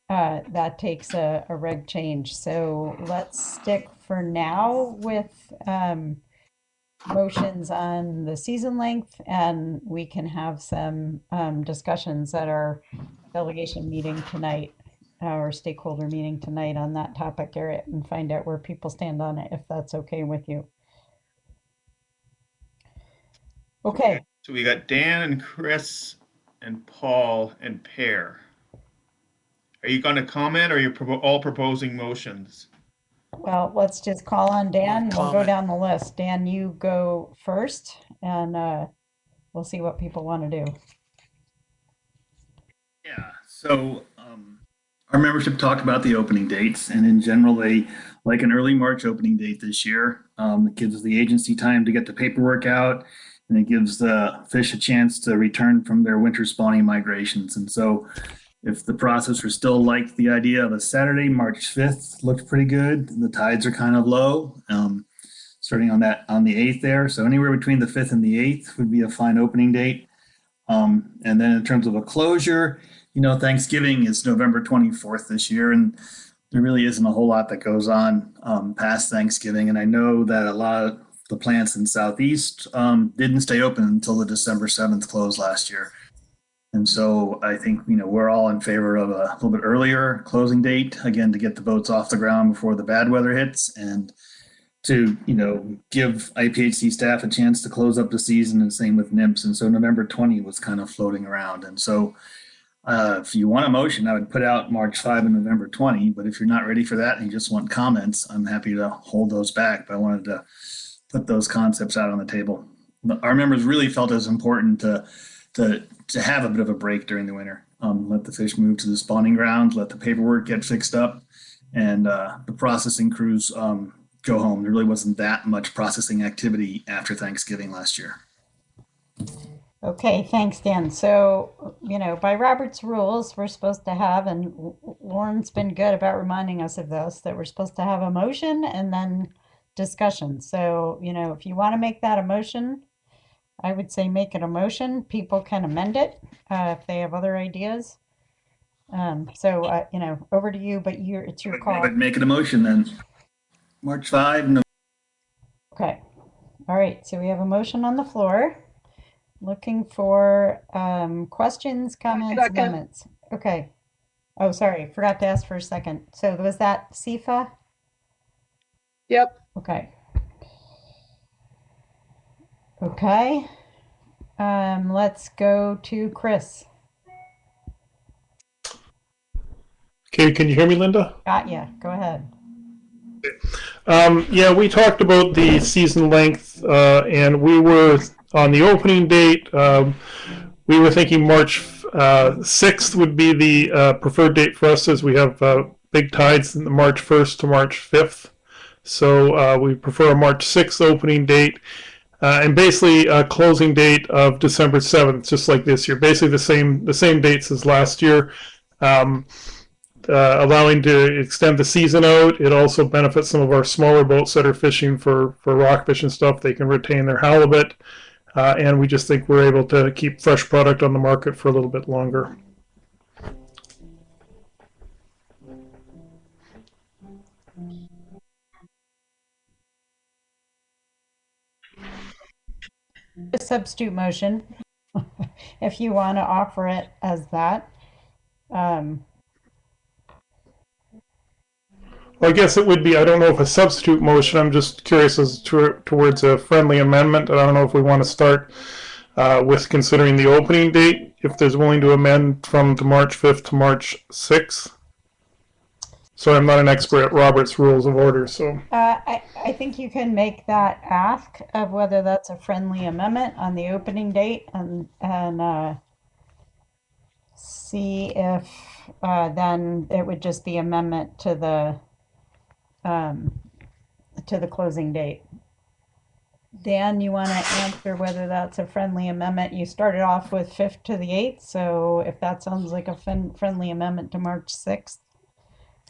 That takes a reg change. So let's stick for now with motions on the season length, and we can have some discussions at our delegation meeting tonight, our stakeholder meeting tonight on that topic, Garrett, and find out where people stand on it, if that's okay with you. Okay. So we got Dan and Chris and Paul and Pear. Are you going to comment, or are you all proposing motions? Well, let's just call on Dan and we'll go down the list. Dan, you go first, and we'll see what people want to do. Yeah. So our membership talked about the opening dates, and in general, they like an early March opening date this year. It gives the agency time to get the paperwork out, and it gives the fish a chance to return from their winter spawning migrations. And so if the processors still like the idea of a Saturday, March 5th, looked pretty good. The tides are kind of low, starting on the 8th there. So anywhere between the 5th and the 8th would be a fine opening date. And then in terms of a closure, Thanksgiving is November 24th this year, and there really isn't a whole lot that goes on past Thanksgiving. And I know that a lot of the plants in Southeast didn't stay open until the December 7th close last year. And so I think, we're all in favor of a little bit earlier closing date, again, to get the boats off the ground before the bad weather hits, and to, give IPHC staff a chance to close up the season, and same with NIMS. And so November 20 was kind of floating around. And so if you want a motion, I would put out March 5 and November 20. But if you're not ready for that and you just want comments, I'm happy to hold those back. But I wanted to put those concepts out on the table. Our members really felt it was important to have a bit of a break during the winter. Let the fish move to the spawning ground, let the paperwork get fixed up, and the processing crews go home. There really wasn't that much processing activity after Thanksgiving last year. Okay, thanks, Dan. So, by Robert's rules, we're supposed to have, and Lauren's been good about reminding us of this, that we're supposed to have a motion and then discussion. So, if you want to make that a motion, I would say make it a motion. People can amend it if they have other ideas. So, over to you, but it's your call. I'd make it a motion then. March 5. No. Okay. All right. So we have a motion on the floor. Looking for questions, comments, amendments. Okay. Oh, sorry. Forgot to ask for a second. So was that Sifa? Yep. Okay. Okay. Let's go to Chris. Okay, can you hear me, Linda? Got ya. Go ahead. Yeah, we talked about the season length, and we were on the opening date. We were thinking March 6th would be the preferred date for us, as we have big tides in the March 1st to March 5th. So we prefer a March 6th opening date, and basically a closing date of December 7th, just like this year. Basically the same dates as last year. allowing to extend the season out. It also benefits some of our smaller boats that are fishing for rockfish and stuff. They can retain their halibut, and we just think we're able to keep fresh product on the market for a little bit longer. A substitute motion, if you want to offer it as that. Well, I guess it would be, I don't know if a substitute motion, I'm just curious as towards a friendly amendment. I don't know if we want to start with considering the opening date, if there's willing to amend from March 5th to March 6th. So I'm not an expert at Robert's Rules of Order, so. I think you can make that ask of whether that's a friendly amendment on the opening date and see if then it would just be amendment to the closing date. Dan, you want to answer whether that's a friendly amendment? You started off with 5th to the 8th, so if that sounds like a friendly amendment to March 6th,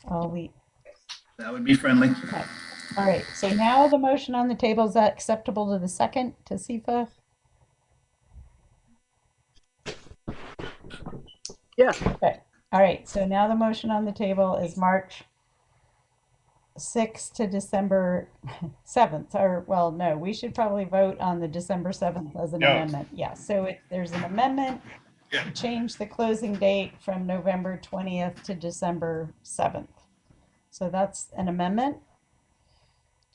that would be friendly. Okay. All right. So now the motion on the table, is that acceptable to the second, to SIFA? Yeah. Okay. All right. So now the motion on the table is March 6th to December 7th. Or, well, no, we should probably vote on the December 7th as an amendment. Yeah. So if there's an amendment to change the closing date from November 20th to December 7th. So that's an amendment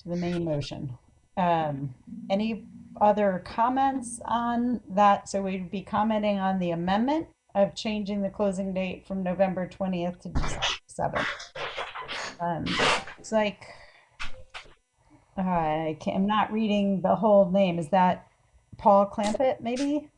to the main motion. Any other comments on that? So we'd be commenting on the amendment of changing the closing date from November 20th to December 7th. It's like, I'm not reading the whole name. Is that Paul Clampett, maybe?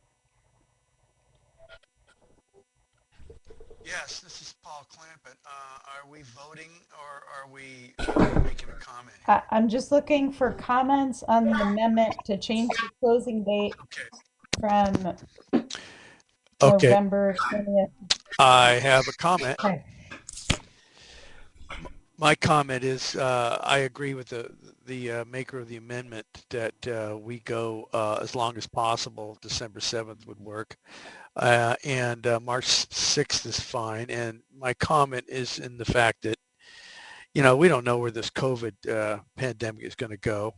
Yes, this is Paul Clampett. Are we voting or are we making a comment? I'm just looking for comments on the amendment to change the closing date from November 20th. I have a comment. Okay. My comment is I agree with the maker of the amendment that we go as long as possible. December 7th would work. And March 6th is fine. And my comment is in the fact that, you know, we don't know where this COVID pandemic is going to go.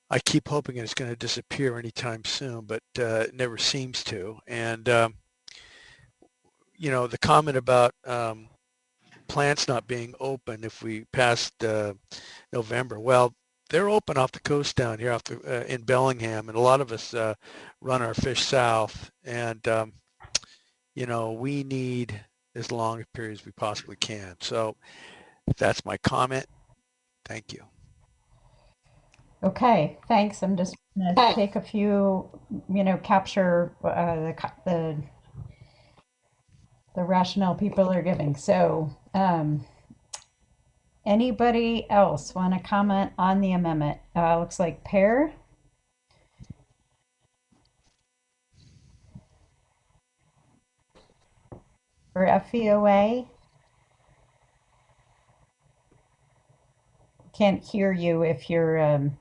I keep hoping it's going to disappear anytime soon, but it never seems to. And, you know, the comment about plants not being open if we passed November, well, they're open off the coast down here in Bellingham, and a lot of us run our fish south, and you know, we need as long a period as we possibly can. So that's my comment. Thank you. Okay, thanks. I'm just going to take a few, you know, capture the rationale people are giving. So anybody else want to comment on the amendment? Looks like Pear. For FVOA. Can't hear you if you're,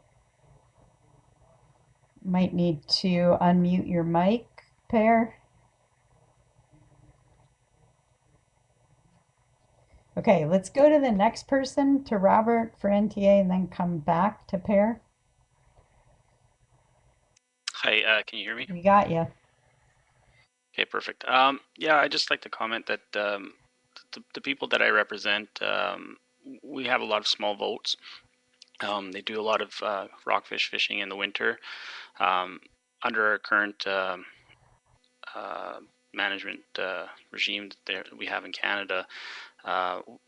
might need to unmute your mic, Pear. Okay, let's go to the next person, to Robert for NTA, and then come back to Pear. Hi, can you hear me? We got you. Okay, perfect. Yeah, I just like to comment that the people that I represent, we have a lot of small boats. They do a lot of rockfish fishing in the winter. Under our current management regime that we have in Canada,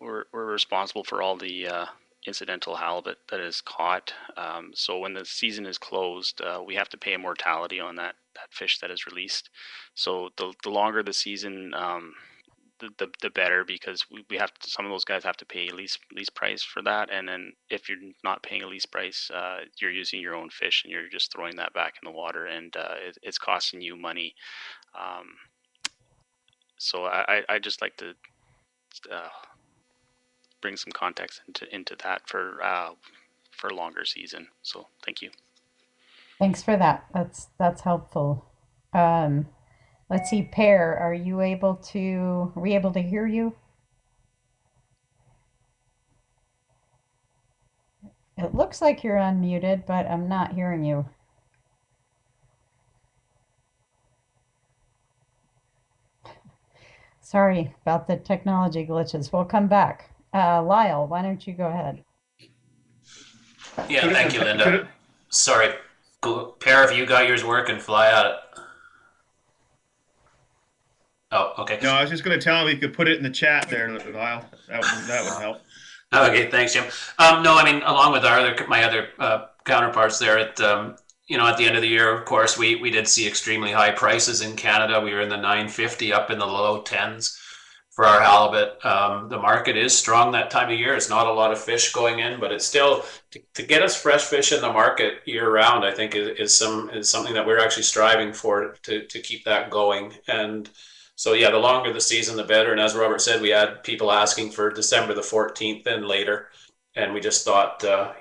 we're responsible for all the incidental halibut that is caught. So when the season is closed, we have to pay a mortality on that fish that is released. So the longer the season, the better, because we have to, some of those guys have to pay lease price for that, and then if you're not paying a lease price, you're using your own fish and you're just throwing that back in the water, and it's costing you money. So I just like to bring some context into that for a longer season. So thank you. Thanks for that. That's helpful. Let's see, Pear, are we able to hear you? It looks like you're unmuted, but I'm not hearing you. Sorry about the technology glitches. We'll come back. Lyle, why don't you go ahead? Yeah, thank you, Linda. Sorry. Pair, if you got yours working, fly at it. Oh, okay. No, I was just going to tell him he could put it in the chat there, Lyle. That would help. Okay, thanks, Jim. No, I mean, along with my other counterparts there, at at the end of the year, of course, we did see extremely high prices in Canada. We were in the 950, up in the low 10s for our halibut. The market is strong that time of year. It's not a lot of fish going in, but it's still to get us fresh fish in the market year round. I think is something that we're actually striving for to keep that going. And so yeah, the longer the season, the better. And as Robert said, we had people asking for December the 14th and later, and we just thought to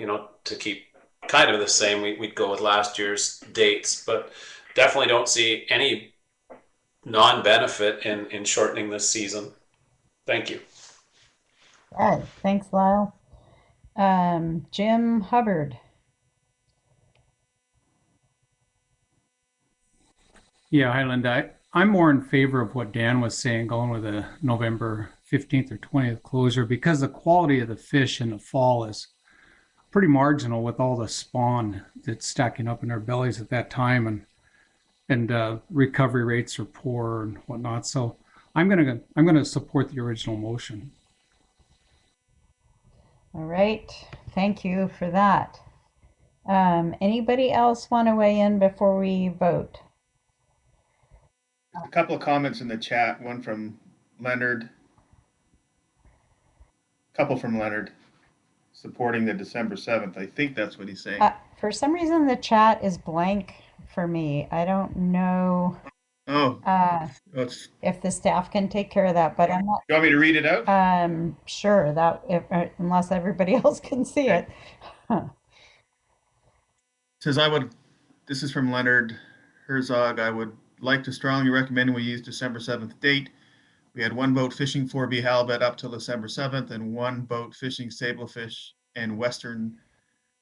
keep kind of the same, we'd go with last year's dates, but definitely don't see any non-benefit in shortening this season. Thank you. All right, thanks, Lyle. Jim Hubbard. Yeah, hi, Linda. I'm more in favor of what Dan was saying, going with a November 15th or 20th closure, because the quality of the fish in the fall is pretty marginal with all the spawn that's stacking up in our bellies at that time, and recovery rates are poor and whatnot. So I'm gonna support the original motion. All right, thank you for that. Anybody else want to weigh in before we vote? A couple of comments in the chat. One from Leonard. A couple from Leonard supporting the December 7th. I think that's what he's saying. For some reason, the chat is blank for me. I don't know if the staff can take care of that, but I'm not. You want me to read it out? Sure. Unless everybody else can see it. Says this is from Leonard Herzog. I would like to strongly recommend we use December 7th date. We had one boat fishing 4B halibut up till December 7th and one boat fishing sablefish and Western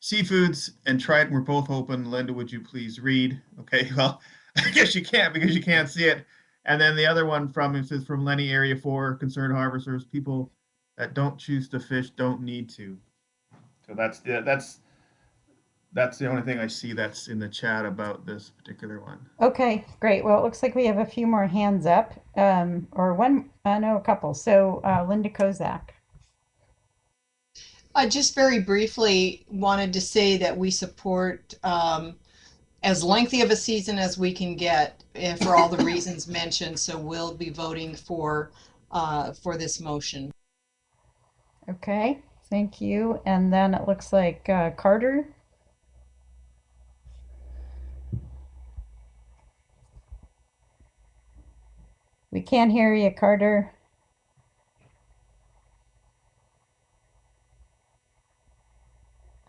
seafoods, and Triton were both open. Linda, would you please read? Okay, well, I guess you can't because you can't see it. And then the other one says from Lenny Area 4, concerned harvesters, people that don't choose to fish don't need to. So that's the only thing I see that's in the chat about this particular one. Okay, great. Well, it looks like we have a few more hands up, or one, no, a couple. So Linda Kozak. I just very briefly wanted to say that we support as lengthy of a season as we can get for all the reasons mentioned. So we'll be voting for this motion. Okay, thank you. And then it looks like Carter. We can't hear you, Carter.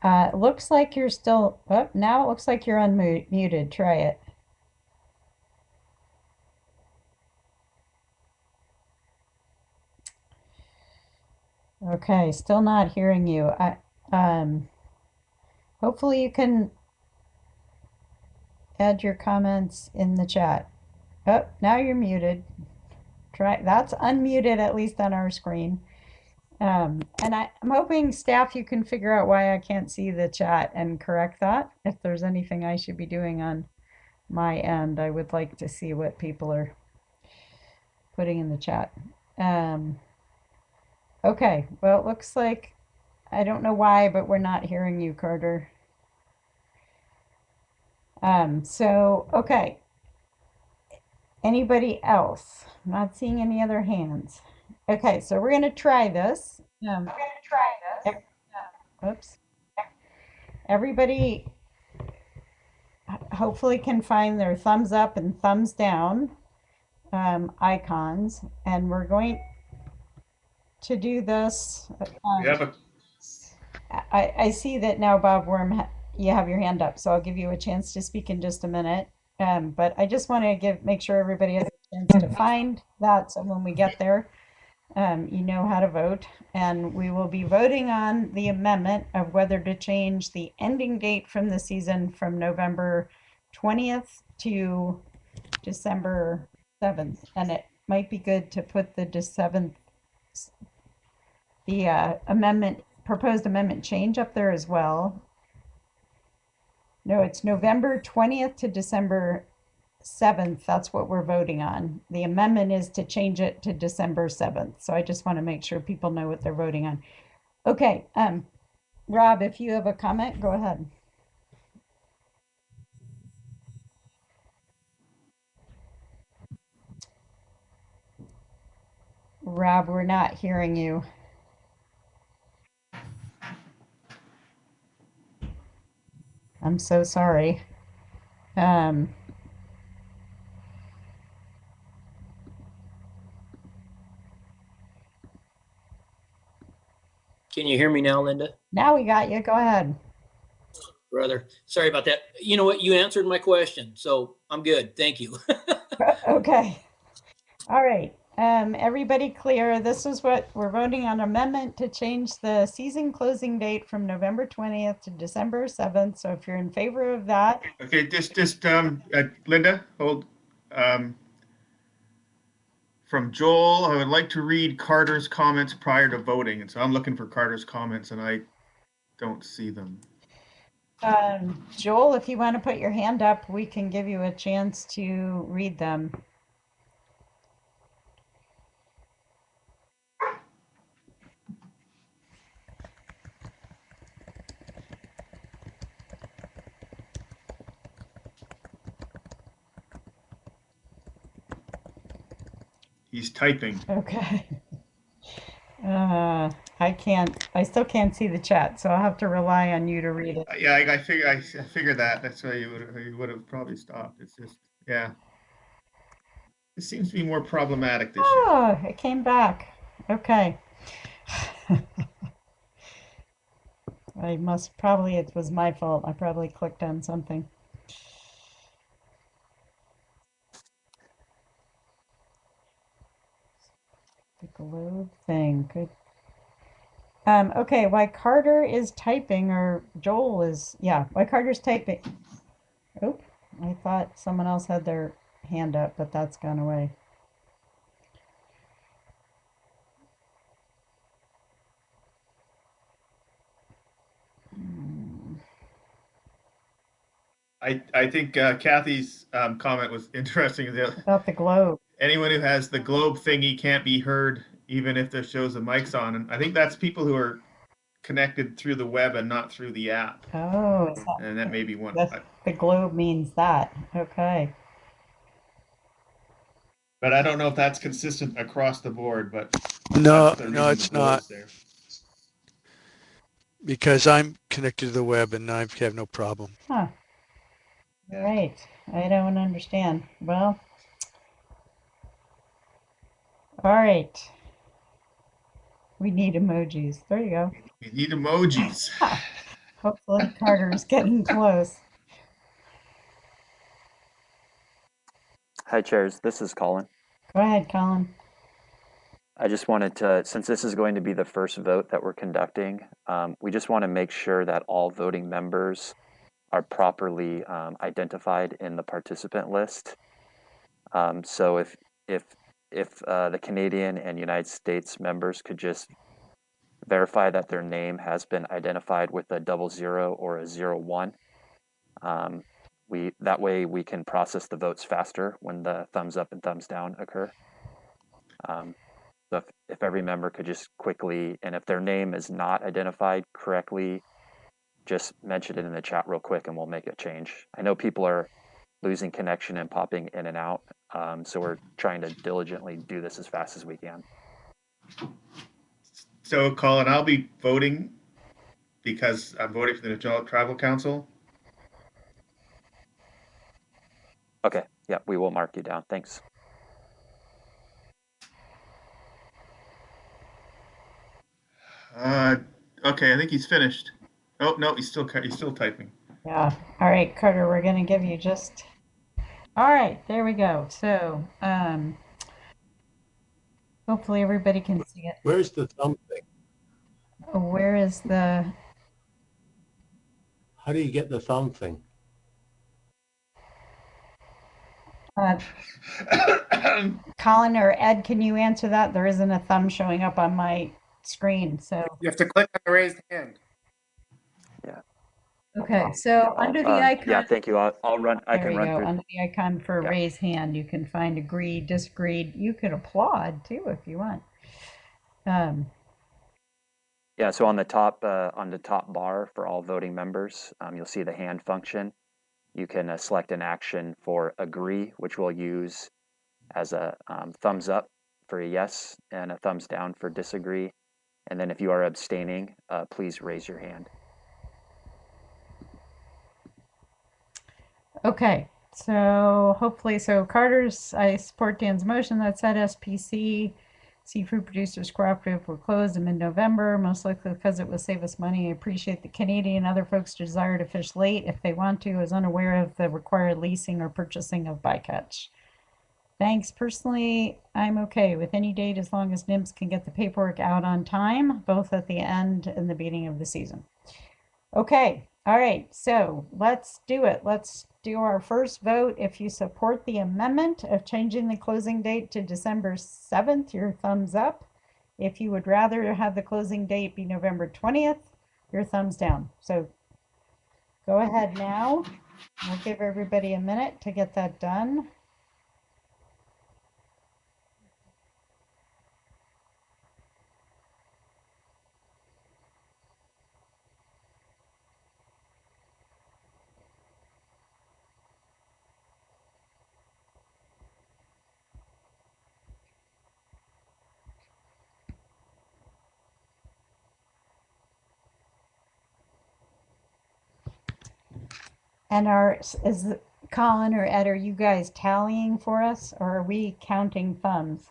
It looks like you're still, now it looks like you're unmuted. Try it. Okay, still not hearing you. Hopefully you can add your comments in the chat. Oh, now you're muted. That's unmuted, at least on our screen. And I'm hoping, staff, you can figure out why I can't see the chat and correct that. If there's anything I should be doing on my end, I would like to see what people are putting in the chat. Okay, well, it looks like, I don't know why, but we're not hearing you, Carter. Okay. Anybody else? I'm not seeing any other hands. Okay, so we're going to try this. Oops. Everybody hopefully can find their thumbs up and thumbs down. icons, and we're going to do this. We have a I see that now, Bob Worm, you have your hand up, so I'll give you a chance to speak in just a minute. But I just want to make sure everybody has a chance to find that, so when we get there, you know how to vote. And we will be voting on the amendment of whether to change the ending date from the season from November 20th to December 7th. And it might be good to put the proposed amendment change up there as well. No, it's November 20th to December 7th. That's what we're voting on. The amendment is to change it to December 7th. So I just want to make sure people know what they're voting on. Okay, Rob, if you have a comment, go ahead. Rob, we're not hearing you. I'm so sorry. Can you hear me now, Linda? Now we got you. Go ahead. Brother, sorry about that. You know what? You answered my question, so I'm good. Thank you. Okay. All right. Everybody clear? This is what we're voting on: amendment to change the season closing date from November 20th to December 7th. So if you're in favor of that. Okay, Linda, hold. From Joel, I would like to read Carter's comments prior to voting. And so I'm looking for Carter's comments and I don't see them. Joel, if you want to put your hand up, we can give you a chance to read them. He's typing. Okay. I still can't see the chat, so I'll have to rely on you to read it. Yeah, I figured that. That's why you would have probably stopped. It's just, yeah. It seems to be more problematic this year. Oh, it came back. Okay. It was my fault. I probably clicked on something. The globe thing. Good. Okay, while Carter is typing, or Joel is, while Carter's typing. Oh, I thought someone else had their hand up, but that's gone away. I think Kathy's comment was interesting. About the globe. Anyone who has the globe thingy can't be heard, even if there shows the mics on. And I think that's people who are connected through the web and not through the app. Oh, and that may be one. The globe means that. Okay. But I don't know if that's consistent across the board. But no, it's not. There. Because I'm connected to the web and I have no problem. Huh. Right. I don't understand. Well, all right. We need emojis. There you go. We need emojis. Hopefully Carter's getting close. Hi, chairs. This is Colin. Go ahead, Colin. I just wanted to, since this is going to be the first vote that we're conducting, we just want to make sure that all voting members are properly identified in the participant list. So if the Canadian and United States members could just verify that their name has been identified with a 00 or a 01, that way we can process the votes faster when the thumbs up and thumbs down occur. So if every member could just quickly, and if their name is not identified correctly, just mention it in the chat real quick and we'll make a change. I know people are losing connection and popping in and out, so we're trying to diligently do this as fast as we can. So, Colin, I'll be voting because I'm voting for the Tribal Council. Okay, yeah, we will mark you down. Thanks. Okay, I think he's finished. Oh no, he's still typing. Yeah. All right, Carter, we're going to give you just. All right, there we go. So, hopefully everybody can see it. Where's the thumb thing? Where is the? How do you get the thumb thing? Uh, Colin or Ed, can you answer that? There isn't a thumb showing up on my screen, so. You have to click on the raised hand. Yeah. Okay, so under the icon. Yeah, thank you. I'll run. I There can we run go. through. Under the icon for raise hand, you can find agreed, disagreed. You could applaud too if you want. Yeah, so on the top bar for all voting members, you'll see the hand function. You can select an action for agree, which we'll use as a thumbs up for a yes and a thumbs down for disagree. And then if you are abstaining, please raise your hand. Okay, so hopefully, I support Dan's motion that said SPC, Seafood Producers Cooperative, were closed in mid-November, most likely because it would save us money. I appreciate the Canadian and other folks' desire to fish late if they want to, is unaware of the required leasing or purchasing of bycatch. Thanks. Personally, I'm okay with any date as long as NIMS can get the paperwork out on time, both at the end and the beginning of the season. Okay, all right, so let's do it. Let's do our first vote. If you support the amendment of changing the closing date to December 7th, your thumbs up. If you would rather have the closing date be November 20th, your thumbs down. So go ahead now. We'll give everybody a minute to get that done. And is Colin or Ed, are you guys tallying for us, or are we counting thumbs?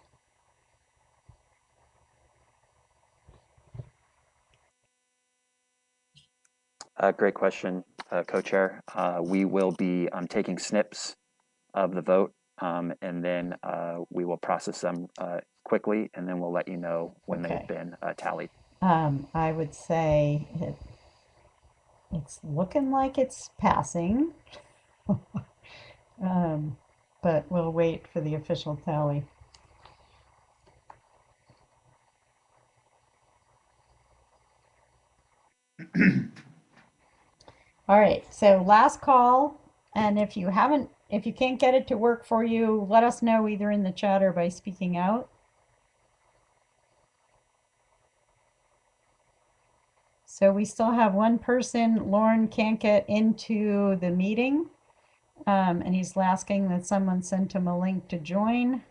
Great question, Co-Chair. We will be taking snips of the vote, and then we will process them quickly, and then we'll let you know when they've been tallied. I would say it's looking like it's passing, but we'll wait for the official tally. All right, so last call, and if you can't get it to work for you, let us know either in the chat or by speaking out. So we still have one person. Lauren can't get into the meeting, and he's asking that someone sent him a link to join.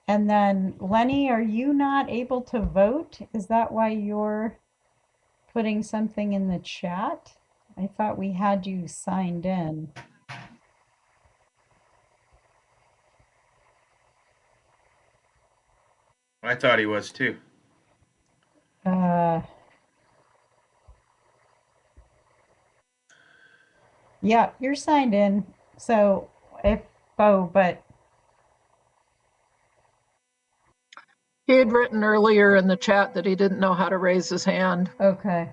And then Lenny, are you not able to vote? Is that why you're putting something in the chat? I thought we had you signed in. I thought he was too. Yeah, you're signed in. So but He had written earlier in the chat that he didn't know how to raise his hand. Okay.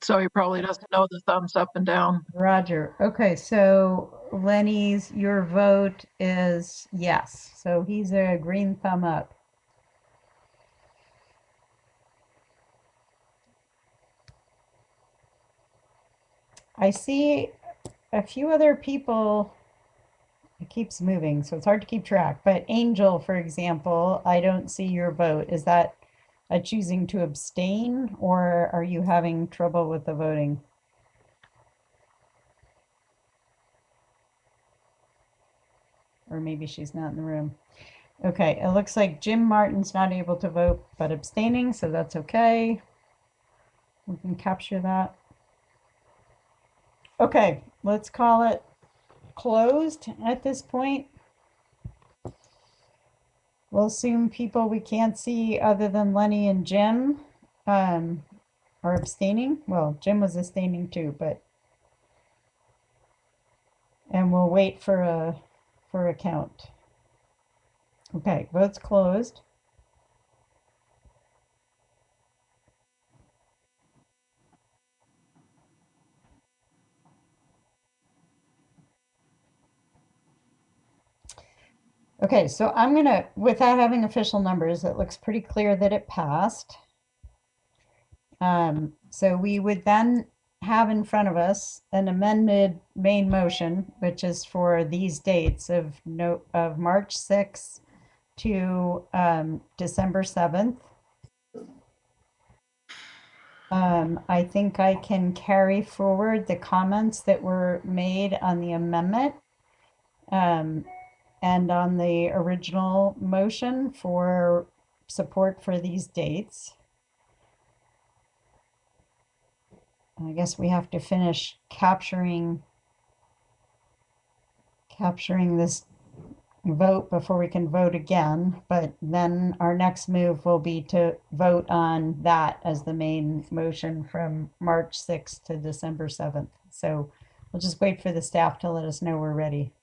So he probably doesn't know the thumbs up and down. Roger. Okay, so Lenny's, your vote is yes. So he's a green thumb up. I see a few other people. It keeps moving, so it's hard to keep track. But Angel, for example, I don't see your vote. Is that a choosing to abstain, or are you having trouble with the voting? Or maybe she's not in the room. Okay, it looks like Jim Martin's not able to vote but abstaining, so that's okay. We can capture that. Okay, let's call it closed at this point. we'll assume people we can't see other than Lenny and Jim are abstaining. Well, Jim was abstaining too, but and we'll wait for a count. Okay, vote's closed. Okay, so I'm gonna, without having official numbers, it looks pretty clear that it passed. So we would then have in front of us an amended main motion, which is for these dates of March 6th to December 7th. I think I can carry forward the comments that were made on the amendment and on the original motion for support for these dates. I guess we have to finish capturing this vote before we can vote again, but then our next move will be to vote on that as the main motion from March 6th to December 7th. So we'll just wait for the staff to let us know we're ready.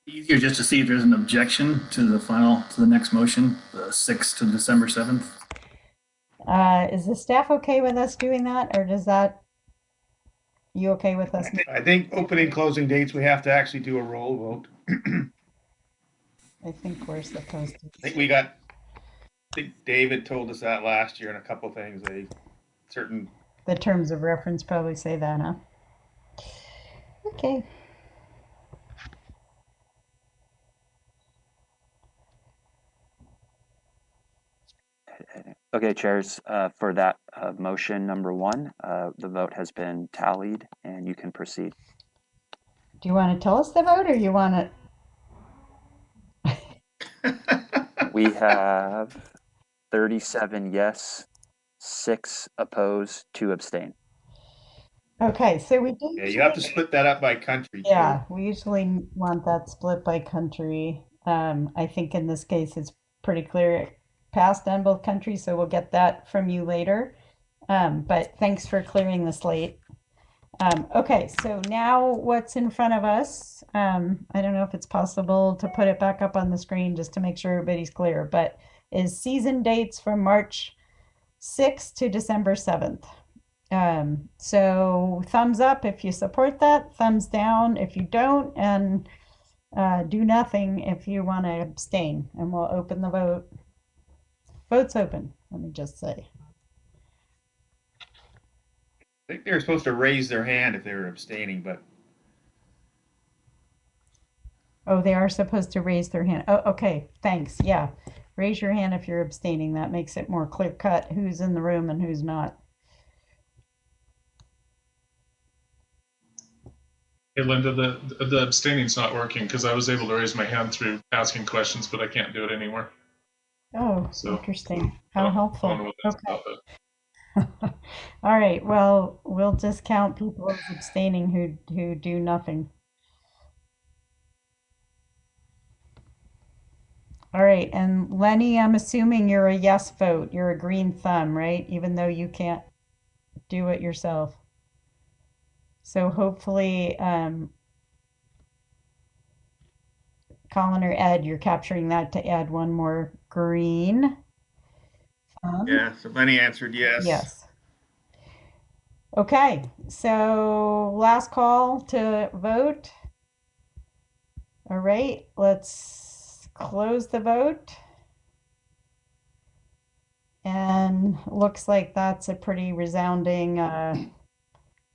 Easier just to see if there's an objection to the next motion, the 6th to December 7th. Is the staff okay with us doing that, or you okay with us? I think opening closing dates, we have to actually do a roll vote. I think we're supposed to. I think David told us that last year in a couple things. The terms of reference probably say that, huh? Okay. Okay, chairs, for that motion number 1, the vote has been tallied and you can proceed. Do you want to tell us the vote, or you want to? We have 37 yes, 6 opposed, 2 abstain. Okay, so we do. Yeah, you have to split that up by country. Yeah, we usually want that split by country. I think in this case it's pretty clear it passed on both countries, so we'll get that from you later. But thanks for clearing the slate. Okay, so now what's in front of us? I don't know if it's possible to put it back up on the screen just to make sure everybody's clear, but is season dates from March 6th to December 7th. So thumbs up if you support that, thumbs down if you don't, and do nothing if you want to abstain. And we'll open the vote. Vote's open, let me just say. I think they were supposed to raise their hand if they were abstaining, but. Oh, they are supposed to raise their hand. Oh, okay, thanks. Yeah, raise your hand if you're abstaining. That makes it more clear cut who's in the room and who's not. Hey, Linda, the abstaining's not working because I was able to raise my hand through asking questions, but I can't do it anymore. Oh, so, interesting. How helpful. I don't know what that's about. All right. Well, we'll just count people as abstaining who do nothing. All right. And Lenny, I'm assuming you're a yes vote. You're a green thumb, right? Even though you can't do it yourself. So hopefully, Colin or Ed, you're capturing that to add one more green. Yeah, so Lenny answered yes. Yes. Okay, so last call to vote. All right, let's close the vote. And looks like that's a pretty resounding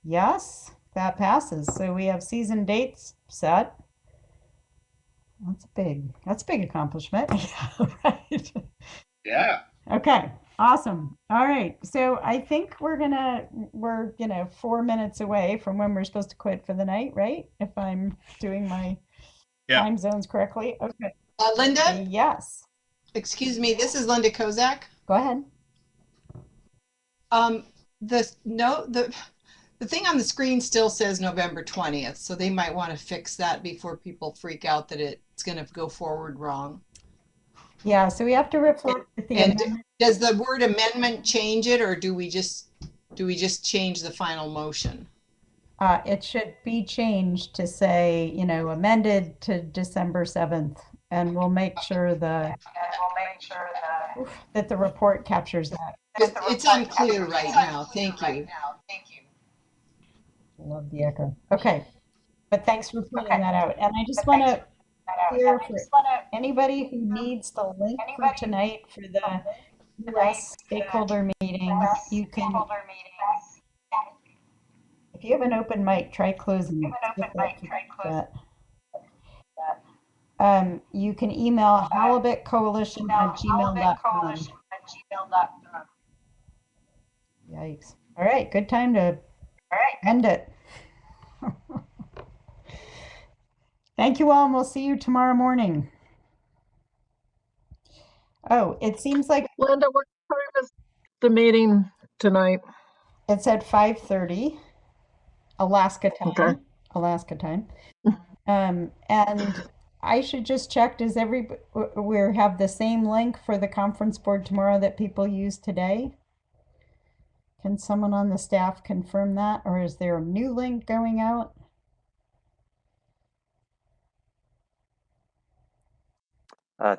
yes, that passes. So we have season dates set. That's a big accomplishment. Right. Yeah. Okay, awesome. All right, so I think we're 4 minutes away from when we're supposed to quit for the night, right? If I'm doing my time zones correctly. Okay. Linda? Yes. Excuse me, this is Linda Kozak. Go ahead. The thing on the screen still says November 20th, so they might want to fix that before people freak out that it's going to go forward wrong. Yeah, so we have to reflect that the And amendment. does the word amendment change it, or do we just change the final motion? It should be changed to say, amended to December 7th, and we'll make sure that the report captures that. It's unclear right now. Thank you. Love the echo. Okay, but thanks for pointing that out. And I just want to clear for anybody who needs the link for tonight for the US stakeholder meeting, you can, if you have an open mic, try closing it. You can email halibutcoalition@gmail.com. Yikes. All right, good time to end it. Thank you all, and we'll see you tomorrow morning. Oh, it seems like Linda, what time is the meeting tonight? It's at 5:30 Alaska time. Okay. Alaska time. And I should just check, does we have the same link for the conference board tomorrow that people used today? Can someone on the staff confirm that, or is there a new link going out?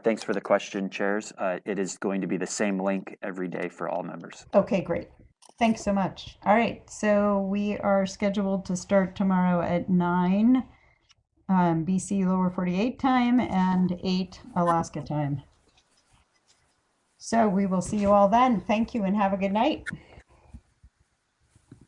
Thanks for the question, chairs. It is going to be the same link every day for all members. Okay, great. Thanks so much. All right, so we are scheduled to start tomorrow at 9 BC Lower 48 time and 8 Alaska time. So we will see you all then. Thank you and have a good night.